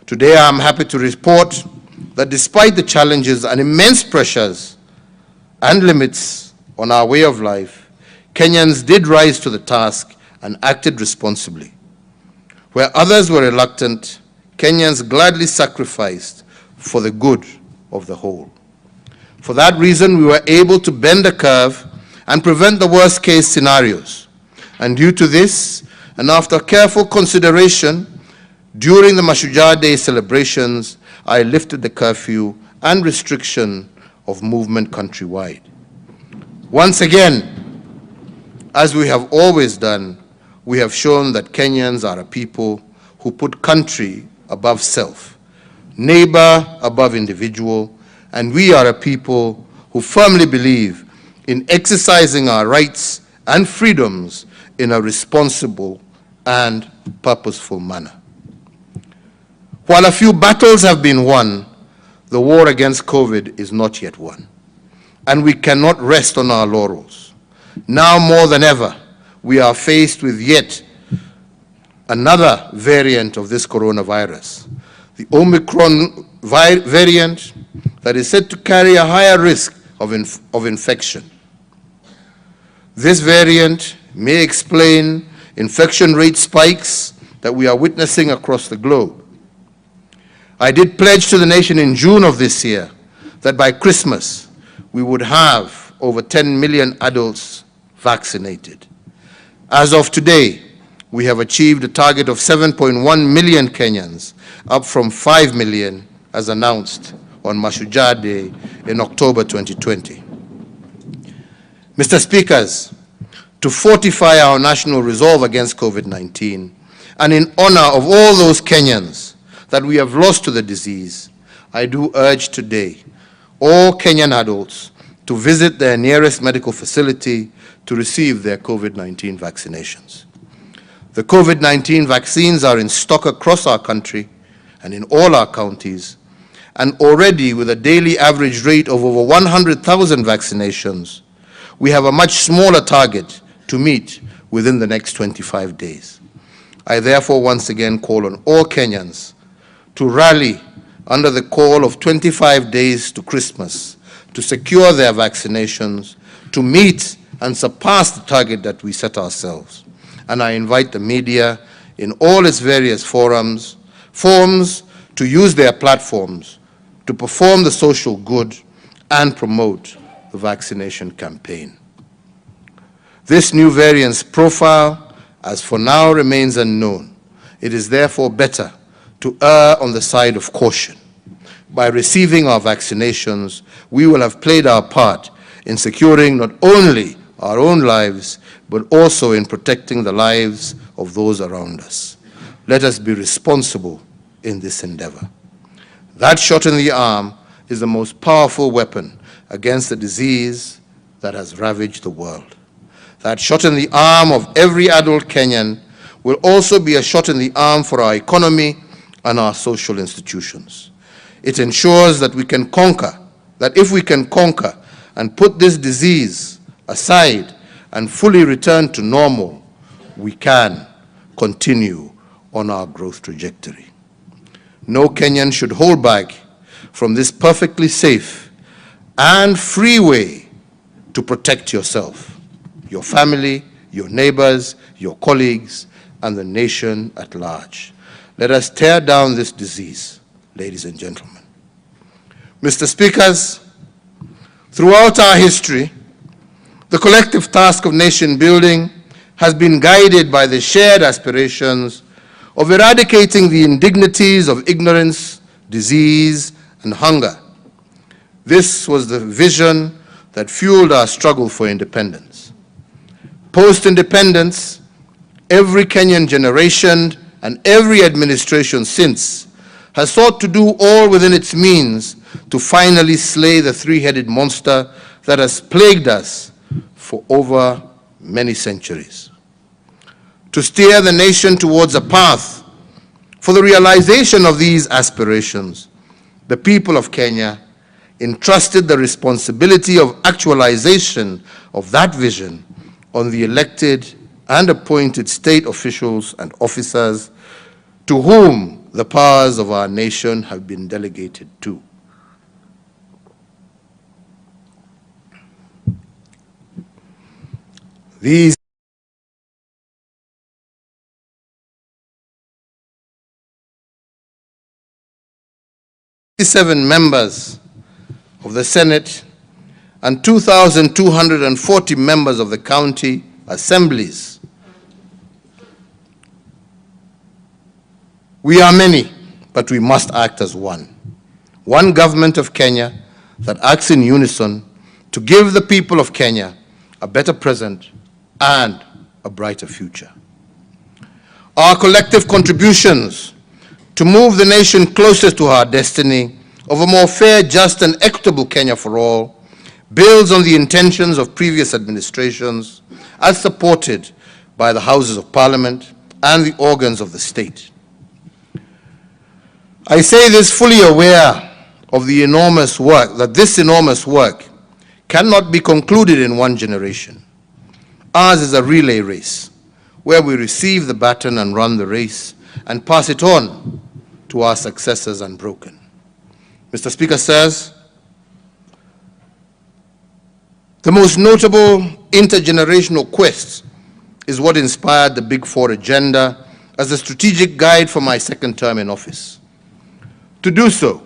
Today, I am happy to report that despite the challenges and immense pressures and limits on our way of life, Kenyans did rise to the task and acted responsibly. Where others were reluctant, Kenyans gladly sacrificed for the good of the whole. For that reason, we were able to bend the curve and prevent the worst case scenarios. And due to this, and after careful consideration, during the Mashujaa Day celebrations, I lifted the curfew and restriction of movement countrywide. Once again, as we have always done, we have shown that Kenyans are a people who put country above self, neighbor above individual, and we are a people who firmly believe in exercising our rights and freedoms in a responsible and purposeful manner. While a few battles have been won, the war against COVID is not yet won, and we cannot rest on our laurels. Now more than ever, we are faced with yet another variant of this coronavirus, the Omicron variant that is said to carry a higher risk of infection. This variant may explain infection rate spikes that we are witnessing across the globe. I did pledge to the nation in June of this year that by Christmas we would have over 10 million adults vaccinated. As of today, we have achieved a target of 7.1 million Kenyans, up from 5 million as announced on Mashujaa Day in October 2020. Mr. Speakers, to fortify our national resolve against COVID-19 and in honor of all those Kenyans that we have lost to the disease, I do urge today all Kenyan adults to visit their nearest medical facility to receive their COVID-19 vaccinations. The COVID-19 vaccines are in stock across our country and in all our counties, and already with a daily average rate of over 100,000 vaccinations, we have a much smaller target to meet within the next 25 days. I therefore once again call on all Kenyans to rally under the call of 25 days to Christmas to secure their vaccinations, to meet and surpass the target that we set ourselves. And I invite the media in all its various forms to use their platforms to perform the social good and promote the vaccination campaign. This new variant's profile, as for now, remains unknown. It is therefore better to err on the side of caution. By receiving our vaccinations, we will have played our part in securing not only our own lives, but also in protecting the lives of those around us. Let us be responsible in this endeavor. That shot in the arm is the most powerful weapon against the disease that has ravaged the world. That shot in the arm of every adult Kenyan will also be a shot in the arm for our economy and our social institutions. It ensures that we can conquer, that if we can conquer and put this disease aside and fully return to normal, we can continue on our growth trajectory. No Kenyan should hold back from this perfectly safe and free way to protect yourself, your family, your neighbors, your colleagues, and the nation at large. Let us tear down this disease, ladies and gentlemen. Mr. Speakers, throughout our history, the collective task of nation building has been guided by the shared aspirations of eradicating the indignities of ignorance, disease, and hunger. This was the vision that fueled our struggle for independence. Post-independence, every Kenyan generation and every administration since has sought to do all within its means to finally slay the three-headed monster that has plagued us for over many centuries. To steer the nation towards a path for the realization of these aspirations, the people of Kenya entrusted the responsibility of actualization of that vision on the elected and appointed state officials and officers to whom the powers of our nation have been delegated to. These seven members of the Senate and 2,240 members of the county assemblies. We are many, but we must act as one. One government of Kenya that acts in unison to give the people of Kenya a better present and a brighter future. Our collective contributions to move the nation closer to our destiny of a more fair, just, and equitable Kenya for all builds on the intentions of previous administrations as supported by the Houses of Parliament and the organs of the state. I say this fully aware of the enormous work, that this enormous work cannot be concluded in one generation. Ours is a relay race, where we receive the baton and run the race and pass it on to our successors unbroken. Mr. Speaker says, the most notable intergenerational quest is what inspired the Big Four agenda as a strategic guide for my second term in office. To do so,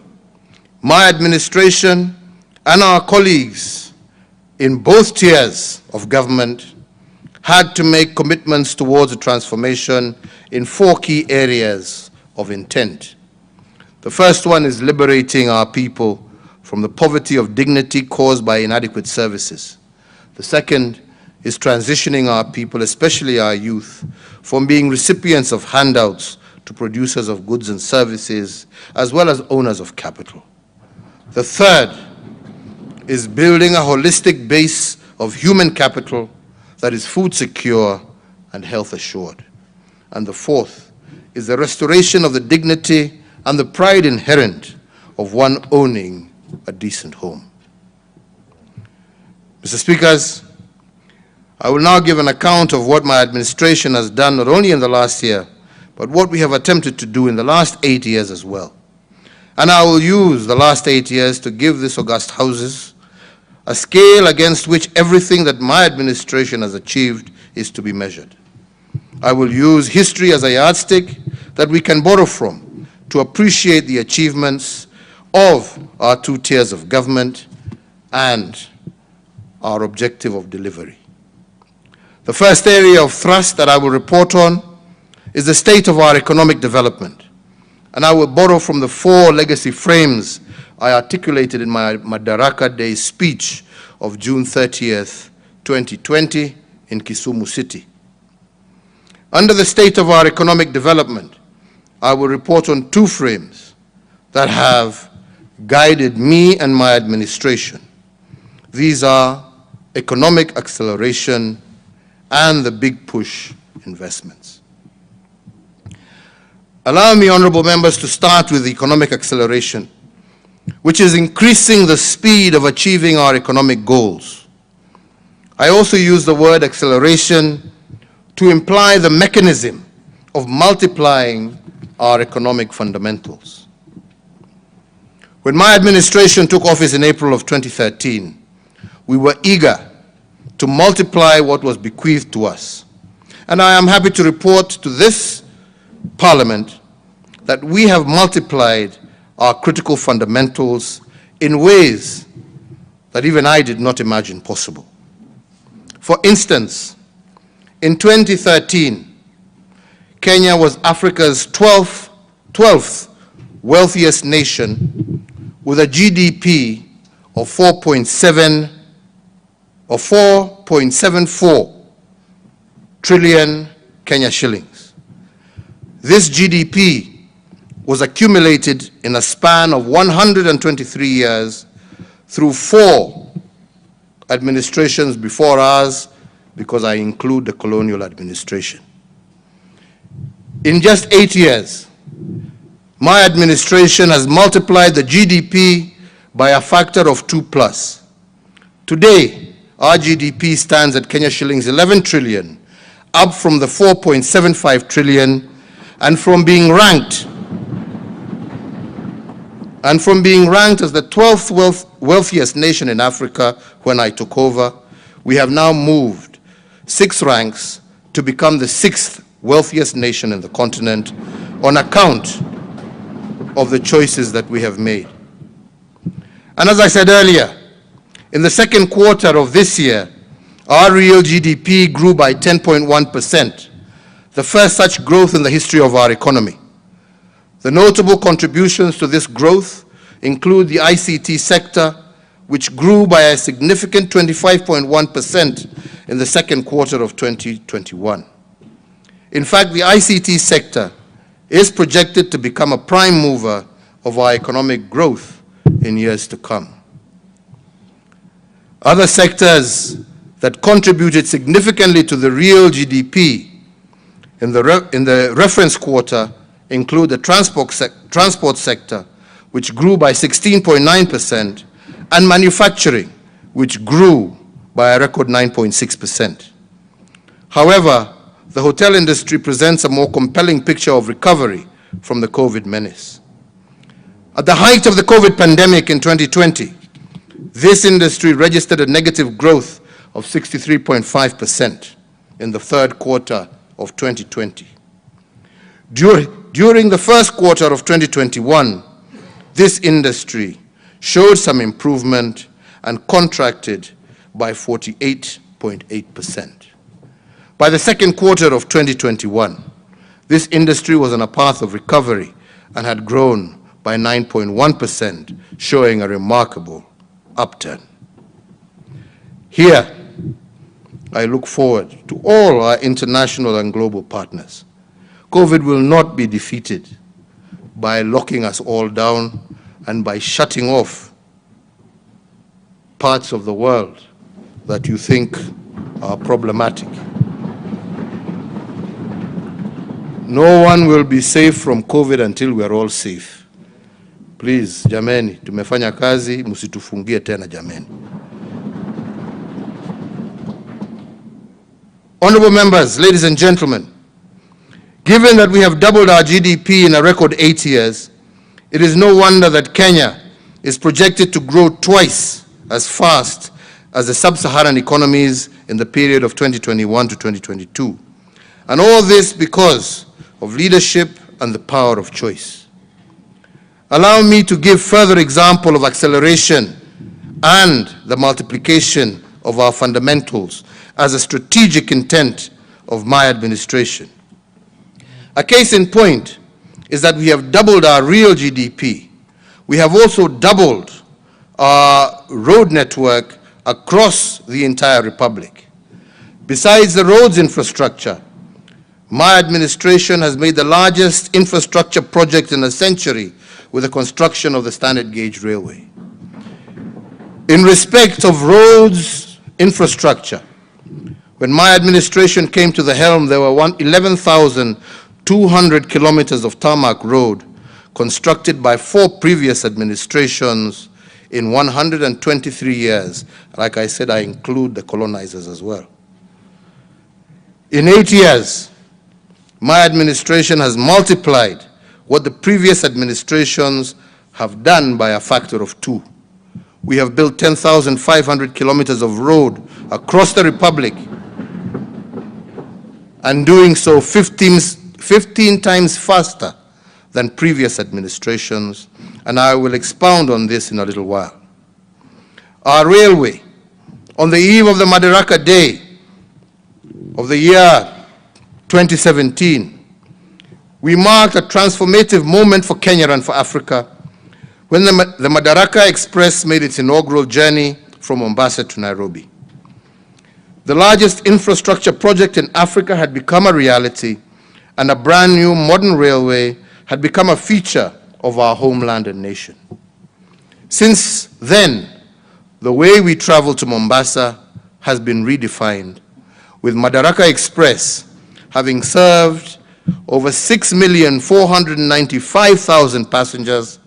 my administration and our colleagues in both tiers of government had to make commitments towards a transformation in four key areas of intent. The first one is liberating our people from the poverty of dignity caused by inadequate services. The second is transitioning our people, especially our youth, from being recipients of handouts to producers of goods and services, as well as owners of capital. The third is building a holistic base of human capital that is food secure and health assured. And the fourth is the restoration of the dignity and the pride inherent of one owning a decent home. Mr. Speakers, I will now give an account of what my administration has done not only in the last year, but what we have attempted to do in the last 8 years as well. And I will use the last 8 years to give this august Houses a scale against which everything that my administration has achieved is to be measured. I will use history as a yardstick that we can borrow from to appreciate the achievements of our two tiers of government and our objective of delivery. The first area of thrust that I will report on is the state of our economic development, and I will borrow from the four legacy frames I articulated in my Madaraka Day speech of June 30th, 2020 in Kisumu City. Under the state of our economic development, I will report on two frames that have guided me and my administration. These are economic acceleration and the big push investments. Allow me, honorable members, to start with economic acceleration, which is increasing the speed of achieving our economic goals. I also use the word acceleration to imply the mechanism of multiplying our economic fundamentals. When my administration took office in April of 2013, we were eager to multiply what was bequeathed to us. And I am happy to report to this Parliament that we have multiplied our critical fundamentals in ways that even I did not imagine possible. For instance, in 2013, Kenya was Africa's 12th wealthiest nation with a GDP of 4.74 trillion Kenya shillings. This GDP was accumulated in a span of 123 years through 4 administrations before ours, because I include the colonial administration. In just 8 years, my administration has multiplied the GDP by a factor of 2+. Today, our GDP stands at Kenya shillings 11 trillion, up from the 4.75 trillion, and from being ranked as the 12th wealthiest nation in Africa when I took over, we have now moved 6 ranks to become the 6th wealthiest nation in the continent on account of the choices that we have made. And as I said earlier, in the second quarter of this year, our real GDP grew by 10.1%, the first such growth in the history of our economy. The notable contributions to this growth include the ICT sector, which grew by a significant 25.1% in the second quarter of 2021. In fact, the ICT sector is projected to become a prime mover of our economic growth in years to come. Other sectors that contributed significantly to the real GDP in the reference quarter include the transport sector, which grew by 16.9%, and manufacturing, which grew by a record 9.6%. However, the hotel industry presents a more compelling picture of recovery from the COVID menace. At the height of the COVID pandemic in 2020, this industry registered a negative growth of 63.5% in the third quarter of 2020. During the first quarter of 2021, this industry showed some improvement and contracted by 48.8%. By the second quarter of 2021, this industry was on a path of recovery and had grown by 9.1%, showing a remarkable upturn. Here, I look forward to all our international and global partners. COVID will not be defeated by locking us all down and by shutting off parts of the world that you think are problematic. No one will be safe from COVID until we are all safe. Please, jameni, tumefanya kazi, msitufungie tena jameni. Honorable members, ladies and gentlemen, given that we have doubled our GDP in a record 8 years, it is no wonder that Kenya is projected to grow twice as fast as the sub-Saharan economies in the period of 2021 to 2022. And all this because of leadership and the power of choice. Allow me to give further example of acceleration and the multiplication of our fundamentals as a strategic intent of my administration. A case in point is that we have doubled our real GDP. We have also doubled our road network across the entire republic. Besides the roads infrastructure, my administration has made the largest infrastructure project in a century with the construction of the standard gauge railway. In respect of roads infrastructure, when my administration came to the helm, there were 11,200 200 kilometers of tarmac road constructed by 4 previous administrations in 123 years. Like I said, I include the colonizers as well. In 8 years, my administration has multiplied what the previous administrations have done by a factor of 2. We have built 10,500 kilometers of road across the Republic, and doing so 15 times faster than previous administrations, and I will expound on this in a little while. Our railway, on the eve of the Madaraka Day of the year 2017, we marked a transformative moment for Kenya and for Africa when the Madaraka Express made its inaugural journey from Mombasa to Nairobi. The largest infrastructure project in Africa had become a reality, and a brand new modern railway had become a feature of our homeland and nation. Since then, the way we travel to Mombasa has been redefined, with Madaraka Express having served over 6,495,000 passengers,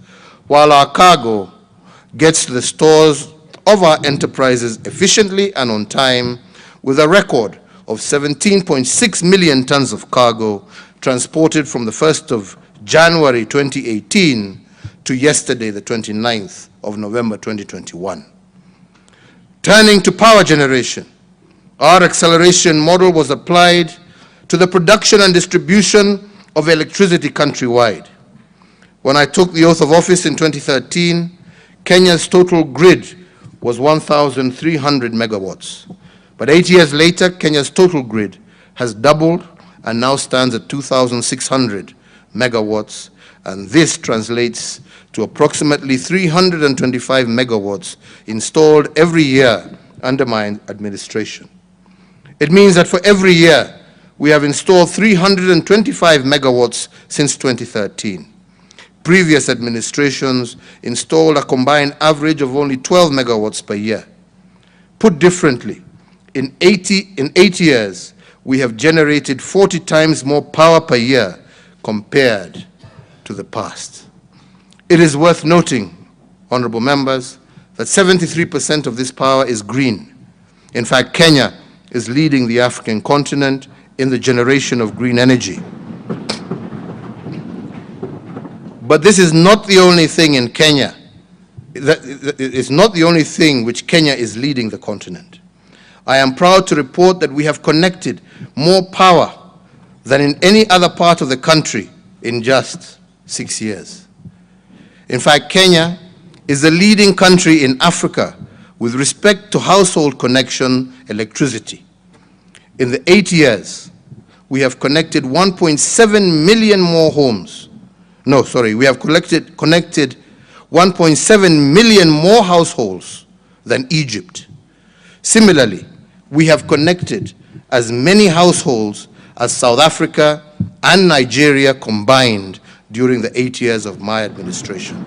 while our cargo gets to the stores of our enterprises efficiently and on time, with a record of 17.6 million tons of cargo transported from the 1st of January 2018 to yesterday, the 29th of November 2021. Turning to power generation, our acceleration model was applied to the production and distribution of electricity countrywide. When I took the oath of office in 2013, Kenya's total grid was 1,300 megawatts. But 8 years later, Kenya's total grid has doubled and now stands at 2,600 megawatts, and this translates to approximately 325 megawatts installed every year under my administration. It means that for every year, we have installed 325 megawatts since 2013. Previous administrations installed a combined average of only 12 megawatts per year. Put differently, in 8 years, we have generated 40 times more power per year compared to the past. It is worth noting, honorable members, that 73% of this power is green. In fact, Kenya is leading the African continent in the generation of green energy. But this is not the only thing in Kenya. It's not the only thing which Kenya is leading the continent. I am proud to report that we have connected more power than in any other part of the country in just 6 years. In fact, Kenya is the leading country in Africa with respect to household connection electricity. In the 8 years, we have connected 1.7 million more homes. No, sorry, we have connected 1.7 million more households than Egypt. Similarly, we have connected as many households as South Africa and Nigeria combined during the 8 years of my administration.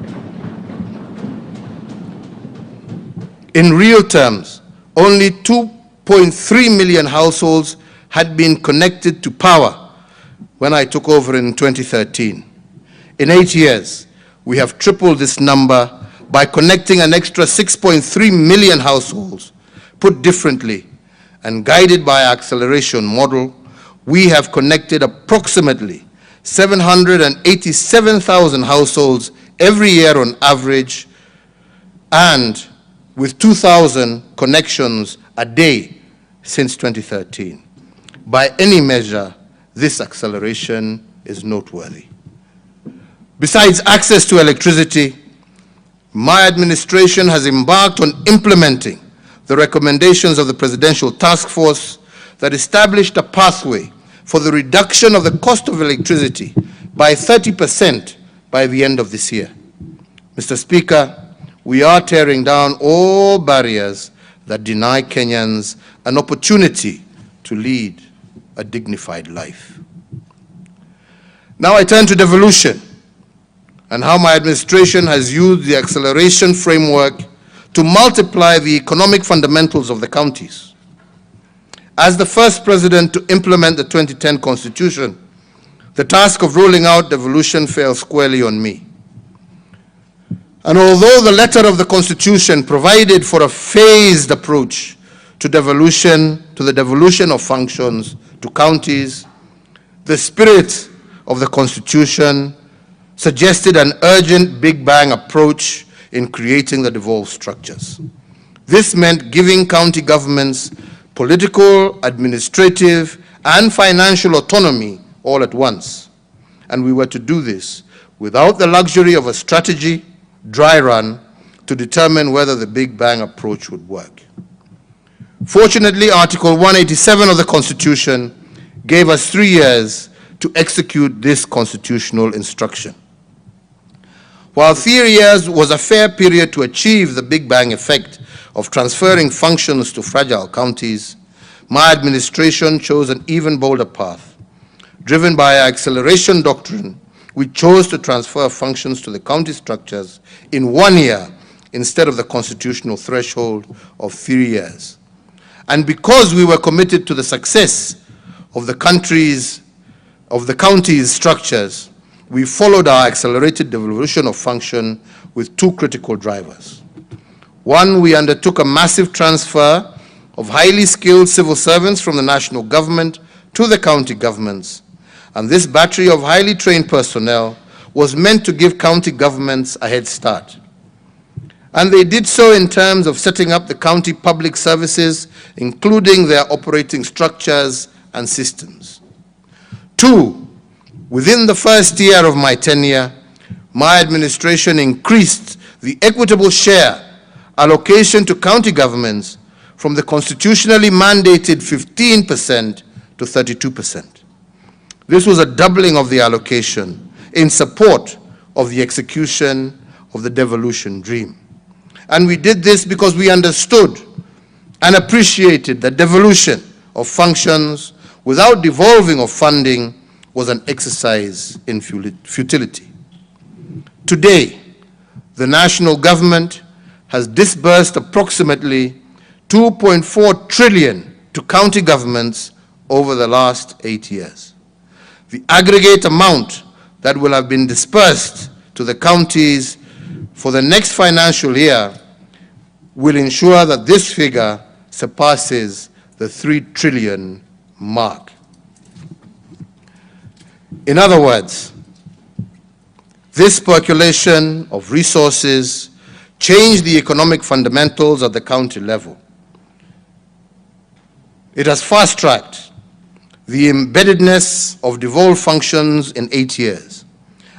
In real terms, only 2.3 million households had been connected to power when I took over in 2013. In 8 years, we have tripled this number by connecting an extra 6.3 million households. Put differently, and guided by our acceleration model, we have connected approximately 787,000 households every year on average, and with 2,000 connections a day since 2013. By any measure, this acceleration is noteworthy. Besides access to electricity, my administration has embarked on implementing the recommendations of the Presidential Task Force that established a pathway for the reduction of the cost of electricity by 30% by the end of this year. Mr. Speaker, we are tearing down all barriers that deny Kenyans an opportunity to lead a dignified life. Now I turn to devolution and how my administration has used the acceleration framework to multiply the economic fundamentals of the counties. As the first president to implement the 2010 Constitution, the task of rolling out devolution fell squarely on me. And although the letter of the Constitution provided for a phased approach to the devolution of functions to counties, the spirit of the Constitution suggested an urgent Big Bang approach in creating the devolved structures. This meant giving county governments political, administrative, and financial autonomy all at once. And we were to do this without the luxury of a strategy, dry run, to determine whether the Big Bang approach would work. Fortunately, Article 187 of the Constitution gave us 3 years to execute this constitutional instruction. While 3 years was a fair period to achieve the Big Bang effect of transferring functions to fragile counties, my administration chose an even bolder path. Driven by our acceleration doctrine, we chose to transfer functions to the county structures in 1 year instead of the constitutional threshold of 3 years. And because we were committed to the success of the county's structures, we followed our accelerated devolution of function with 2 critical drivers. One, we undertook a massive transfer of highly skilled civil servants from the national government to the county governments. And this battery of highly trained personnel was meant to give county governments a head start. And they did so in terms of setting up the county public services, including their operating structures and systems. 2, within the first year of my tenure, my administration increased the equitable share allocation to county governments from the constitutionally mandated 15% to 32%. This was a doubling of the allocation in support of the execution of the devolution dream. And we did this because we understood and appreciated that devolution of functions without devolving of funding was an exercise in futility. Today, the national government has disbursed approximately 2.4 trillion to county governments over the last 8 years. The aggregate amount that will have been dispersed to the counties for the next financial year will ensure that this figure surpasses the 3 trillion mark. In other words, this percolation of resources changed the economic fundamentals at the county level. It has fast-tracked the embeddedness of devolved functions in 8 years,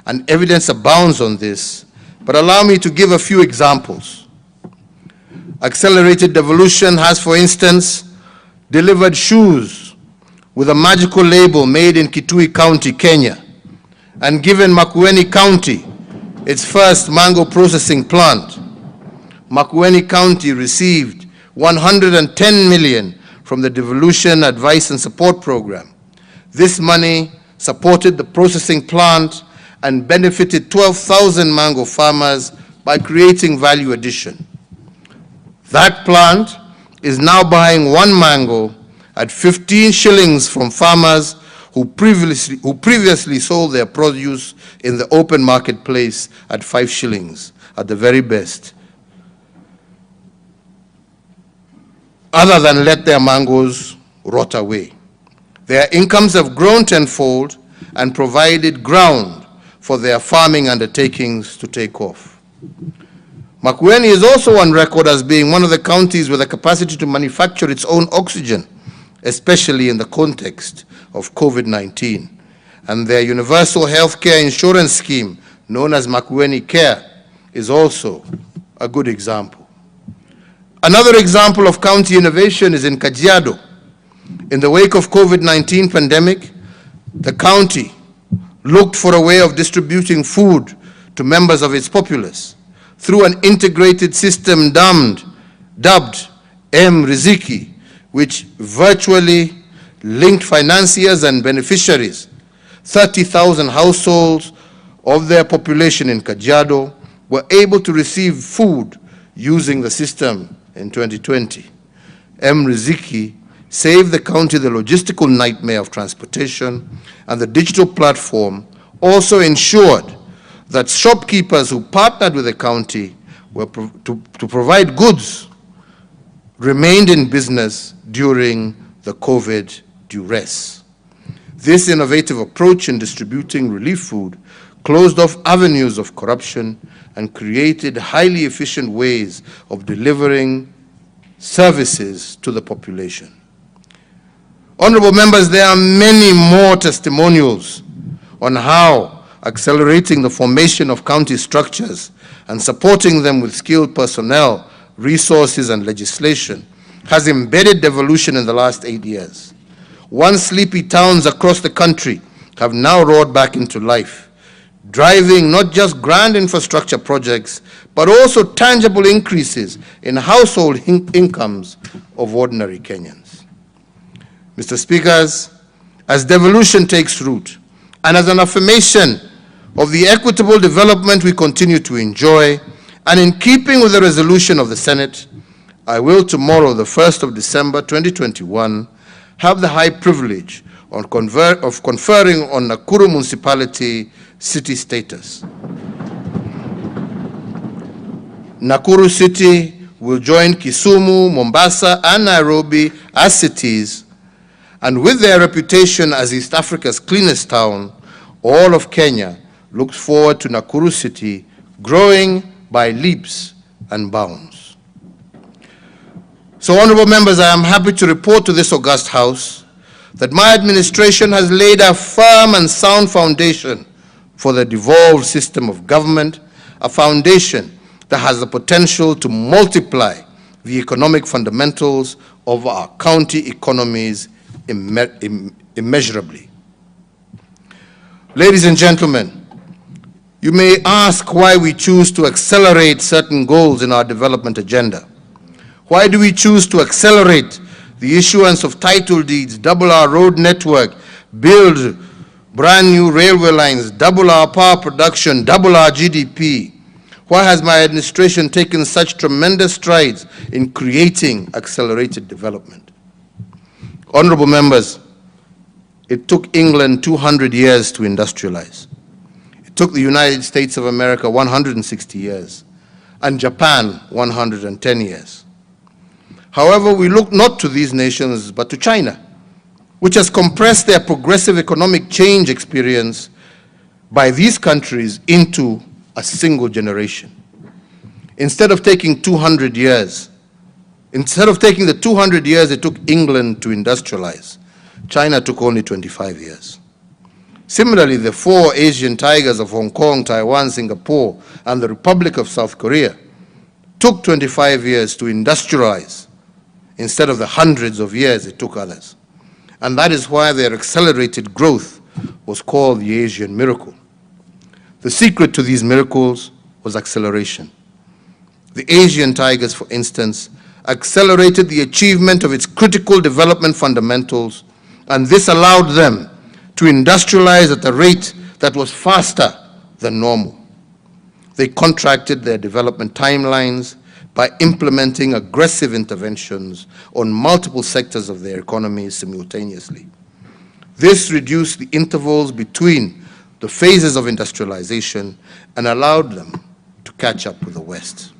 and evidence abounds on this, but allow me to give a few examples. Accelerated devolution has, for instance, delivered shoes with a magical label made in Kitui County, Kenya, and given Makueni County its first mango processing plant. Makueni County received 110 million from the Devolution Advice and Support Program. This money supported the processing plant and benefited 12,000 mango farmers by creating value addition. That plant is now buying 1 mango at 15 shillings from farmers who previously sold their produce in the open marketplace at 5 shillings at the very best, other than let their mangoes rot away. Their incomes have grown tenfold and provided ground for their farming undertakings to take off. Makueni is also on record as being one of the counties with the capacity to manufacture its own oxygen, especially in the context of COVID-19. And their universal health care insurance scheme, known as Makueni Care, is also a good example. Another example of county innovation is in Kajiado. In the wake of COVID-19 pandemic, the county looked for a way of distributing food to members of its populace through an integrated system dubbed M-Riziki, which virtually linked financiers and beneficiaries. 30,000 households of their population in Kajiado were able to receive food using the system in 2020. M-Riziki saved the county the logistical nightmare of transportation, and the digital platform also ensured that shopkeepers who partnered with the county to provide goods remained in business during the COVID duress. This innovative approach in distributing relief food closed off avenues of corruption and created highly efficient ways of delivering services to the population. Honorable members, there are many more testimonials on how accelerating the formation of county structures and supporting them with skilled personnel, resources, and legislation has embedded devolution in the last 8 years. Once sleepy towns across the country have now roared back into life, driving not just grand infrastructure projects, but also tangible increases in household incomes of ordinary Kenyans. Mr. Speakers, as devolution takes root, and as an affirmation of the equitable development we continue to enjoy, and in keeping with the resolution of the Senate, I will tomorrow, the 1st of December 2021, have the high privilege of conferring on Nakuru Municipality city status. Nakuru City will join Kisumu, Mombasa, and Nairobi as cities, and with their reputation as East Africa's cleanest town, all of Kenya looks forward to Nakuru City growing by leaps and bounds. So, honorable members, I am happy to report to this august House that my administration has laid a firm and sound foundation for the devolved system of government, a foundation that has the potential to multiply the economic fundamentals of our county economies immeasurably. Ladies and gentlemen, you may ask why we choose to accelerate certain goals in our development agenda. Why do we choose to accelerate the issuance of title deeds, double our road network, build brand new railway lines, double our power production, double our GDP? Why has my administration taken such tremendous strides in creating accelerated development? Honorable members, it took England 200 years to industrialize. It took the United States of America 160 years, and Japan 110 years. However, we look not to these nations, but to China, which has compressed their progressive economic change experience by these countries into a single generation. Instead of taking 200 years, instead of taking the 200 years it took England to industrialize, China took only 25 years. Similarly, the 4 Asian tigers of Hong Kong, Taiwan, Singapore, and the Republic of South Korea took 25 years to industrialize instead of the hundreds of years it took others. And that is why their accelerated growth was called the Asian miracle. The secret to these miracles was acceleration. The Asian tigers, for instance, accelerated the achievement of its critical development fundamentals, and this allowed them to industrialize at a rate that was faster than normal. They contracted their development timelines by implementing aggressive interventions on multiple sectors of their economies simultaneously. This reduced the intervals between the phases of industrialization and allowed them to catch up with the West.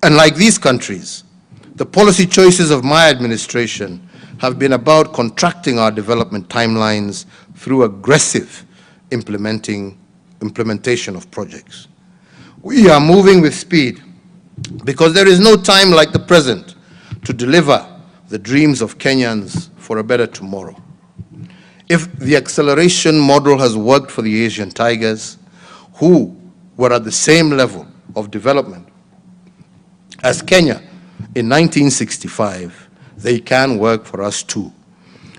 And like these countries, the policy choices of my administration have been about contracting our development timelines through aggressive implementation of projects. We are moving with speed because there is no time like the present to deliver the dreams of Kenyans for a better tomorrow. If the acceleration model has worked for the Asian tigers, who were at the same level of development as Kenya in 1965, they can work for us too.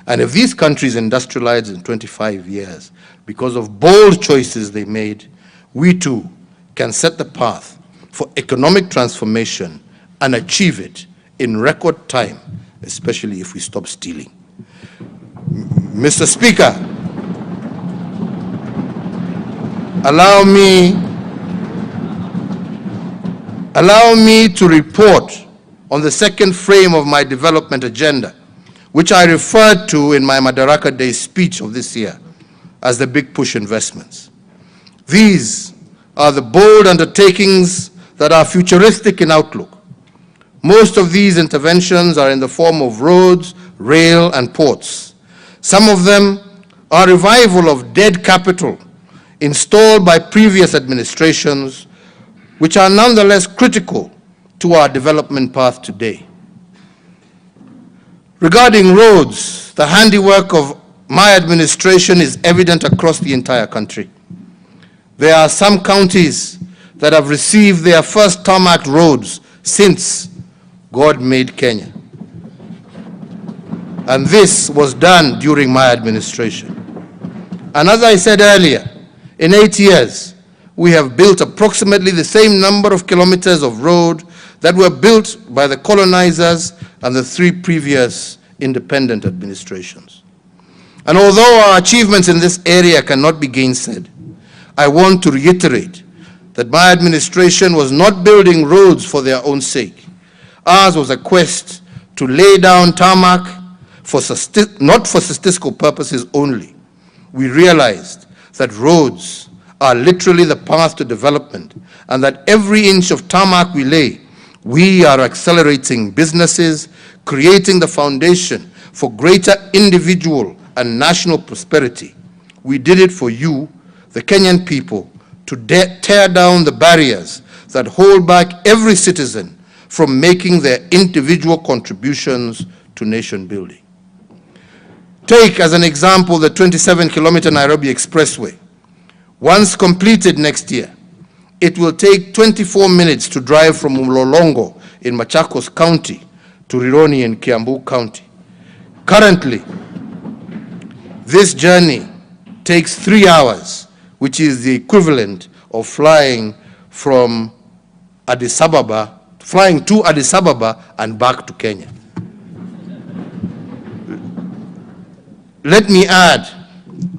And if these countries industrialized in 25 years because of bold choices they made, we too can set the path for economic transformation and achieve it in record time, especially if we stop stealing. Mr. Speaker, allow me to report on the second frame of my development agenda, which I referred to in my Madaraka Day speech of this year as the big push investments. These are the bold undertakings that are futuristic in outlook. Most of these interventions are in the form of roads, rail, and ports. Some of them are revival of dead capital installed by previous administrations, which are nonetheless critical to our development path today. Regarding roads, the handiwork of my administration is evident across the entire country. There are some counties that have received their first tarmac roads since God made Kenya. And this was done during my administration. And as I said earlier, in 8 years, we have built approximately the same number of kilometers of road that were built by the colonizers and the 3 previous independent administrations. And although our achievements in this area cannot be gainsaid, I want to reiterate that my administration was not building roads for their own sake. Ours was a quest to lay down tarmac not for statistical purposes only. We realized that roads are literally the path to development, and that every inch of tarmac we lay, we are accelerating businesses, creating the foundation for greater individual and national prosperity. We did it for you, the Kenyan people, to tear down the barriers that hold back every citizen from making their individual contributions to nation building. Take as an example the 27-kilometer Nairobi Expressway. Once completed next year, it will take 24 minutes to drive from Mlolongo in Machakos County to Rironi in Kiambu County. Currently, this journey takes 3 hours, which is the equivalent of flying to Addis Ababa and back to Kenya. Let me add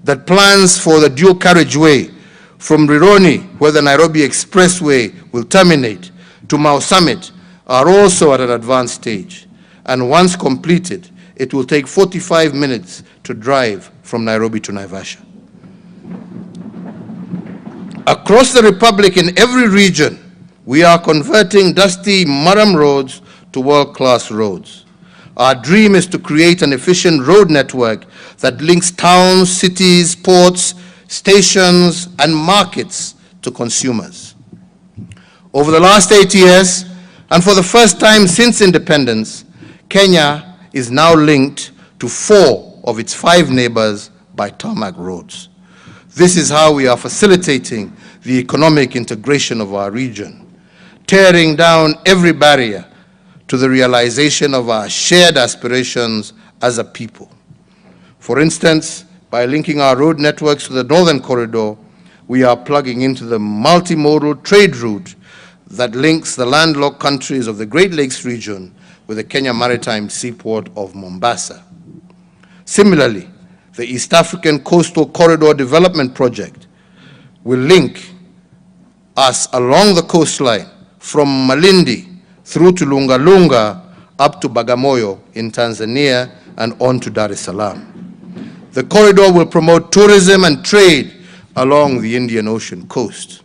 that plans for the dual carriageway from Rironi, where the Nairobi Expressway will terminate, to Mau Summit are also at an advanced stage. And once completed, it will take 45 minutes to drive from Nairobi to Naivasha. Across the Republic, in every region, we are converting dusty Maram roads to world-class roads. Our dream is to create an efficient road network that links towns, cities, ports, stations, and markets to consumers. Over the last 8 years, and for the first time since independence, Kenya is now linked to 4 of its 5 neighbors by tarmac roads. This is how we are facilitating the economic integration of our region, tearing down every barrier to the realization of our shared aspirations as a people. For instance, by linking our road networks to the Northern Corridor, we are plugging into the multimodal trade route that links the landlocked countries of the Great Lakes region with the Kenya Maritime Seaport of Mombasa. Similarly, the East African Coastal Corridor Development Project will link us along the coastline from Malindi through to Lunga Lunga up to Bagamoyo in Tanzania and on to Dar es Salaam. The corridor will promote tourism and trade along the Indian Ocean coast.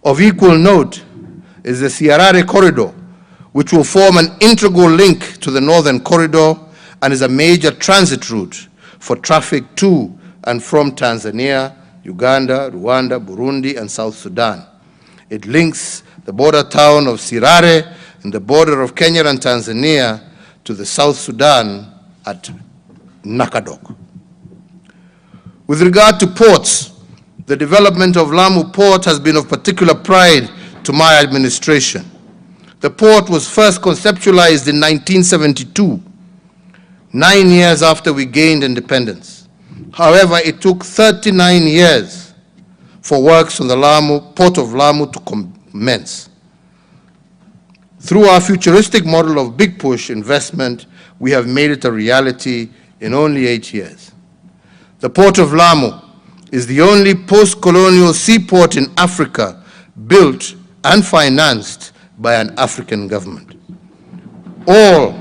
Of equal note is the Charagei corridor, which will form an integral link to the Northern Corridor and is a major transit route for traffic to and from Tanzania, Uganda, Rwanda, Burundi, and South Sudan. It links the border town of Sirare and the border of Kenya and Tanzania to the South Sudan at Nakadok. With regard to ports, the development of Lamu Port has been of particular pride to my administration. The port was first conceptualized in 1972, 9 years after we gained independence. However, it took 39 years for works on the Port of Lamu to commence. Through our futuristic model of big push investment, we have made it a reality in only 8 years. The Port of Lamu is the only post-colonial seaport in Africa built and financed by an African government. All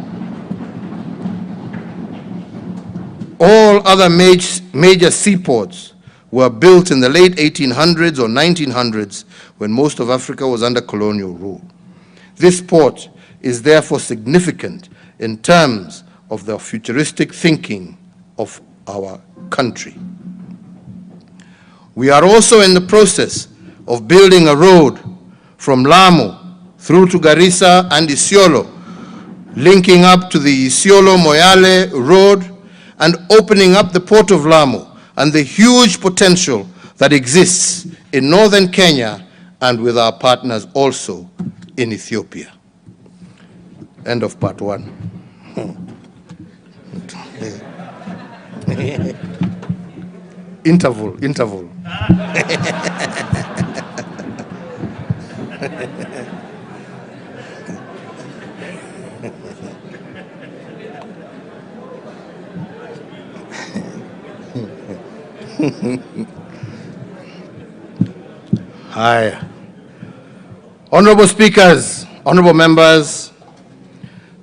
All other major seaports were built in the late 1800s or 1900s when most of Africa was under colonial rule. This port is therefore significant in terms of the futuristic thinking of our country. We are also in the process of building a road from Lamu through to Garissa and Isiolo, linking up to the Isiolo-Moyale road and opening up the port of Lamu and the huge potential that exists in northern Kenya and with our partners also in Ethiopia. End of part one. Interval. Hi. Honorable speakers, honorable members,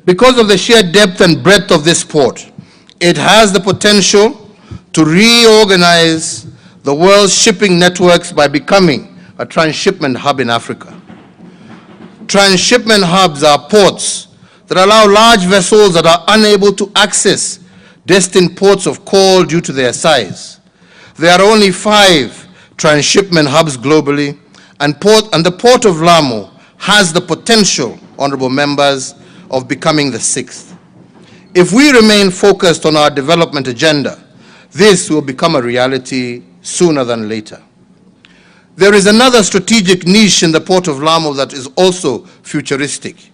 because of the sheer depth and breadth of this port, it has the potential to reorganize the world's shipping networks by becoming a transshipment hub in Africa. Transshipment hubs are ports that allow large vessels that are unable to access destined ports of call due to their size. There are only 5 transshipment hubs globally, and the port of Lamu has the potential, honorable members, of becoming the 6th. If we remain focused on our development agenda, this will become a reality sooner than later. There is another strategic niche in the port of Lamu that is also futuristic.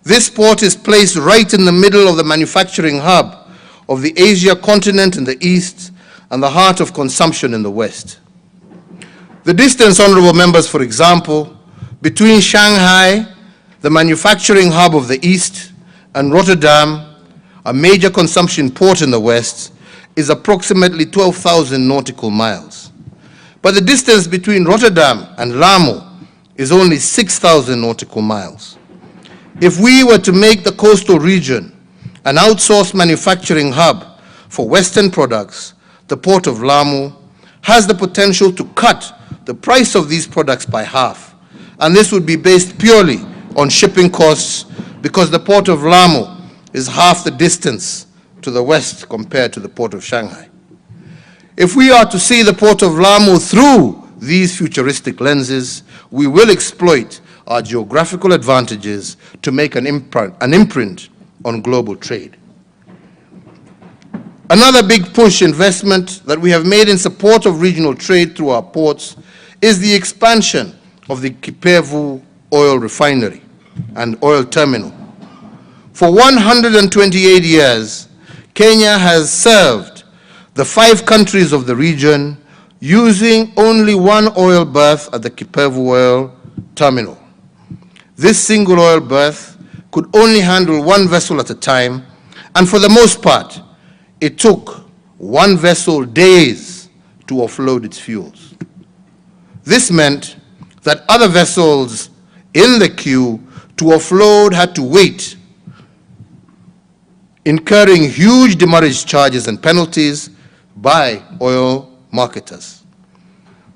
This port is placed right in the middle of the manufacturing hub of the Asia continent in the east and the heart of consumption in the west. The distance, honorable members, for example, between Shanghai, the manufacturing hub of the east, and Rotterdam, a major consumption port in the west, is approximately 12,000 nautical miles. But the distance between Rotterdam and Lamu is only 6,000 nautical miles. If we were to make the coastal region an outsourced manufacturing hub for Western products, the port of Lamu has the potential to cut the price of these products by half. And this would be based purely on shipping costs because the port of Lamu is half the distance to the west compared to the port of Shanghai. If we are to see the port of Lamu through these futuristic lenses, we will exploit our geographical advantages to make an imprint on global trade. Another big push investment that we have made in support of regional trade through our ports is the expansion of the Kipevu oil refinery and oil terminal. For 128 years, Kenya has served the 5 countries of the region using only one oil berth at the Kipevu oil terminal. This single oil berth could only handle 1 vessel at a time, and for the most part, it took 1 vessel days to offload its fuels. This meant that other vessels in the queue to offload had to wait, incurring huge demurrage charges and penalties by oil marketers.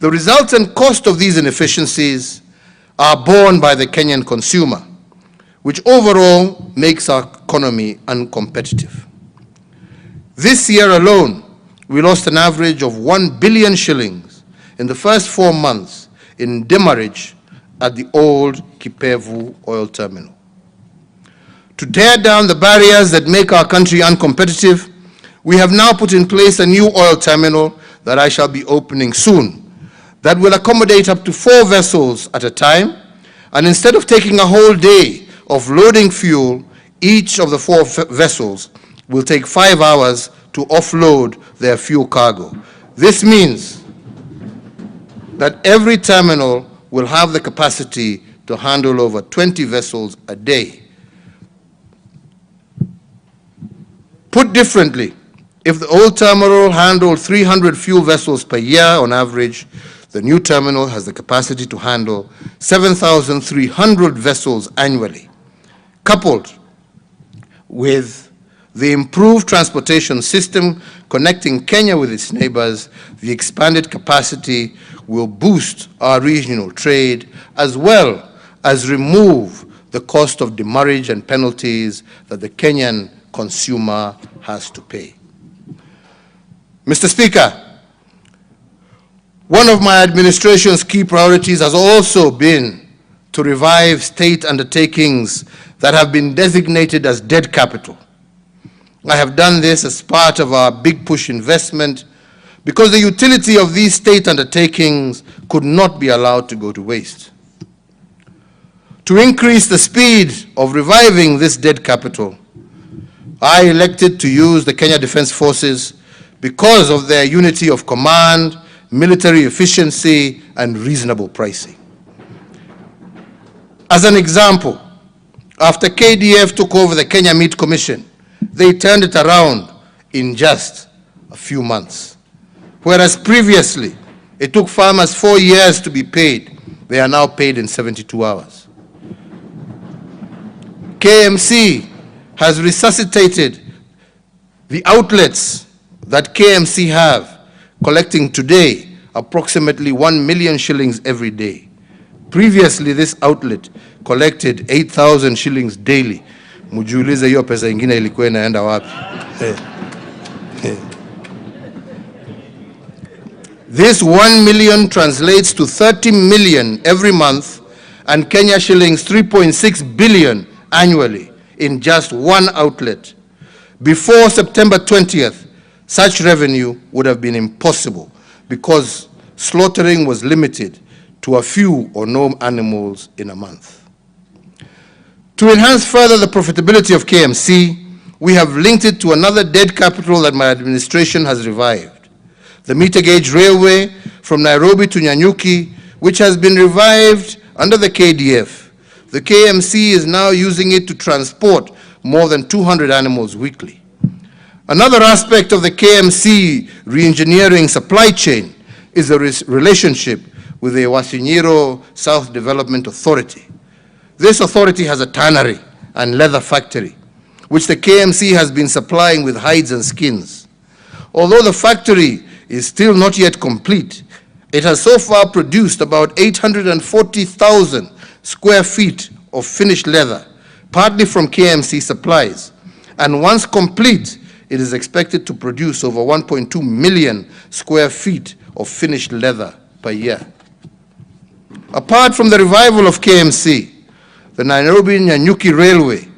The resultant cost of these inefficiencies are borne by the Kenyan consumer, which overall makes our economy uncompetitive. This year alone, we lost an average of 1 billion shillings in the first 4 months in demurrage at the old Kipevu oil terminal. To tear down the barriers that make our country uncompetitive, we have now put in place a new oil terminal that I shall be opening soon that will accommodate up to 4 vessels at a time, and instead of taking a whole day of loading fuel, each of the 4 vessels will take 5 hours to offload their fuel cargo. This means that every terminal will have the capacity to handle over 20 vessels a day. Put differently, if the old terminal handled 300 fuel vessels per year on average, the new terminal has the capacity to handle 7,300 vessels annually, coupled with the improved transportation system connecting Kenya with its neighbors, the expanded capacity will boost our regional trade as well as remove the cost of demurrage and penalties that the Kenyan consumer has to pay. Mr. Speaker, one of my administration's key priorities has also been to revive state undertakings that have been designated as dead capital. I have done this as part of our big push investment because the utility of these state undertakings could not be allowed to go to waste. To increase the speed of reviving this dead capital, I elected to use the Kenya Defence Forces because of their unity of command, military efficiency, and reasonable pricing. As an example, after KDF took over the Kenya Meat Commission, they turned it around in just a few months. Whereas previously, it took farmers 4 years to be paid, they are now paid in 72 hours. KMC has resuscitated the outlets that KMC have, collecting today approximately 1 million shillings every day. Previously, this outlet collected 8,000 shillings daily. Mujiulize hiyo pesa ingine ilikuwa inaenda wapi? This 1 million translates to 30 million every month and Kenya shillings 3.6 billion annually in just one outlet. Before September 20th, such revenue would have been impossible because slaughtering was limited to a few or no animals in a month. To enhance further the profitability of KMC, we have linked it to another dead capital that my administration has revived, the meter gauge railway from Nairobi to Nyanyuki, which has been revived under the KDF. The KMC is now using it to transport more than 200 animals weekly. Another aspect of the KMC re-engineering supply chain is the relationship with the Wasinyiro South Development Authority. This authority has a tannery and leather factory, which the KMC has been supplying with hides and skins. Although the factory is still not yet complete, it has so far produced about 840,000 square feet of finished leather, partly from KMC supplies. And once complete, it is expected to produce over 1.2 million square feet of finished leather per year. Apart from the revival of KMC, the Nairobi-Nyanyuki Railway,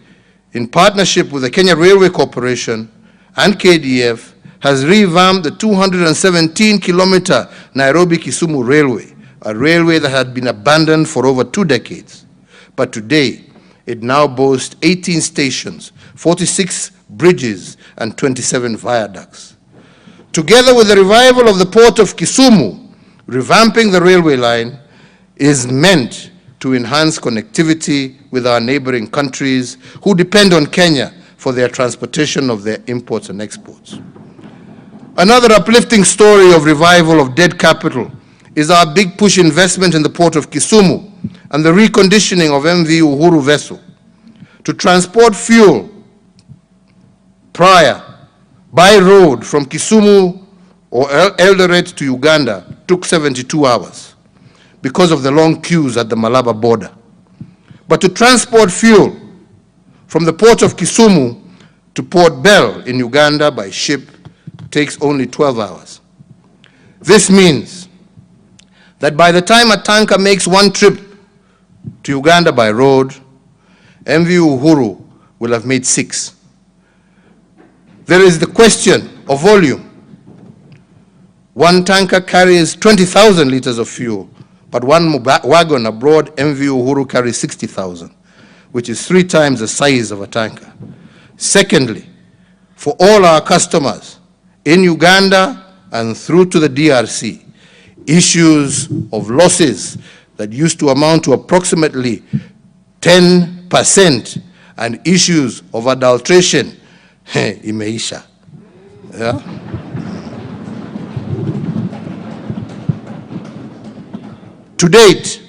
in partnership with the Kenya Railway Corporation and KDF, has revamped the 217-kilometer Nairobi-Kisumu Railway, a railway that had been abandoned for over 2 decades. But today, it now boasts 18 stations, 46 bridges, and 27 viaducts. Together with the revival of the port of Kisumu, revamping the railway line is meant to enhance connectivity with our neighboring countries who depend on Kenya for their transportation of their imports and exports. Another uplifting story of revival of dead capital is our big push investment in the port of Kisumu and the reconditioning of MV Uhuru vessel. To transport fuel prior by road from Kisumu or Eldoret to Uganda took 72 hours because of the long queues at the Malaba border. But to transport fuel from the port of Kisumu to Port Bell in Uganda by ship takes only 12 hours. This means that by the time a tanker makes one trip to Uganda by road, MV Uhuru will have made 6. There is the question of volume. One tanker carries 20,000 liters of fuel, but one wagon abroad, MV Uhuru, carries 60,000, which is 3 times the size of a tanker. Secondly, for all our customers in Uganda and through to the DRC, issues of losses that used to amount to approximately 10% and issues of adulteration, imeisha. Yeah? To date,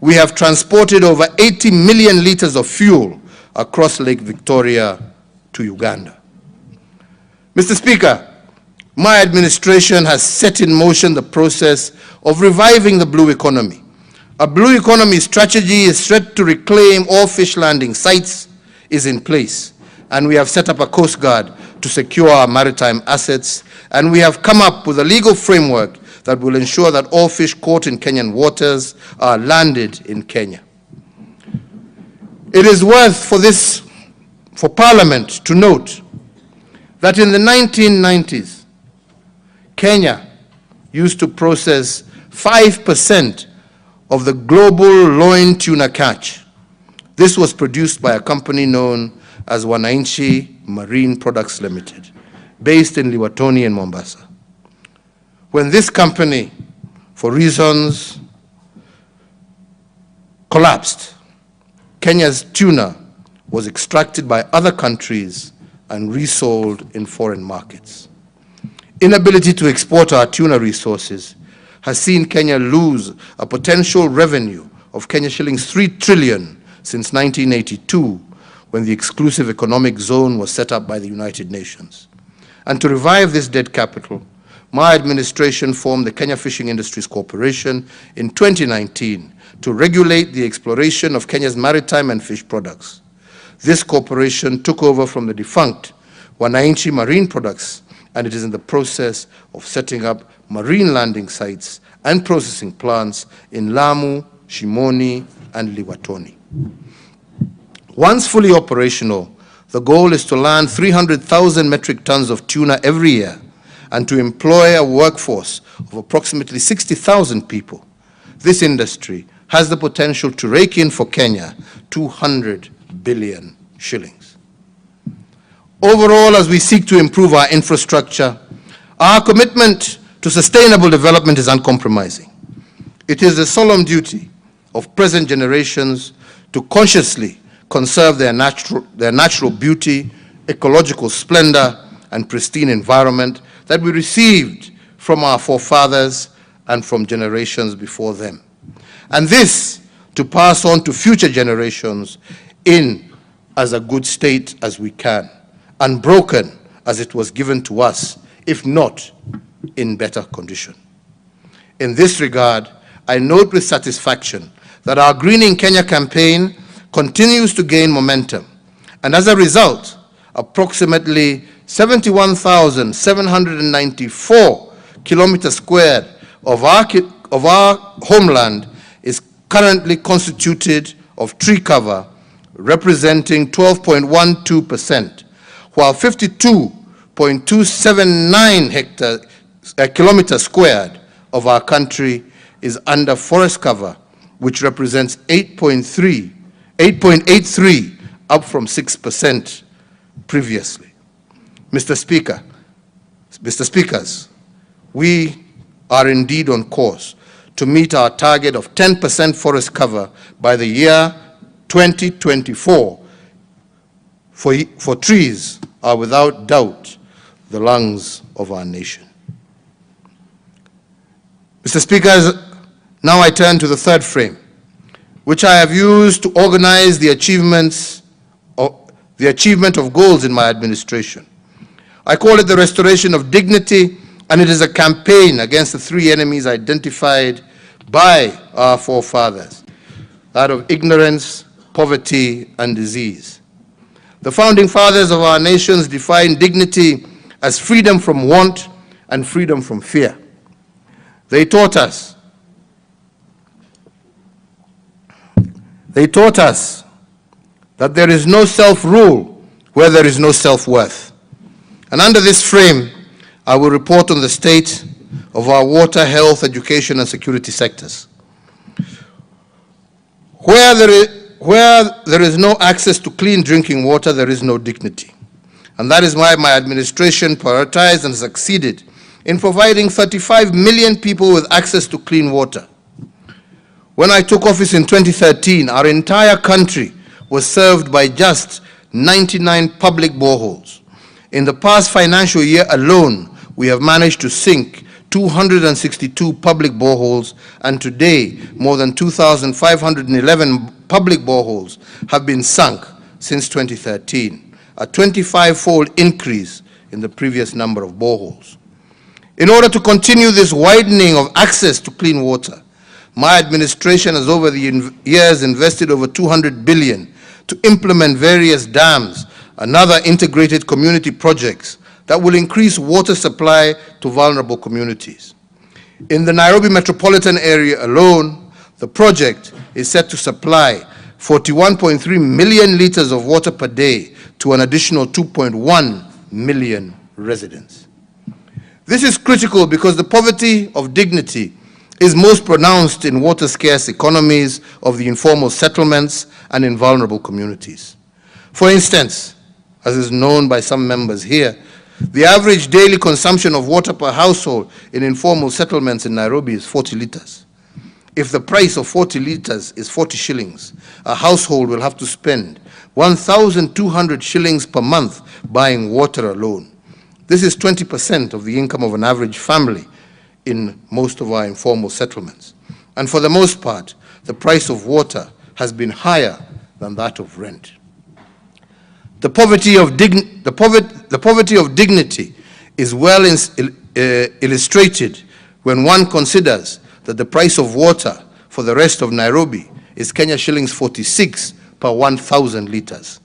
we have transported over 80 million liters of fuel across Lake Victoria to Uganda. Mr. Speaker, my administration has set in motion the process of reviving the blue economy. A blue economy strategy is set to reclaim all fish landing sites is in place, and we have set up a Coast Guard to secure our maritime assets, and we have come up with a legal framework that will ensure that all fish caught in Kenyan waters are landed in Kenya. It is worth for Parliament to note that in the 1990s, Kenya used to process 5% of the global loin tuna catch. This was produced by a company known as Wananchi Marine Products Limited, based in Liwatoni in Mombasa. When this company, for reasons, collapsed, Kenya's tuna was extracted by other countries and resold in foreign markets. Inability to export our tuna resources has seen Kenya lose a potential revenue of Kenya shillings 3 trillion since 1982, when the exclusive economic zone was set up by the United Nations. And to revive this dead capital, my administration formed the Kenya Fishing Industries Corporation in 2019 to regulate the exploration of Kenya's maritime and fish products. This corporation took over from the defunct Wananchi Marine Products, and it is in the process of setting up marine landing sites and processing plants in Lamu, Shimoni, and Liwatoni. Once fully operational, the goal is to land 300,000 metric tons of tuna every year and to employ a workforce of approximately 60,000 people. This industry has the potential to rake in for Kenya 200 billion shillings. Overall, as we seek to improve our infrastructure, our commitment to sustainable development is uncompromising. It is the solemn duty of present generations to consciously conserve their natural beauty, ecological splendor, and pristine environment that we received from our forefathers and from generations before them. And this to pass on to future generations in as a good state as we can, unbroken as it was given to us, if not in better condition. In this regard, I note with satisfaction that our Greening Kenya campaign continues to gain momentum, and as a result, approximately 71,794 kilometers squared of our homeland is currently constituted of tree cover, representing 12.12%, while 52.279 kilometers squared of our country is under forest cover, which represents 8.83, up from 6% previously. Mr. Speakers, we are indeed on course to meet our target of 10% forest cover by the year 2024. For trees are without doubt the lungs of our nation. Mr. Speaker, now I turn to the third frame, which I have used to organize the achievement of goals in my administration. I call it the restoration of dignity, and it is a campaign against the three enemies identified by our forefathers, that of ignorance, poverty, and disease. The founding fathers of our nations defined dignity as freedom from want and freedom from fear. They taught us that there is no self-rule where there is no self-worth. And under this frame, I will report on the state of our water, health, education, and security sectors. Where there is no access to clean drinking water, there is no dignity. And that is why my administration prioritized and succeeded in providing 35 million people with access to clean water. When I took office in 2013, our entire country was served by just 99 public boreholes. In the past financial year alone, we have managed to sink 262 public boreholes, and today more than 2,511 public boreholes have been sunk since 2013, a 25-fold increase in the previous number of boreholes. In order to continue this widening of access to clean water, my administration has over the years invested over 200 billion to implement various dams and other integrated community projects that will increase water supply to vulnerable communities. In the Nairobi metropolitan area alone, the project is set to supply 41.3 million liters of water per day to an additional 2.1 million residents. This is critical because the poverty of dignity is most pronounced in water-scarce economies of the informal settlements and in vulnerable communities. For instance, as is known by some members here, the average daily consumption of water per household in informal settlements in Nairobi is 40 liters. If the price of 40 liters is 40 shillings, a household will have to spend 1,200 shillings per month buying water alone. This is 20% of the income of an average family in most of our informal settlements. And for the most part, the price of water has been higher than that of rent. The poverty of dignity is well illustrated when one considers that the price of water for the rest of Nairobi is Kenya shillings 46 per 1,000 liters.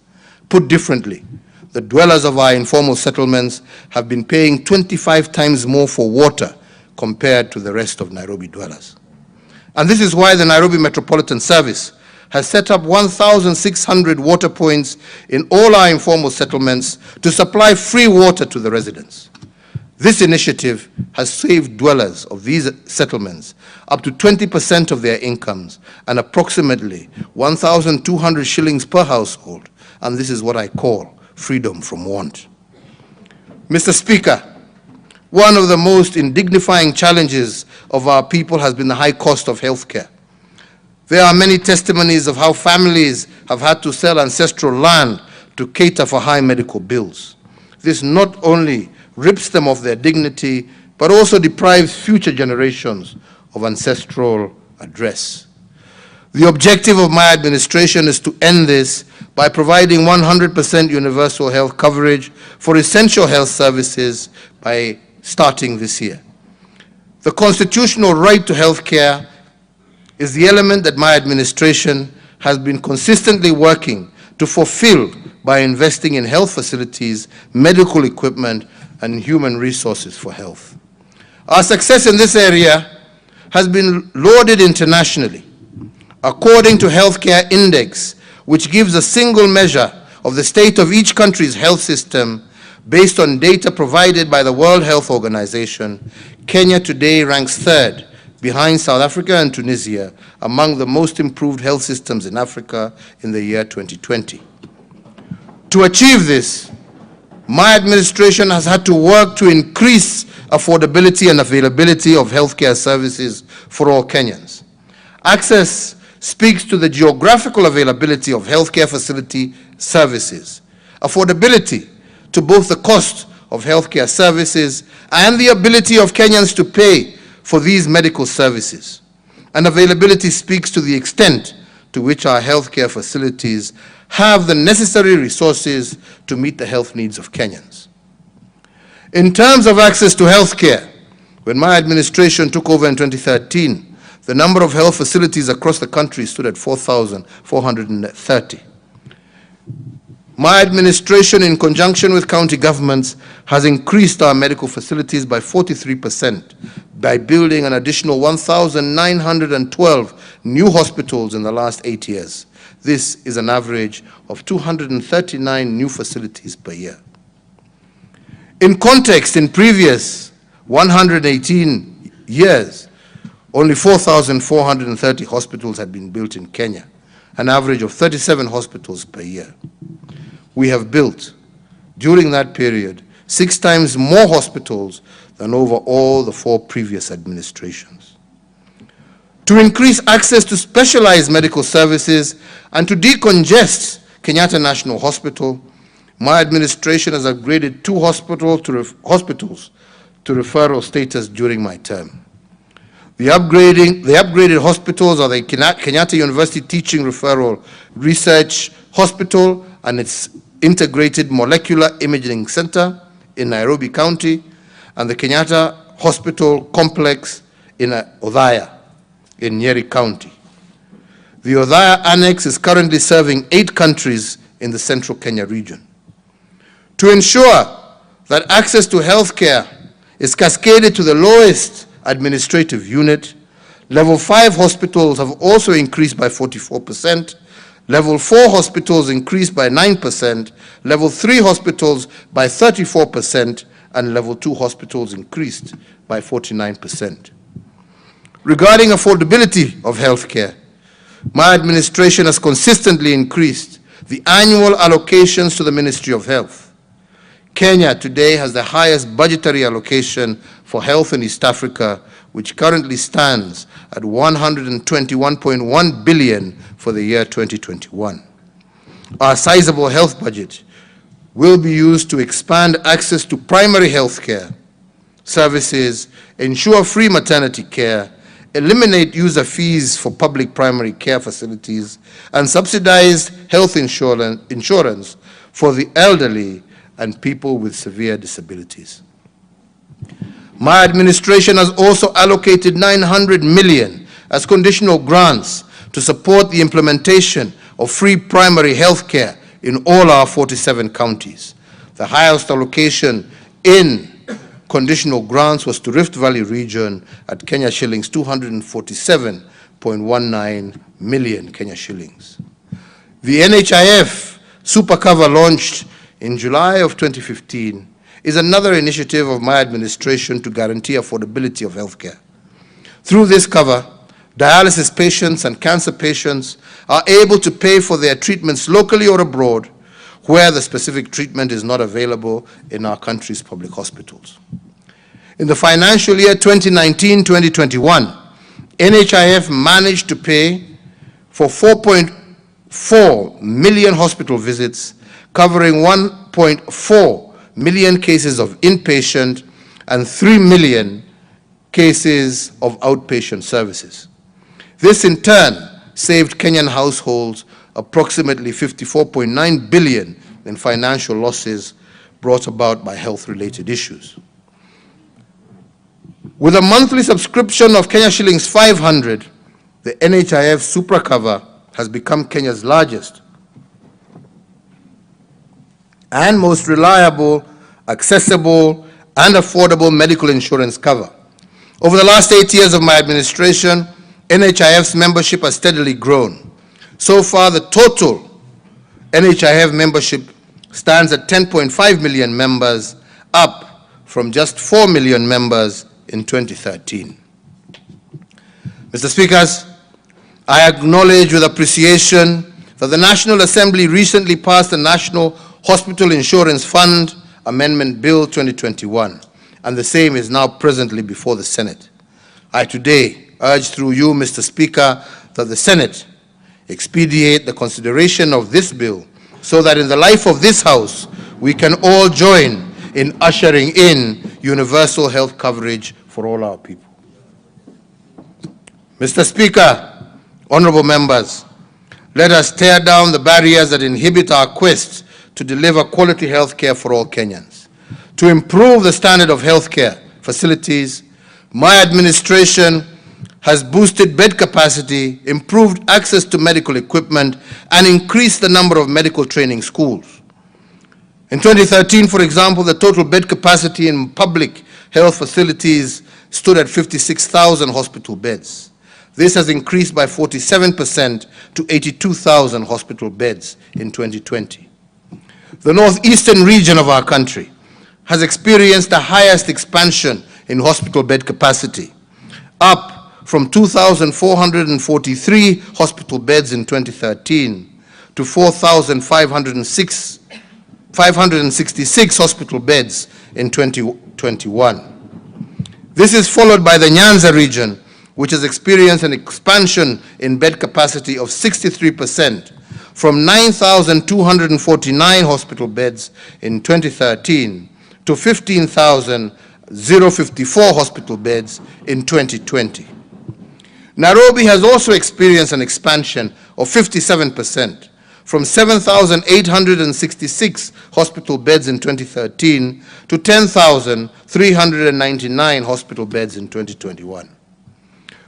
Put differently, the dwellers of our informal settlements have been paying 25 times more for water compared to the rest of Nairobi dwellers. And this is why the Nairobi Metropolitan Service has set up 1,600 water points in all our informal settlements to supply free water to the residents. This initiative has saved dwellers of these settlements up to 20% of their incomes and approximately 1,200 shillings per household, and this is what I call freedom from want. Mr. Speaker, one of the most indignifying challenges of our people has been the high cost of healthcare. There are many testimonies of how families have had to sell ancestral land to cater for high medical bills. This not only rips them of their dignity, but also deprives future generations of ancestral address. The objective of my administration is to end this by providing 100% universal health coverage for essential health services by starting this year. The constitutional right to health care is the element that my administration has been consistently working to fulfill by investing in health facilities, medical equipment, and human resources for health. Our success in this area has been lauded internationally. According to Healthcare Index, which gives a single measure of the state of each country's health system based on data provided by the World Health Organization, Kenya today ranks third behind South Africa and Tunisia among the most improved health systems in Africa in the year 2020. To achieve this, my administration has had to work to increase affordability and availability of healthcare services for all Kenyans. Access speaks to the geographical availability of healthcare facility services, affordability to both the cost of healthcare services and the ability of Kenyans to pay for these medical services. And availability speaks to the extent to which our healthcare facilities have the necessary resources to meet the health needs of Kenyans. In terms of access to healthcare, when my administration took over in 2013, the number of health facilities across the country stood at 4,430. My administration, in conjunction with county governments, has increased our medical facilities by 43% by building an additional 1,912 new hospitals in the last 8 years. This is an average of 239 new facilities per year. In context, in previous 118 years, only 4,430 hospitals had been built in Kenya, an average of 37 hospitals per year. We have built, during that period, 6 times more hospitals than over all the 4 previous administrations. To increase access to specialized medical services and to decongest Kenyatta National Hospital, my administration has upgraded 2 hospitals to referral status during my term. The upgraded hospitals are the Kenyatta University Teaching Referral Research Hospital and its Integrated Molecular Imaging Center, in Nairobi County, and the Kenyatta Hospital Complex in Othaya in Nyeri County. The Othaya Annex is currently serving 8 countries in the central Kenya region. To ensure that access to health care is cascaded to the lowest administrative unit, Level 5 hospitals have also increased by 44%, Level 4 hospitals increased by 9%, Level 3 hospitals by 34%, and Level 2 hospitals increased by 49%. Regarding affordability of health care, my administration has consistently increased the annual allocations to the Ministry of Health. Kenya today has the highest budgetary allocation for health in East Africa, which currently stands at 121.1 billion for the year 2021. Our sizable health budget will be used to expand access to primary health care services, ensure free maternity care, eliminate user fees for public primary care facilities, and subsidize health insurance for the elderly and people with severe disabilities. My administration has also allocated 900 million as conditional grants to support the implementation of free primary health care in all our 47 counties. The highest allocation in conditional grants was to Rift Valley region at Kenya shillings 247.19 million Kenya shillings. The NHIF Super Cover launched in July of 2015 is another initiative of my administration to guarantee affordability of healthcare. Through this cover, dialysis patients and cancer patients are able to pay for their treatments locally or abroad where the specific treatment is not available in our country's public hospitals. In the financial year 2019-2021, NHIF managed to pay for 4.4 million hospital visits, covering 1.4 million cases of inpatient and 3 million cases of outpatient services. This in turn saved Kenyan households approximately 54.9 billion in financial losses brought about by health-related issues. With a monthly subscription of Kenya shillings 500, the NHIF Super Cover has become Kenya's largest and most reliable, accessible, and affordable medical insurance cover. Over the last 8 years of my administration, NHIF's membership has steadily grown. So far, the total NHIF membership stands at 10.5 million members, up from just 4 million members in 2013. Mr. Speakers, I acknowledge with appreciation that the National Assembly recently passed the National Hospital Insurance Fund Amendment Bill 2021, and the same is now presently before the Senate. I today urge through you, Mr. Speaker, that the Senate expedite the consideration of this bill so that in the life of this House, we can all join in ushering in universal health coverage for all our people. Mr. Speaker, honorable members, let us tear down the barriers that inhibit our quest to deliver quality health care for all Kenyans. To improve the standard of health care facilities, my administration has boosted bed capacity, improved access to medical equipment, and increased the number of medical training schools. In 2013, for example, the total bed capacity in public health facilities stood at 56,000 hospital beds. This has increased by 47% to 82,000 hospital beds in 2020. The northeastern region of our country has experienced the highest expansion in hospital bed capacity, up from 2,443 hospital beds in 2013 to 4,566 hospital beds in 2021. This is followed by the Nyanza region, which has experienced an expansion in bed capacity of 63%, from 9,249 hospital beds in 2013 to 15,054 hospital beds in 2020. Nairobi has also experienced an expansion of 57%, from 7,866 hospital beds in 2013 to 10,399 hospital beds in 2021.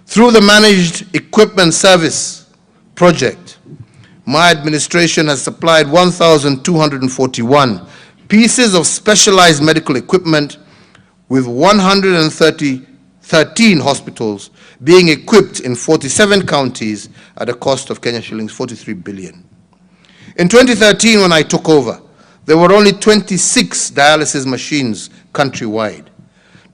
Through the Managed Equipment Service project, my administration has supplied 1,241 pieces of specialized medical equipment, with 113 hospitals being equipped in 47 counties at a cost of Kenya shillings 43 billion. In 2013, when I took over, there were only 26 dialysis machines countrywide.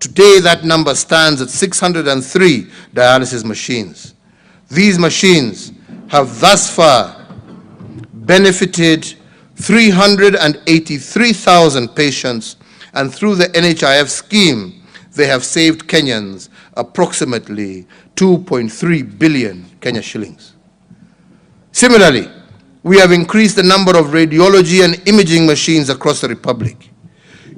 Today, that number stands at 603 dialysis machines. These machines have thus far benefited 383,000 patients, and through the NHIF scheme, they have saved Kenyans approximately 2.3 billion Kenya shillings. Similarly, we have increased the number of radiology and imaging machines across the Republic.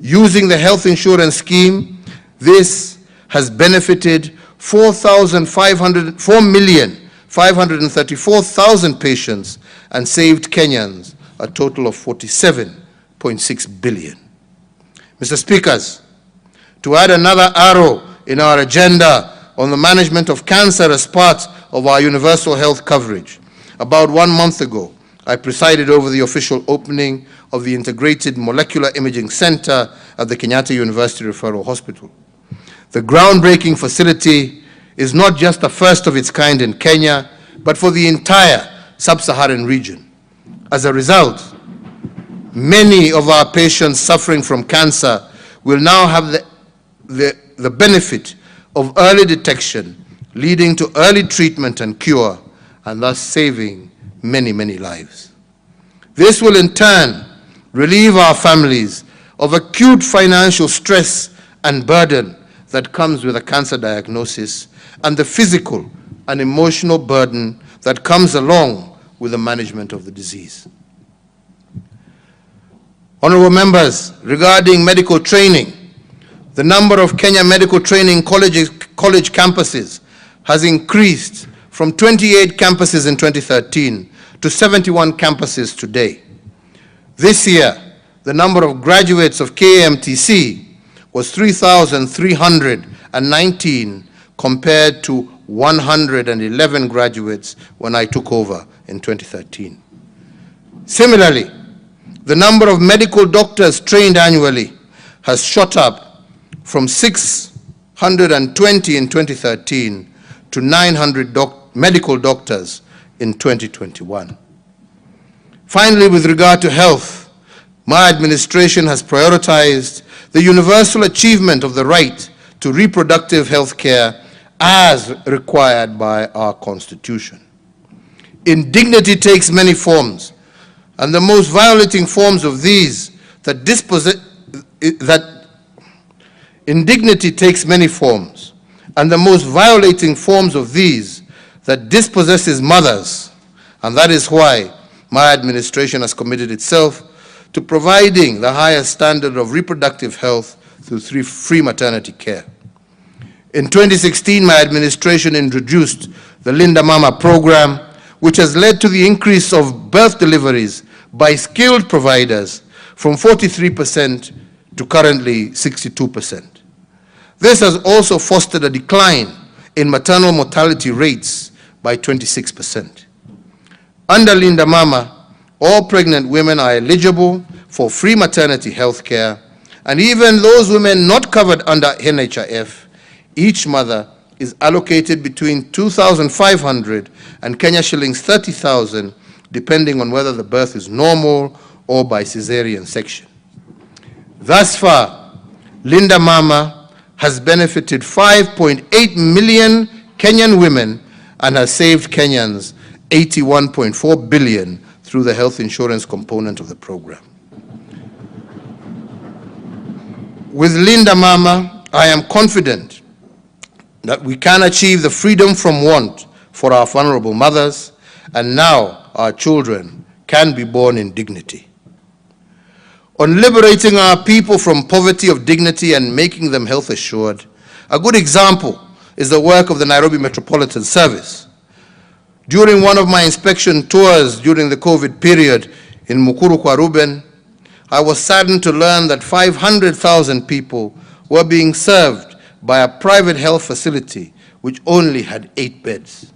Using the health insurance scheme, this has benefited 4,534,000 patients and saved Kenyans a total of 47.6 billion. Mr. Speakers, to add another arrow in our agenda on the management of cancer as part of our universal health coverage, about 1 month ago, I presided over the official opening of the Integrated Molecular Imaging Center at the Kenyatta University Referral Hospital. The groundbreaking facility is not just the first of its kind in Kenya, but for the entire sub-Saharan region. As a result, many of our patients suffering from cancer will now have the benefit of early detection, leading to early treatment and cure, and thus saving many, many lives. This will in turn relieve our families of acute financial stress and burden that comes with a cancer diagnosis, and the physical and emotional burden that comes along with the management of the disease. Honorable members, regarding medical training, the number of Kenya medical training college campuses has increased from 28 campuses in 2013 to 71 campuses today. This year, the number of graduates of KMTC was 3,319 compared to 111 graduates when I took over in 2013. Similarly, the number of medical doctors trained annually has shot up from 620 in 2013 to 900 medical doctors in 2021. Finally, with regard to health, my administration has prioritized the universal achievement of the right to reproductive health care as required by our Constitution. Indignity takes many forms, and the most violating forms of these indignity takes many forms, and the most violating forms of these that dispossesses mothers, and that is why my administration has committed itself to providing the highest standard of reproductive health through free maternity care. In 2016, my administration introduced the Linda Mama program, which has led to the increase of birth deliveries by skilled providers from 43% to currently 62%. This has also fostered a decline in maternal mortality rates by 26%. Under Linda Mama, all pregnant women are eligible for free maternity health care, and even those women not covered under NHIF, each mother is allocated between 2,500 and Kenya shillings 30,000, depending on whether the birth is normal or by cesarean section. Thus far, Linda Mama has benefited 5.8 million Kenyan women and has saved Kenyans 81.4 billion through the health insurance component of the program. With Linda Mama, I am confident that we can achieve the freedom from want for our vulnerable mothers, and now our children can be born in dignity. On liberating our people from poverty of dignity and making them health assured, a good example is the work of the Nairobi Metropolitan Service. During one of my inspection tours during the COVID period in Mukuru kwa Ruben, I was saddened to learn that 500,000 people were being served by a private health facility which only had 8 beds.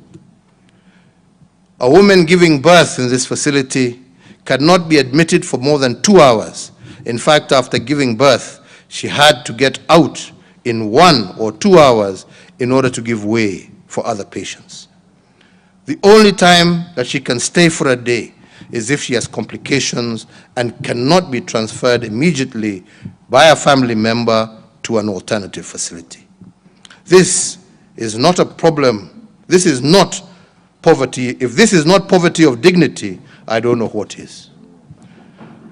A woman giving birth in this facility cannot be admitted for more than 2 hours. In fact, after giving birth, she had to get out in 1 or 2 hours in order to give way for other patients. The only time that she can stay for a day is if she has complications and cannot be transferred immediately by a family member to an alternative facility. This is not a problem. This is not poverty. If this is not poverty of dignity, I don't know what is.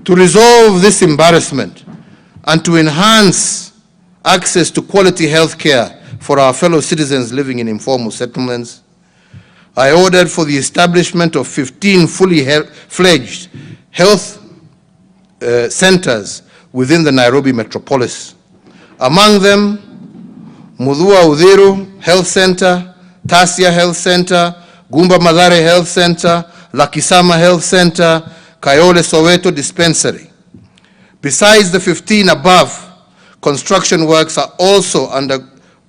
To resolve this embarrassment and to enhance access to quality health care for our fellow citizens living in informal settlements, I ordered for the establishment of 15 fully fledged health centers within the Nairobi metropolis. Among them, Mudhua Udhiru Health Center, Tasia Health Center, Gumba Madhare Health Center, Lakisama Health Center, Kayole Soweto Dispensary. Besides the 15 above, construction works are also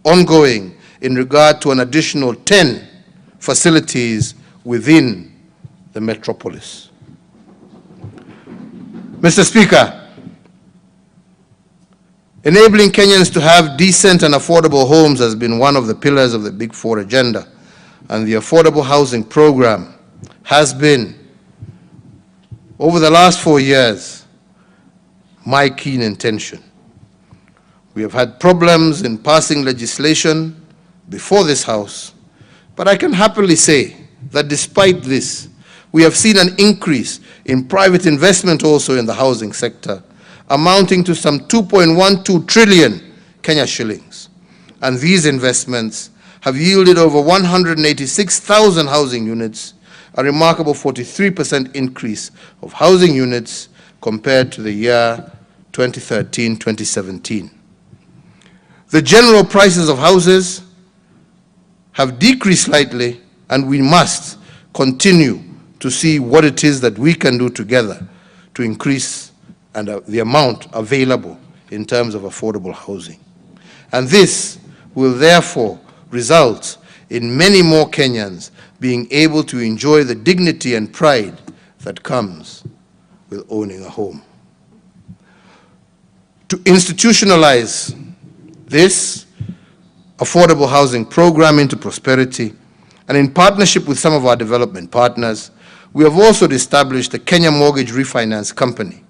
ongoing in regard to an additional 10 facilities within the metropolis. Mr. Speaker, enabling Kenyans to have decent and affordable homes has been one of the pillars of the Big Four agenda, and the affordable housing program has been, over the last 4 years, my keen intention. We have had problems in passing legislation before this House, but I can happily say that despite this, we have seen an increase in private investment also in the housing sector, amounting to some 2.12 trillion Kenya shillings. And these investments have yielded over 186,000 housing units, a remarkable 43% increase of housing units compared to the year 2013-2017. The general prices of houses have decreased slightly, and we must continue to see what it is that we can do together to increase the amount available in terms of affordable housing. And this will therefore result in many more Kenyans being able to enjoy the dignity and pride that comes with owning a home. To institutionalize this affordable housing program into prosperity, and in partnership with some of our development partners, we have also established the Kenya Mortgage Refinance Company.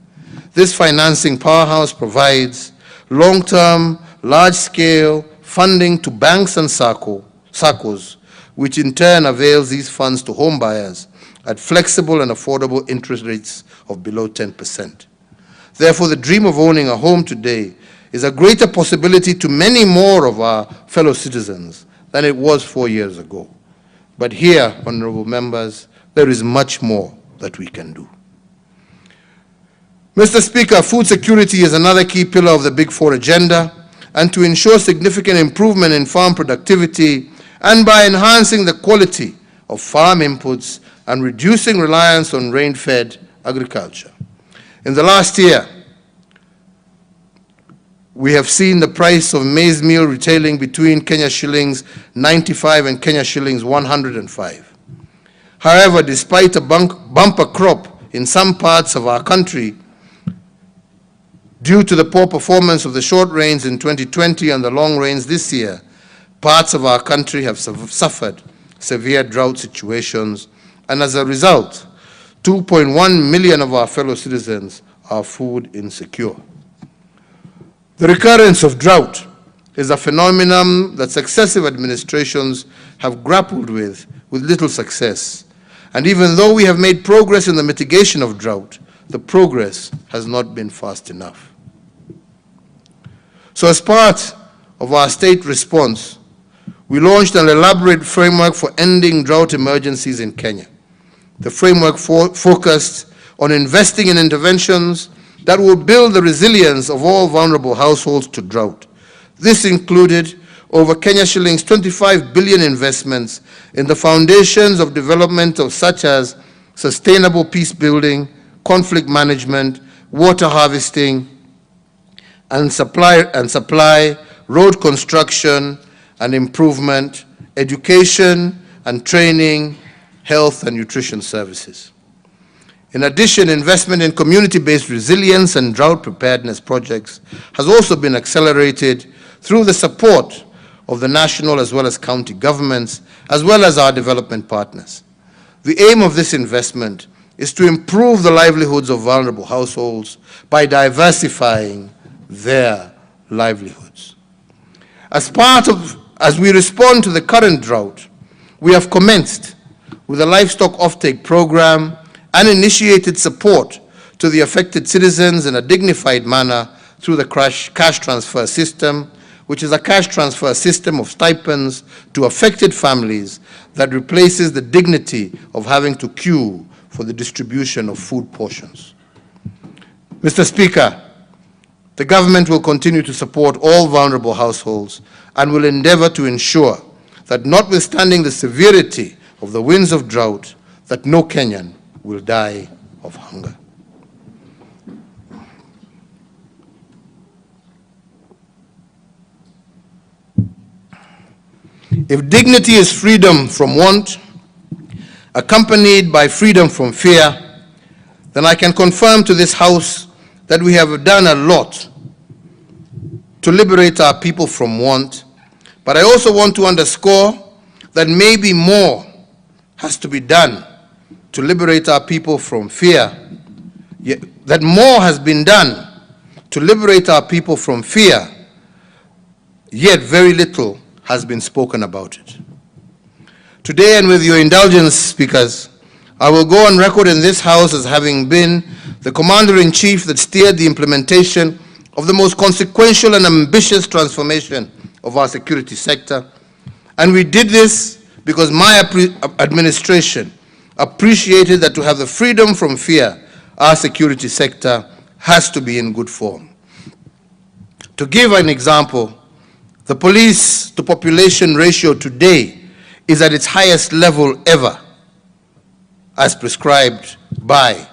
This financing powerhouse provides long-term, large-scale funding to banks and SACCOs, which in turn avails these funds to home buyers at flexible and affordable interest rates of below 10%. Therefore, the dream of owning a home today is a greater possibility to many more of our fellow citizens than it was 4 years ago. But here, honorable members, there is much more that we can do. Mr. Speaker, food security is another key pillar of the Big Four agenda, and to ensure significant improvement in farm productivity and by enhancing the quality of farm inputs and reducing reliance on rain-fed agriculture. In the last year, we have seen the price of maize meal retailing between Kenya shillings 95 and Kenya shillings 105. However, despite a bumper crop in some parts of our country, due to the poor performance of the short rains in 2020 and the long rains this year, parts of our country have suffered severe drought situations, and as a result, 2.1 million of our fellow citizens are food insecure. The recurrence of drought is a phenomenon that successive administrations have grappled with little success. And even though we have made progress in the mitigation of drought, the progress has not been fast enough. So as part of our state response, we launched an elaborate framework for ending drought emergencies in Kenya. The framework focused on investing in interventions that will build the resilience of all vulnerable households to drought. This included over Kenya shillings 25 billion investments in the foundations of development of such as sustainable peace building, conflict management, water harvesting, and supply, road construction and improvement, education and training, health and nutrition services. In addition, investment in community-based resilience and drought preparedness projects has also been accelerated through the support of the national as well as county governments, as well as our development partners. The aim of this investment is to improve the livelihoods of vulnerable households by diversifying their livelihoods. As we respond to the current drought, we have commenced with a livestock offtake program and initiated support to the affected citizens in a dignified manner through the cash transfer system, which is a cash transfer system of stipends to affected families that replaces the dignity of having to queue for the distribution of food portions. Mr. Speaker, the government will continue to support all vulnerable households and will endeavor to ensure that, notwithstanding the severity of the winds of drought, that no Kenyan will die of hunger. If dignity is freedom from want, accompanied by freedom from fear, then I can confirm to this House that we have done a lot to liberate our people from want, but I also want to underscore that maybe more has to be done to liberate our people from fear, that more has been done to liberate our people from fear, yet very little has been spoken about it. Today, and with your indulgence, speakers, I will go on record in this House as having been the Commander-in-Chief that steered the implementation of the most consequential and ambitious transformation of our security sector. And we did this because my administration appreciated that to have the freedom from fear, our security sector has to be in good form. To give an example, the police-to-population ratio today is at its highest level ever, as prescribed by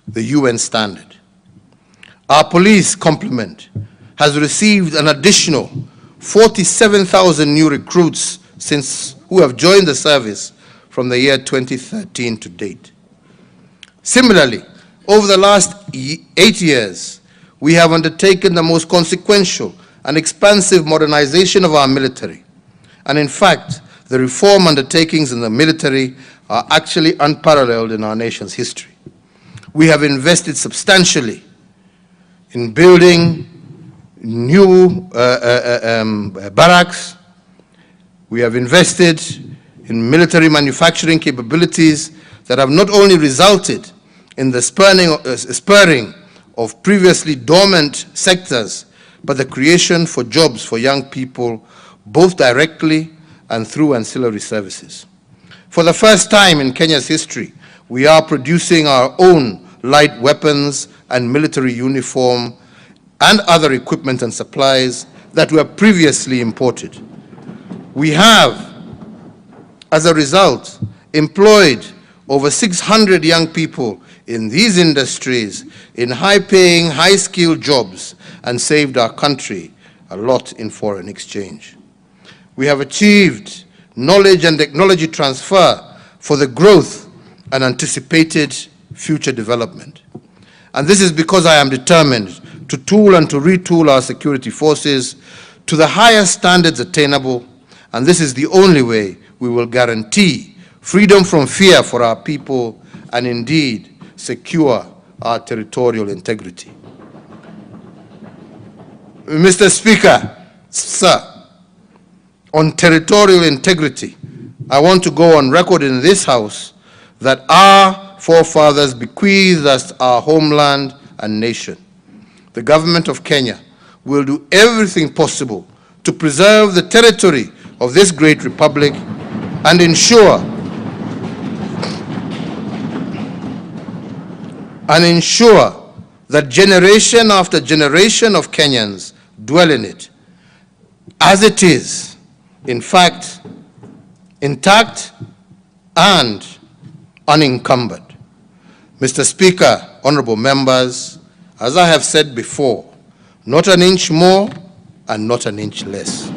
the UN standard. Our police complement has received an additional 47,000 new recruits who have joined the service from the year 2013 to date. Similarly, over the last 8 years, we have undertaken the most consequential and expansive modernization of our military. And in fact, the reform undertakings in the military are actually unparalleled in our nation's history. We have invested substantially in building new barracks. We have invested in military manufacturing capabilities that have not only resulted in the spurring of previously dormant sectors, but the creation for jobs for young people, both directly and through ancillary services. For the first time in Kenya's history, we are producing our own light weapons and military uniform and other equipment and supplies that were previously imported. We have, as a result, employed over 600 young people in these industries in high-paying, high-skilled jobs and saved our country a lot in foreign exchange. We have achieved knowledge and technology transfer for the growth and anticipated future development. And this is because I am determined to tool and to retool our security forces to the highest standards attainable, and this is the only way we will guarantee freedom from fear for our people and indeed secure our territorial integrity. Mr. Speaker, sir, on territorial integrity, I want to go on record in this House that our forefathers bequeathed us our homeland and nation. The government of Kenya will do everything possible to preserve the territory of this great republic and ensure that generation after generation of Kenyans dwell in it, as it is in fact, intact and unencumbered. Mr. Speaker, honorable members, as I have said before, not an inch more and not an inch less.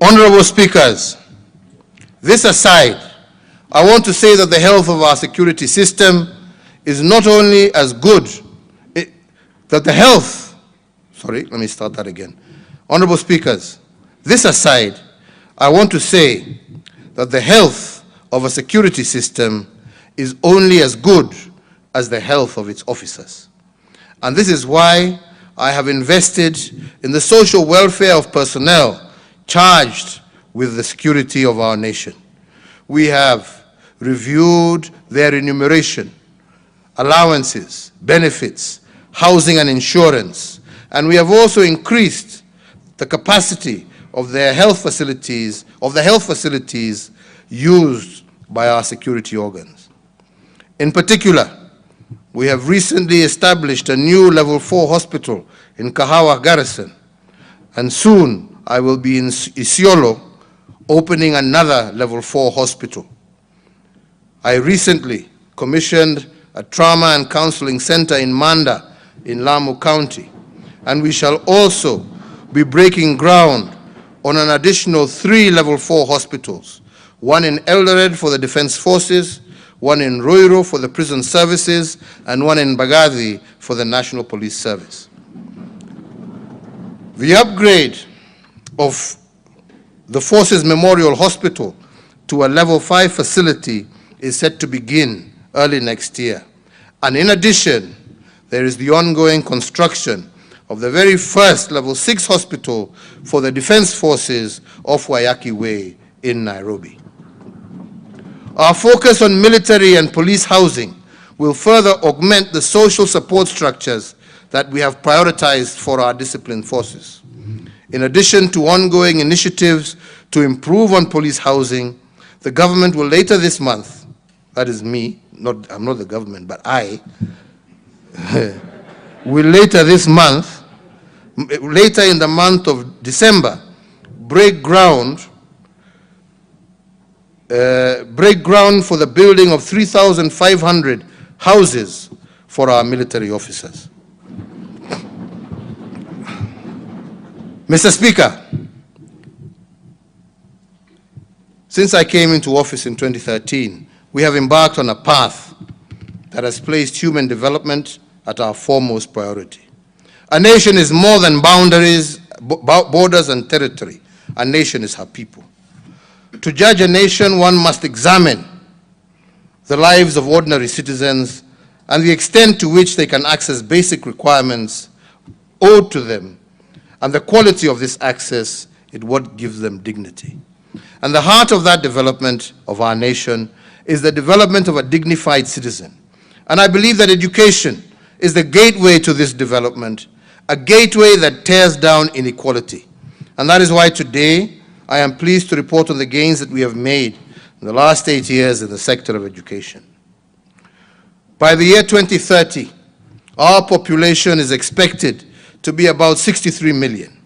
Honorable speakers, this aside, I want to say that the health of our security system is not only as good, Honorable speakers, this aside, I want to say that the health of a security system is only as good as the health of its officers. And this is why I have invested in the social welfare of personnel charged with the security of our nation. We have reviewed their remuneration, allowances, benefits, housing and insurance, and we have also increased the capacity of their health facilities, used by our security organs. In particular, we have recently established a new level 4 hospital in Kahawa Garrison, and soon I will be in Isiolo opening another level 4 hospital. I recently commissioned a trauma and counseling center in Manda in Lamu County, and we shall also be breaking ground on an additional 3 level 4 hospitals, one in Eldoret for the Defense Forces, one in Roiro for the Prison Services, and one in Bagadi for the National Police Service. The upgrade of the Forces Memorial Hospital to a level 5 facility is set to begin early next year. And in addition, there is the ongoing construction of the very first level 6 hospital for the Defense Forces off Wayaki Way in Nairobi. Our focus on military and police housing will further augment the social support structures that we have prioritized for our disciplined forces. In addition to ongoing initiatives to improve on police housing, the government will later this month, that is me, I'm not the government, but I, will later in the month of December, break ground for the building of 3,500 houses for our military officers. Mr. Speaker, since I came into office in 2013, we have embarked on a path that has placed human development at our foremost priority. A nation is more than boundaries, borders, and territory. A nation is her people. To judge a nation, one must examine the lives of ordinary citizens and the extent to which they can access basic requirements owed to them, and the quality of this access is what gives them dignity. And the heart of that development of our nation is the development of a dignified citizen. And I believe that education is the gateway to this development, a gateway that tears down inequality. And that is why today I am pleased to report on the gains that we have made in the last 8 years in the sector of education. By the year 2030, our population is expected to be about 63 million.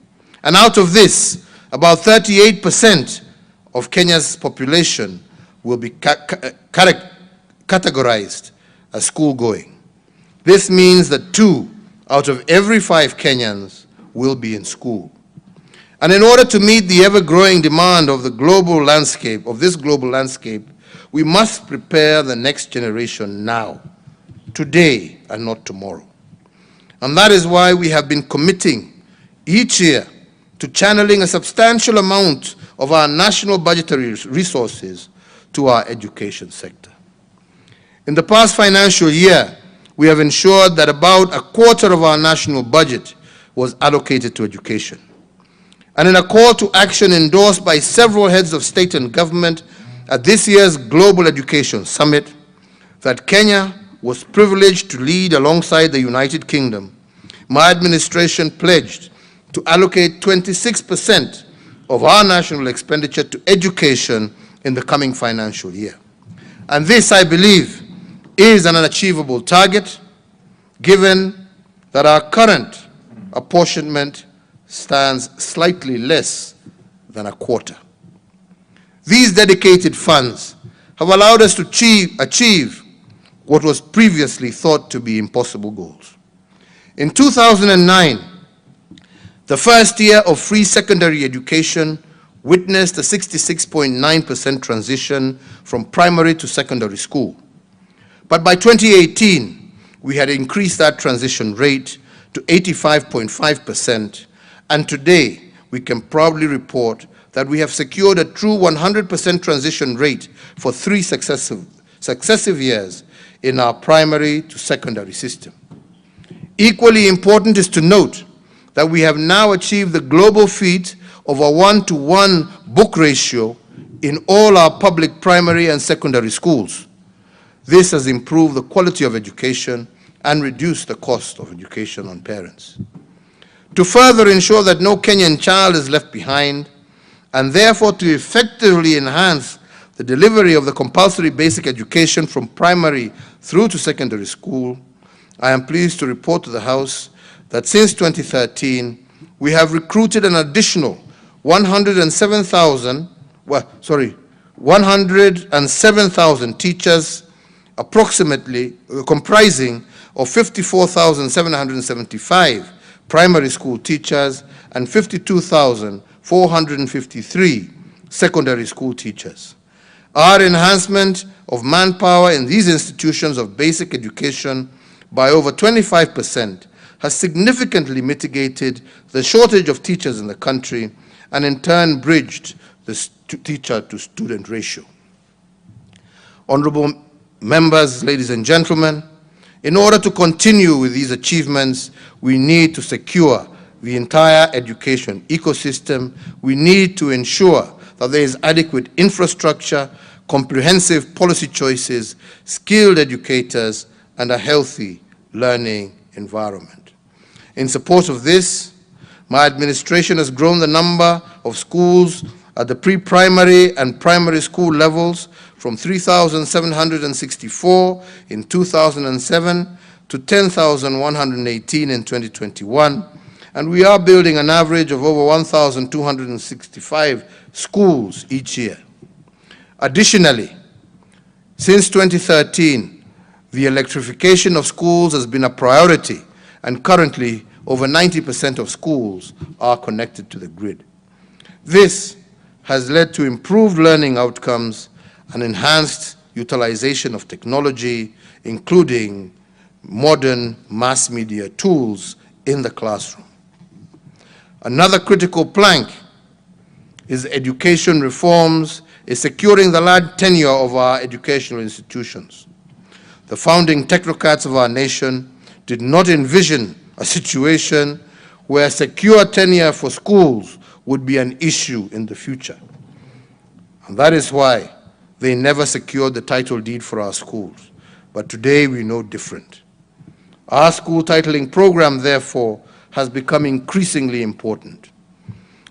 And out of this, about 38% of Kenya's population will be categorized as school-going. This means that 2 out of every 5 Kenyans will be in school. And in order to meet the ever-growing demand of the global landscape, we must prepare the next generation now, today and not tomorrow. And that is why we have been committing each year to channeling a substantial amount of our national budgetary resources to our education sector. In the past financial year, we have ensured that about a quarter of our national budget was allocated to education. And in a call to action endorsed by several heads of state and government at this year's Global Education Summit, that Kenya was privileged to lead alongside the United Kingdom, my administration pledged to allocate 26% of our national expenditure to education in the coming financial year. And this, I believe, is an unachievable target, given that our current apportionment stands slightly less than a quarter. These dedicated funds have allowed us to achieve what was previously thought to be impossible goals. In 2009, the first year of free secondary education witnessed a 66.9% transition from primary to secondary school. But by 2018, we had increased that transition rate to 85.5%, and today we can proudly report that we have secured a true 100% transition rate for 3 successive years in our primary to secondary system. Equally important is to note that we have now achieved the global feat of a 1-to-1 book ratio in all our public primary and secondary schools. This has improved the quality of education and reduced the cost of education on parents. To further ensure that no Kenyan child is left behind, and therefore to effectively enhance the delivery of the compulsory basic education from primary through to secondary school, I am pleased to report to the House that since 2013, we have recruited an additional 107,000 teachers, approximately comprising of 54,775 primary school teachers and 52,453 secondary school teachers. Our enhancement of manpower in these institutions of basic education by over 25% has significantly mitigated the shortage of teachers in the country and in turn bridged the teacher-to-student ratio. Honorable members, ladies and gentlemen, in order to continue with these achievements, we need to secure the entire education ecosystem. We need to ensure that there is adequate infrastructure, comprehensive policy choices, skilled educators, and a healthy learning environment. In support of this, my administration has grown the number of schools at the pre-primary and primary school levels from 3,764 in 2007 to 10,118 in 2021, and we are building an average of over 1,265 schools each year. Additionally, since 2013, the electrification of schools has been a priority, and currently over 90% of schools are connected to the grid. This has led to improved learning outcomes and enhanced utilization of technology, including modern mass media tools in the classroom. Another critical plank is education reforms, is securing the large tenure of our educational institutions. The founding technocrats of our nation did not envision a situation where secure tenure for schools would be an issue in the future. And that is why they never secured the title deed for our schools. But today we know different. Our school titling program, therefore, has become increasingly important.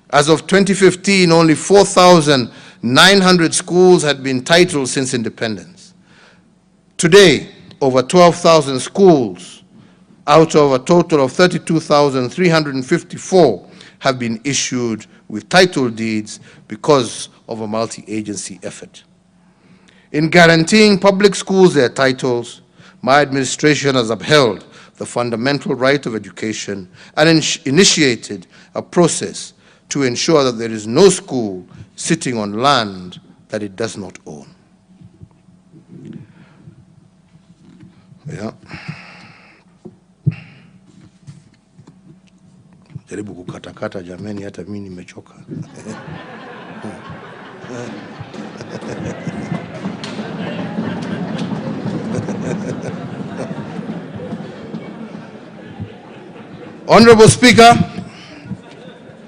As of 2015, only 4,900 schools had been titled since independence. Today, over 12,000 schools out of a total of 32,354 have been issued with title deeds because of a multi-agency effort. In guaranteeing public schools their titles, my administration has upheld the fundamental right of education and initiated a process to ensure that there is no school sitting on land that it does not own. Yeah. Jaribu kukatakata jameni, hata mimi nimechoka. Honorable Speaker,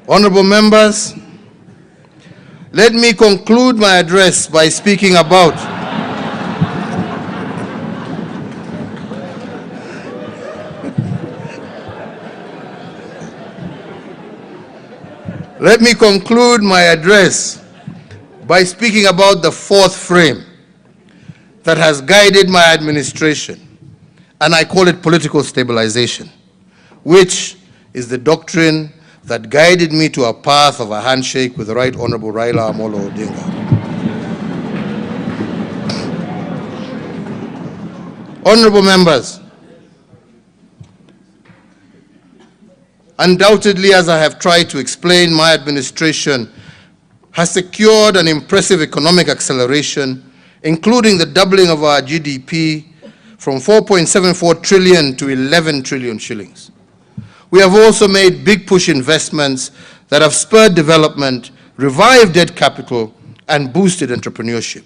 honorable members, let me conclude my address by speaking about the fourth frame that has guided my administration, and I call it political stabilization. which is the doctrine that guided me to a path of a handshake with the Right Honorable Raila Amolo Odinga. Honorable members, undoubtedly, as I have tried to explain, my administration has secured an impressive economic acceleration, including the doubling of our GDP from 4.74 trillion to 11 trillion shillings. We have also made big push investments that have spurred development, revived debt capital, and boosted entrepreneurship.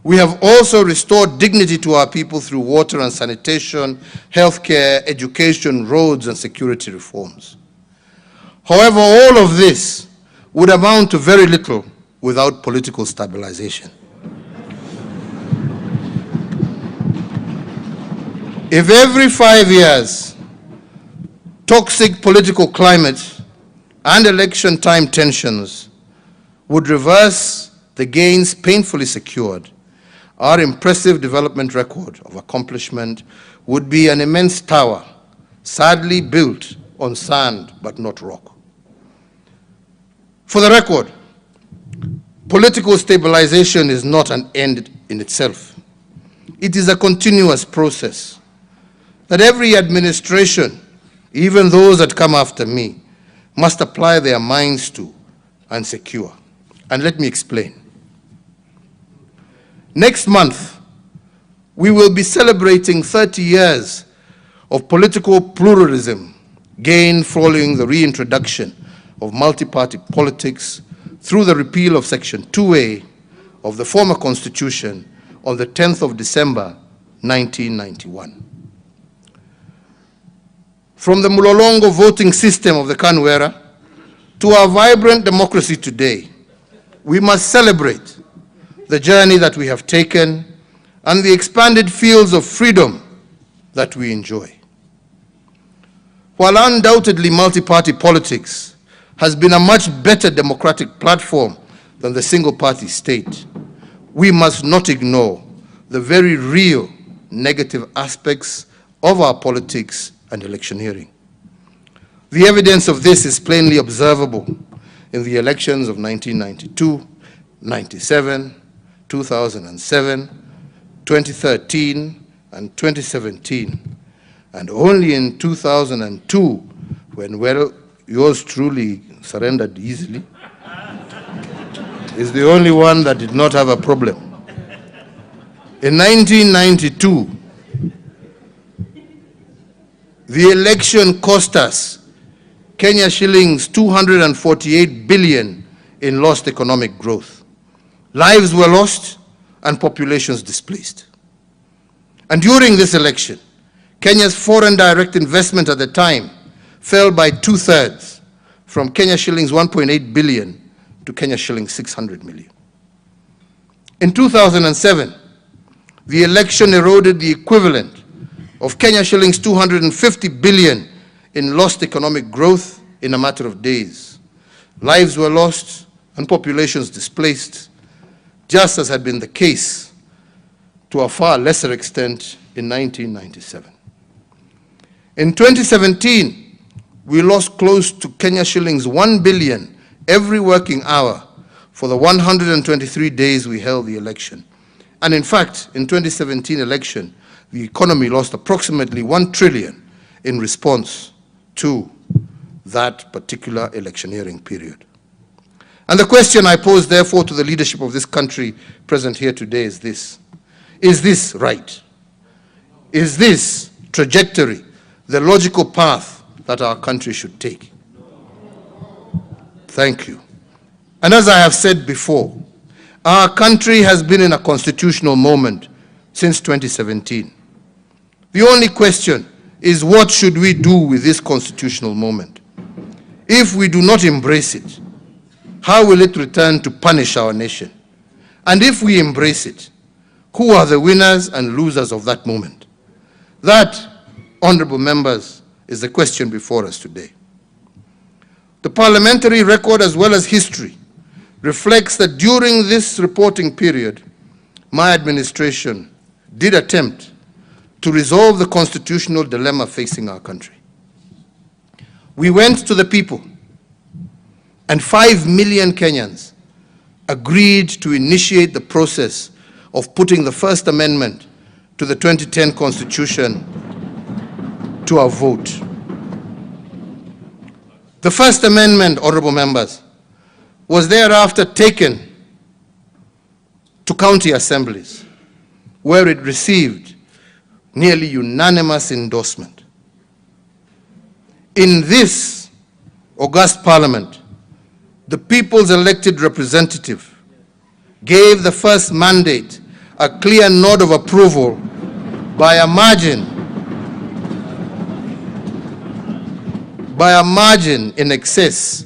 We have also restored dignity to our people through water and sanitation, healthcare, education, roads, and security reforms. However, all of this would amount to very little without political stabilization. If every 5 years, toxic political climate and election time tensions would reverse the gains painfully secured, our impressive development record of accomplishment would be an immense tower, sadly built on sand but not rock. For the record, political stabilization is not an end in itself. It is a continuous process that every administration, even those that come after me, must apply their minds to and secure. And let me explain. Next month, we will be celebrating 30 years of political pluralism gained following the reintroduction of multi-party politics through the repeal of Section 2A of the former Constitution on the 10th of December, 1991. From the Mulolongo voting system of the KANU era to our vibrant democracy today, we must celebrate the journey that we have taken and the expanded fields of freedom that we enjoy. While undoubtedly multi-party politics has been a much better democratic platform than the single-party state, we must not ignore the very real negative aspects of our politics and electioneering. The evidence of this is plainly observable in the elections of 1992, 97, 2007, 2013, and 2017, and only in 2002, when, well, yours truly surrendered easily, is the only one that did not have a problem. In 1992, the election cost us Kenya shillings 248 billion in lost economic growth. Lives were lost and populations displaced. And during this election, Kenya's foreign direct investment at the time fell by 2/3 from Kenya shillings 1.8 billion to Kenya shillings 600 million. In 2007, the election eroded the equivalent of Kenya shillings 250 billion in lost economic growth in a matter of days. Lives were lost and populations displaced, just as had been the case to a far lesser extent in 1997. In 2017, we lost close to Kenya shillings 1 billion every working hour for the 123 days we held the election. And in fact, in 2017 election, the economy lost approximately 1 trillion in response to that particular electioneering period. And the question I pose, therefore, to the leadership of this country present here today is this: is this right? Is this trajectory the logical path that our country should take? Thank you. And as I have said before, our country has been in a constitutional moment since 2017. The only question is, what should we do with this constitutional moment? If we do not embrace it, how will it return to punish our nation? And if we embrace it, who are the winners and losers of that moment? That, honorable members, is the question before us today. The parliamentary record, as well as history, reflects that during this reporting period, my administration did attempt to resolve the constitutional dilemma facing our country. We went to the people, and 5 million Kenyans agreed to initiate the process of putting the First Amendment to the 2010 Constitution to a vote. The First Amendment, honorable members, was thereafter taken to county assemblies, where it received nearly unanimous endorsement. In this august parliament, the people's elected representative gave the first mandate a clear nod of approval by a margin in excess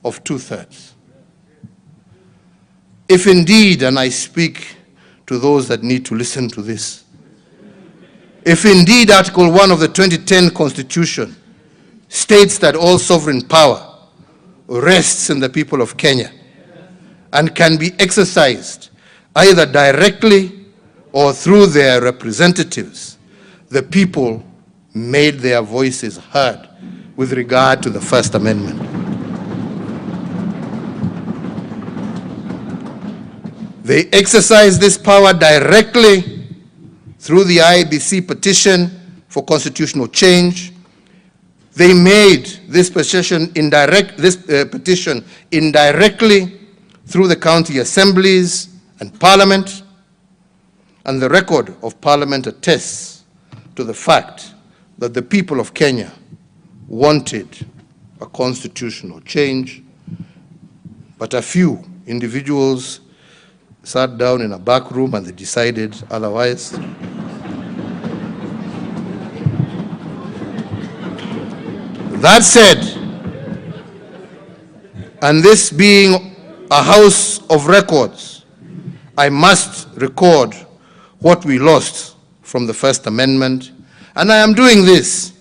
of 2/3. If indeed, and I speak to those that need to listen to this, if indeed Article 1 of the 2010 Constitution states that all sovereign power rests in the people of Kenya and can be exercised either directly or through their representatives, the people made their voices heard with regard to the First Amendment. They exercised this power directly through the IEBC petition for constitutional change. They made this petition indirectly through the county assemblies and parliament, and the record of parliament attests to the fact that the people of Kenya wanted a constitutional change, but a few individuals sat down in a back room and they decided otherwise. That said, and this being a house of records, I must record what we lost from the First Amendment, and I am doing this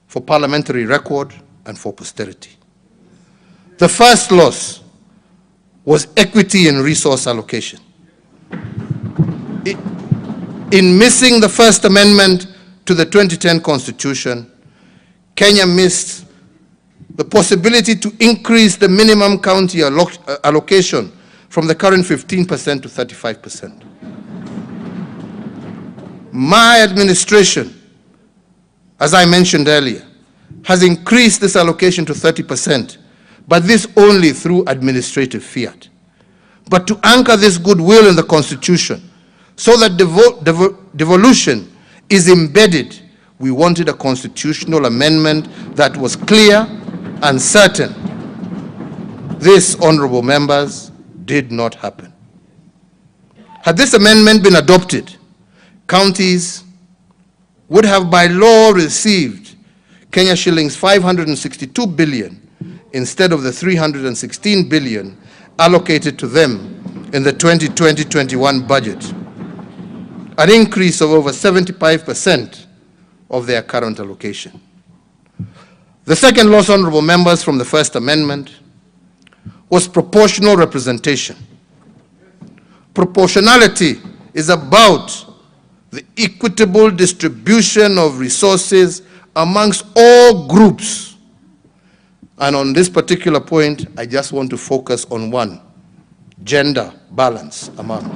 for parliamentary record and for posterity. The first loss was equity in resource allocation. In missing the First Amendment to the 2010 Constitution, Kenya missed the possibility to increase the minimum county allocation from the current 15% to 35%. My administration, as I mentioned earlier, has increased this allocation to 30%, but this only through administrative fiat. But to anchor this goodwill in the Constitution so that devolution is embedded, we wanted a constitutional amendment that was clear and certain. This, honorable members, did not happen. Had this amendment been adopted, counties would have by law received Kenya shillings 562 billion instead of the 316 billion allocated to them in the 2020-21 budget, an increase of over 75% of their current allocation. The second loss, honorable members, from the First Amendment was proportional representation. Proportionality is about the equitable distribution of resources amongst all groups. And on this particular point, I just want to focus on one: gender balance among.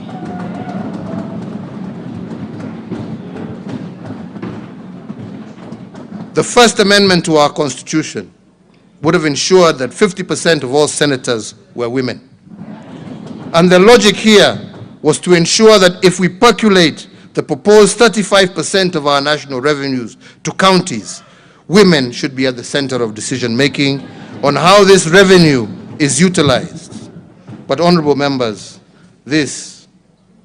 The First Amendment to our Constitution would have ensured that 50% of all senators were women. And the logic here was to ensure that if we percolate the proposed 35% of our national revenues to counties, women should be at the center of decision-making on how this revenue is utilized. But, honorable members, this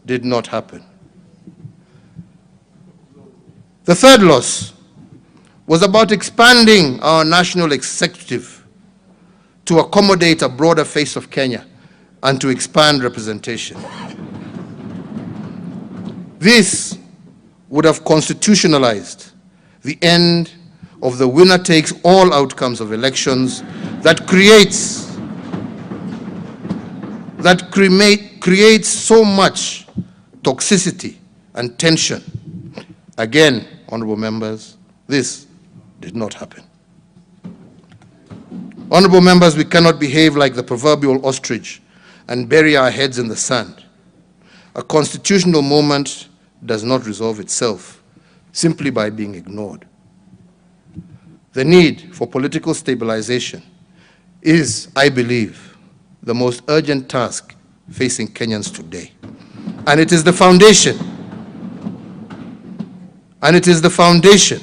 did not happen. The third loss was about expanding our national executive to accommodate a broader face of Kenya and to expand representation. This would have constitutionalized the end of the winner-takes-all outcomes of elections that creates so much toxicity and tension. Again, honorable members, this did not happen. Honorable members, we cannot behave like the proverbial ostrich and bury our heads in the sand. A constitutional moment does not resolve itself simply by being ignored. The need for political stabilization is, I believe, the most urgent task facing Kenyans today. And it is the foundation,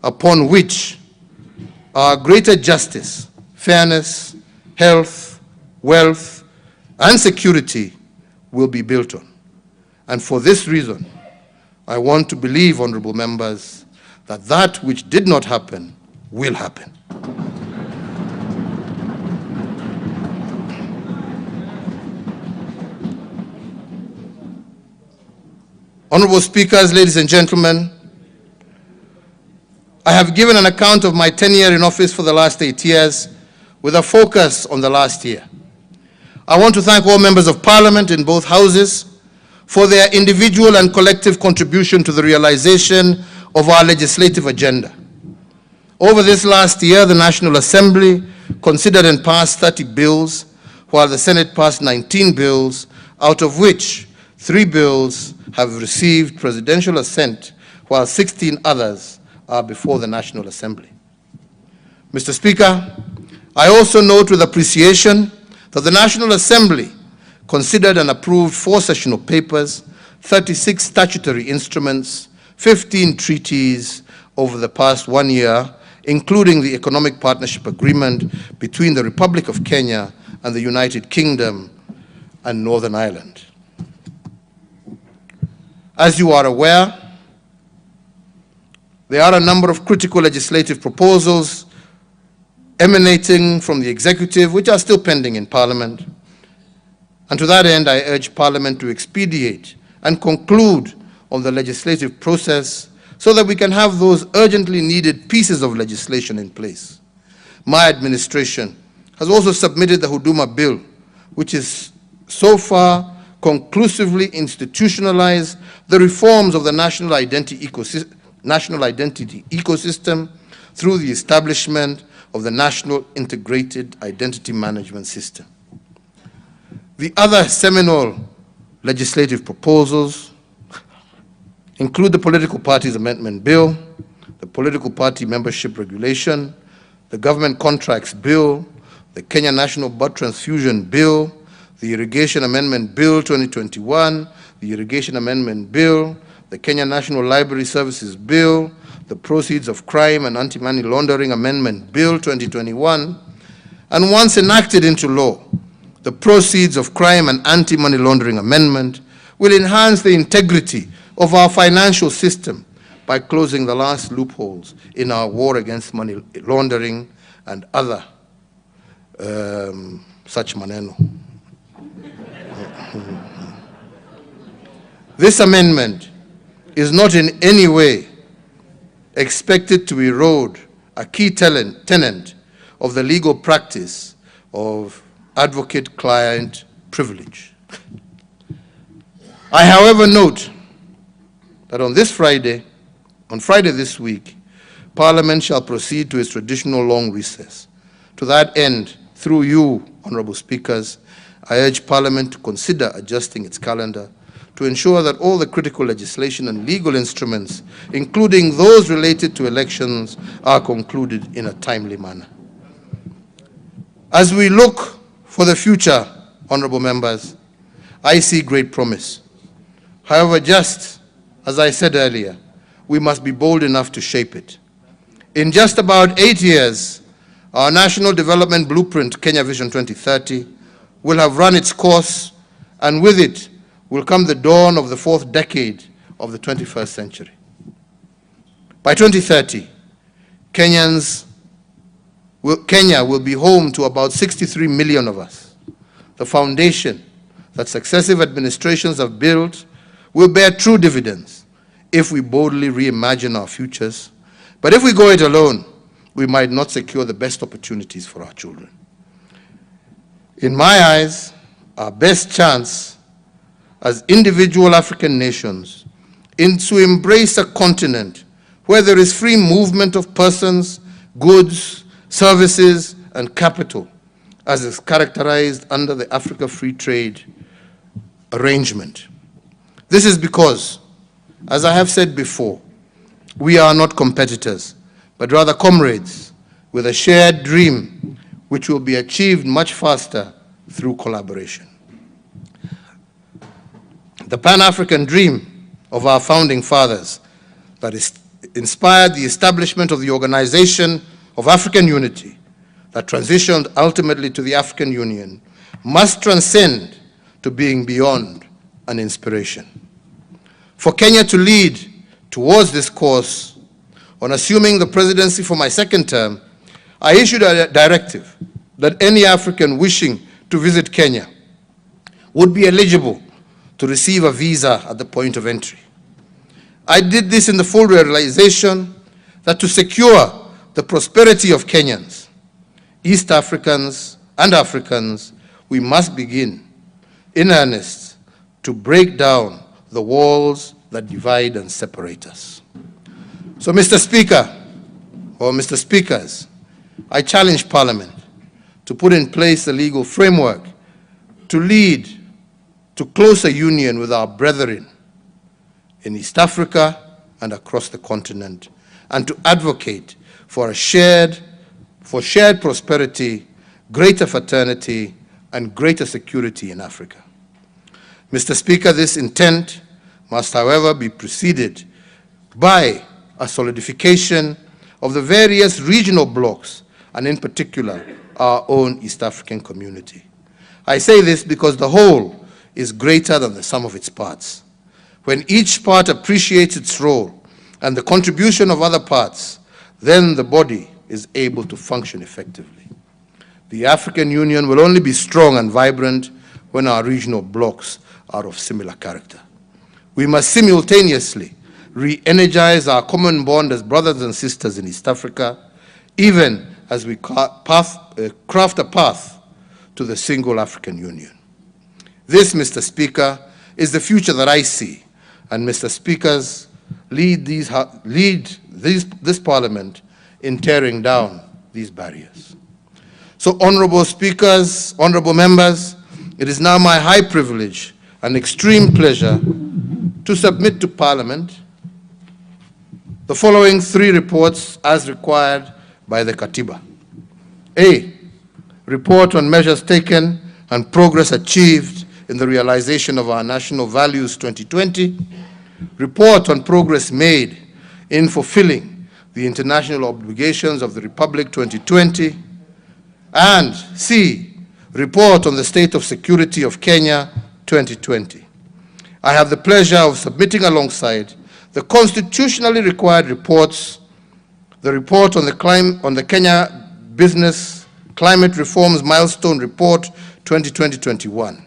upon which our greater justice, fairness, health, wealth, and security will be built on. And for this reason, I want to believe, honorable members, that that which did not happen will happen. Honorable speakers, ladies and gentlemen, I have given an account of my tenure in office for the last 8 years with a focus on the last year. I want to thank all members of Parliament in both houses for their individual and collective contribution to the realization of our legislative agenda. Over this last year, the National Assembly considered and passed 30 bills, while the Senate passed 19 bills, out of which 3 bills have received presidential assent, while 16 others are before the National Assembly. Mr. Speaker, I also note with appreciation that the National Assembly considered and approved 4 sessional papers, 36 statutory instruments, 15 treaties over the past 1 year, including the Economic Partnership Agreement between the Republic of Kenya and the United Kingdom and Northern Ireland. As you are aware, there are a number of critical legislative proposals emanating from the executive which are still pending in Parliament. And to that end, I urge Parliament to expedite and conclude on the legislative process so that we can have those urgently needed pieces of legislation in place. My administration has also submitted the Huduma Bill, which is so far conclusively institutionalized the reforms of the national identity ecosystem through the establishment of the National Integrated Identity Management System. The other seminal legislative proposals include the Political Parties Amendment Bill, the Political Party Membership Regulation, the Government Contracts Bill, the Kenya National Blood Transfusion Bill, the Irrigation Amendment Bill 2021, the Irrigation Amendment Bill, the Kenya National Library Services Bill, the Proceeds of Crime and Anti-Money Laundering Amendment Bill 2021, and once enacted into law, the Proceeds of Crime and Anti-Money Laundering Amendment will enhance the integrity of our financial system by closing the last loopholes in our war against money laundering and other such maneno. This amendment is not in any way expected to erode a key tenet of the legal practice of advocate-client privilege. I, however, note that on Friday this week, Parliament shall proceed to its traditional long recess. To that end, through you, honorable speakers, I urge Parliament to consider adjusting its calendar to ensure that all the critical legislation and legal instruments, including those related to elections, are concluded in a timely manner. As we look for the future, honorable members, I see great promise. However, just as I said earlier, we must be bold enough to shape it. In just about 8 years, our National Development Blueprint, Kenya Vision 2030, will have run its course, and with it will come the dawn of the 4th decade of the 21st century. By 2030, Kenya will be home to about 63 million of us. The foundation that successive administrations have built will bear true dividends if we boldly reimagine our futures. But if we go it alone, we might not secure the best opportunities for our children. In my eyes, our best chance as individual African nations is to embrace a continent where there is free movement of persons, goods, services, and capital as is characterized under the Africa Free Trade Arrangement. This is because, as I have said before, we are not competitors, but rather comrades with a shared dream which will be achieved much faster through collaboration. The Pan-African dream of our founding fathers that inspired the establishment of the Organization of African Unity that transitioned ultimately to the African Union must transcend to being beyond an inspiration. For Kenya to lead towards this course, on assuming the presidency for my second term, I issued a directive that any African wishing to visit Kenya would be eligible to receive a visa at the point of entry. I did this in the full realization that to secure the prosperity of Kenyans, East Africans, and Africans, we must begin in earnest to break down the walls that divide and separate us. So, Mr. Speaker, or Mr. Speakers, I challenge Parliament to put in place a legal framework to lead to closer union with our brethren in East Africa and across the continent, and to advocate for shared prosperity, greater fraternity, and greater security in Africa. Mr. Speaker, this intent must, however, be preceded by a solidification of the various regional blocs, and in particular, our own East African community. I say this because the whole is greater than the sum of its parts. When each part appreciates its role and the contribution of other parts, then the body is able to function effectively. The African Union will only be strong and vibrant when our regional blocs are of similar character. We must simultaneously re-energize our common bond as brothers and sisters in East Africa, even as we craft a path to the single African Union. This, Mr. Speaker, is the future that I see, and Mr. Speakers lead this Parliament in tearing down these barriers. So, honorable speakers, honorable members, it is now my high privilege and extreme pleasure to submit to Parliament the following 3 reports as required by the Katiba. A, report on measures taken and progress achieved in the realization of our national values 2020, report on progress made in fulfilling the international obligations of the Republic 2020, and C, report on the state of security of Kenya 2020. I have the pleasure of submitting alongside the constitutionally required reports, the report on the Kenya Business Climate Reforms Milestone Report 2020-21.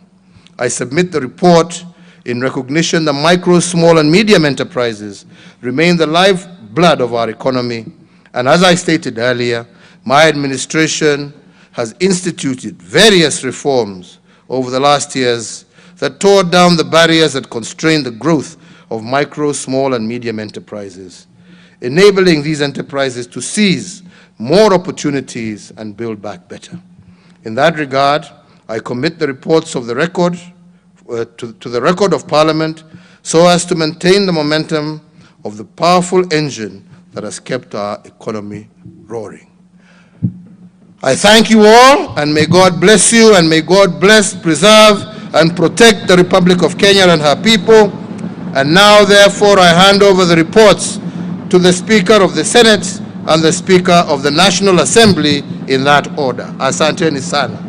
I submit the report in recognition that micro, small, and medium enterprises remain the lifeblood of our economy, and as I stated earlier, my administration has instituted various reforms over the last years that tore down the barriers that constrain the growth of micro, small, and medium enterprises, enabling these enterprises to seize more opportunities and build back better. In that regard, I commit the reports of the record to the record of Parliament so as to maintain the momentum of the powerful engine that has kept our economy roaring. I thank you all, and may God bless you, and may God bless, preserve, and protect the Republic of Kenya and her people. And now, therefore, I hand over the reports to the Speaker of the Senate and the Speaker of the National Assembly in that order. Asanteni sana.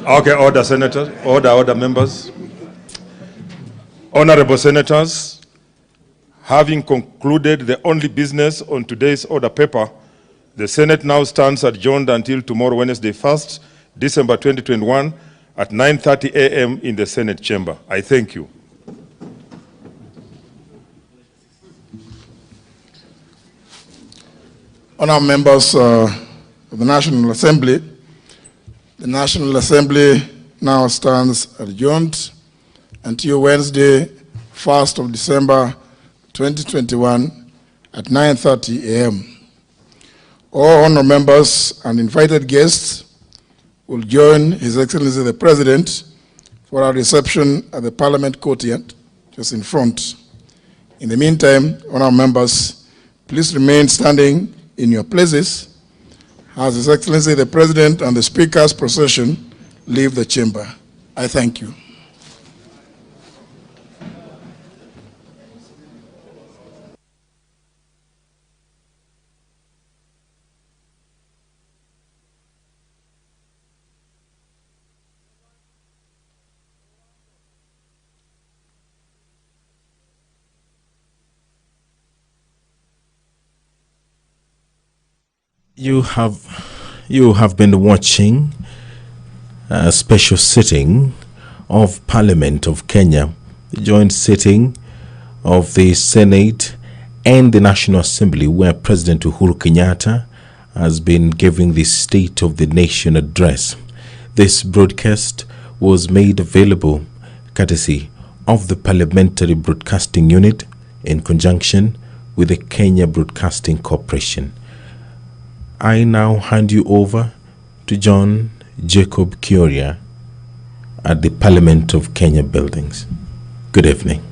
Okay, order, Senators. Order, members. Honorable Senators, having concluded the only business on today's order paper, the Senate now stands adjourned until tomorrow, Wednesday, 1st December 2021 at 9:30 a.m. in the Senate chamber. I thank you. Honourable members of the National Assembly, the National Assembly now stands adjourned until Wednesday, 1st of December 2021 at 9:30 a.m. All honourable members and invited guests will join His Excellency the President for our reception at the Parliament courtyard, just in front. In the meantime, honourable members, please remain standing in your places as His Excellency the President and the Speaker's procession leave the chamber. I thank you. You have been watching a special sitting of Parliament of Kenya, the joint sitting of the Senate and the National Assembly, where President Uhuru Kenyatta has been giving the State of the Nation address. This broadcast was made available courtesy of the Parliamentary Broadcasting Unit in conjunction with the Kenya Broadcasting Corporation. I now hand you over to John Jacob Kioria at the Parliament of Kenya buildings. Good evening.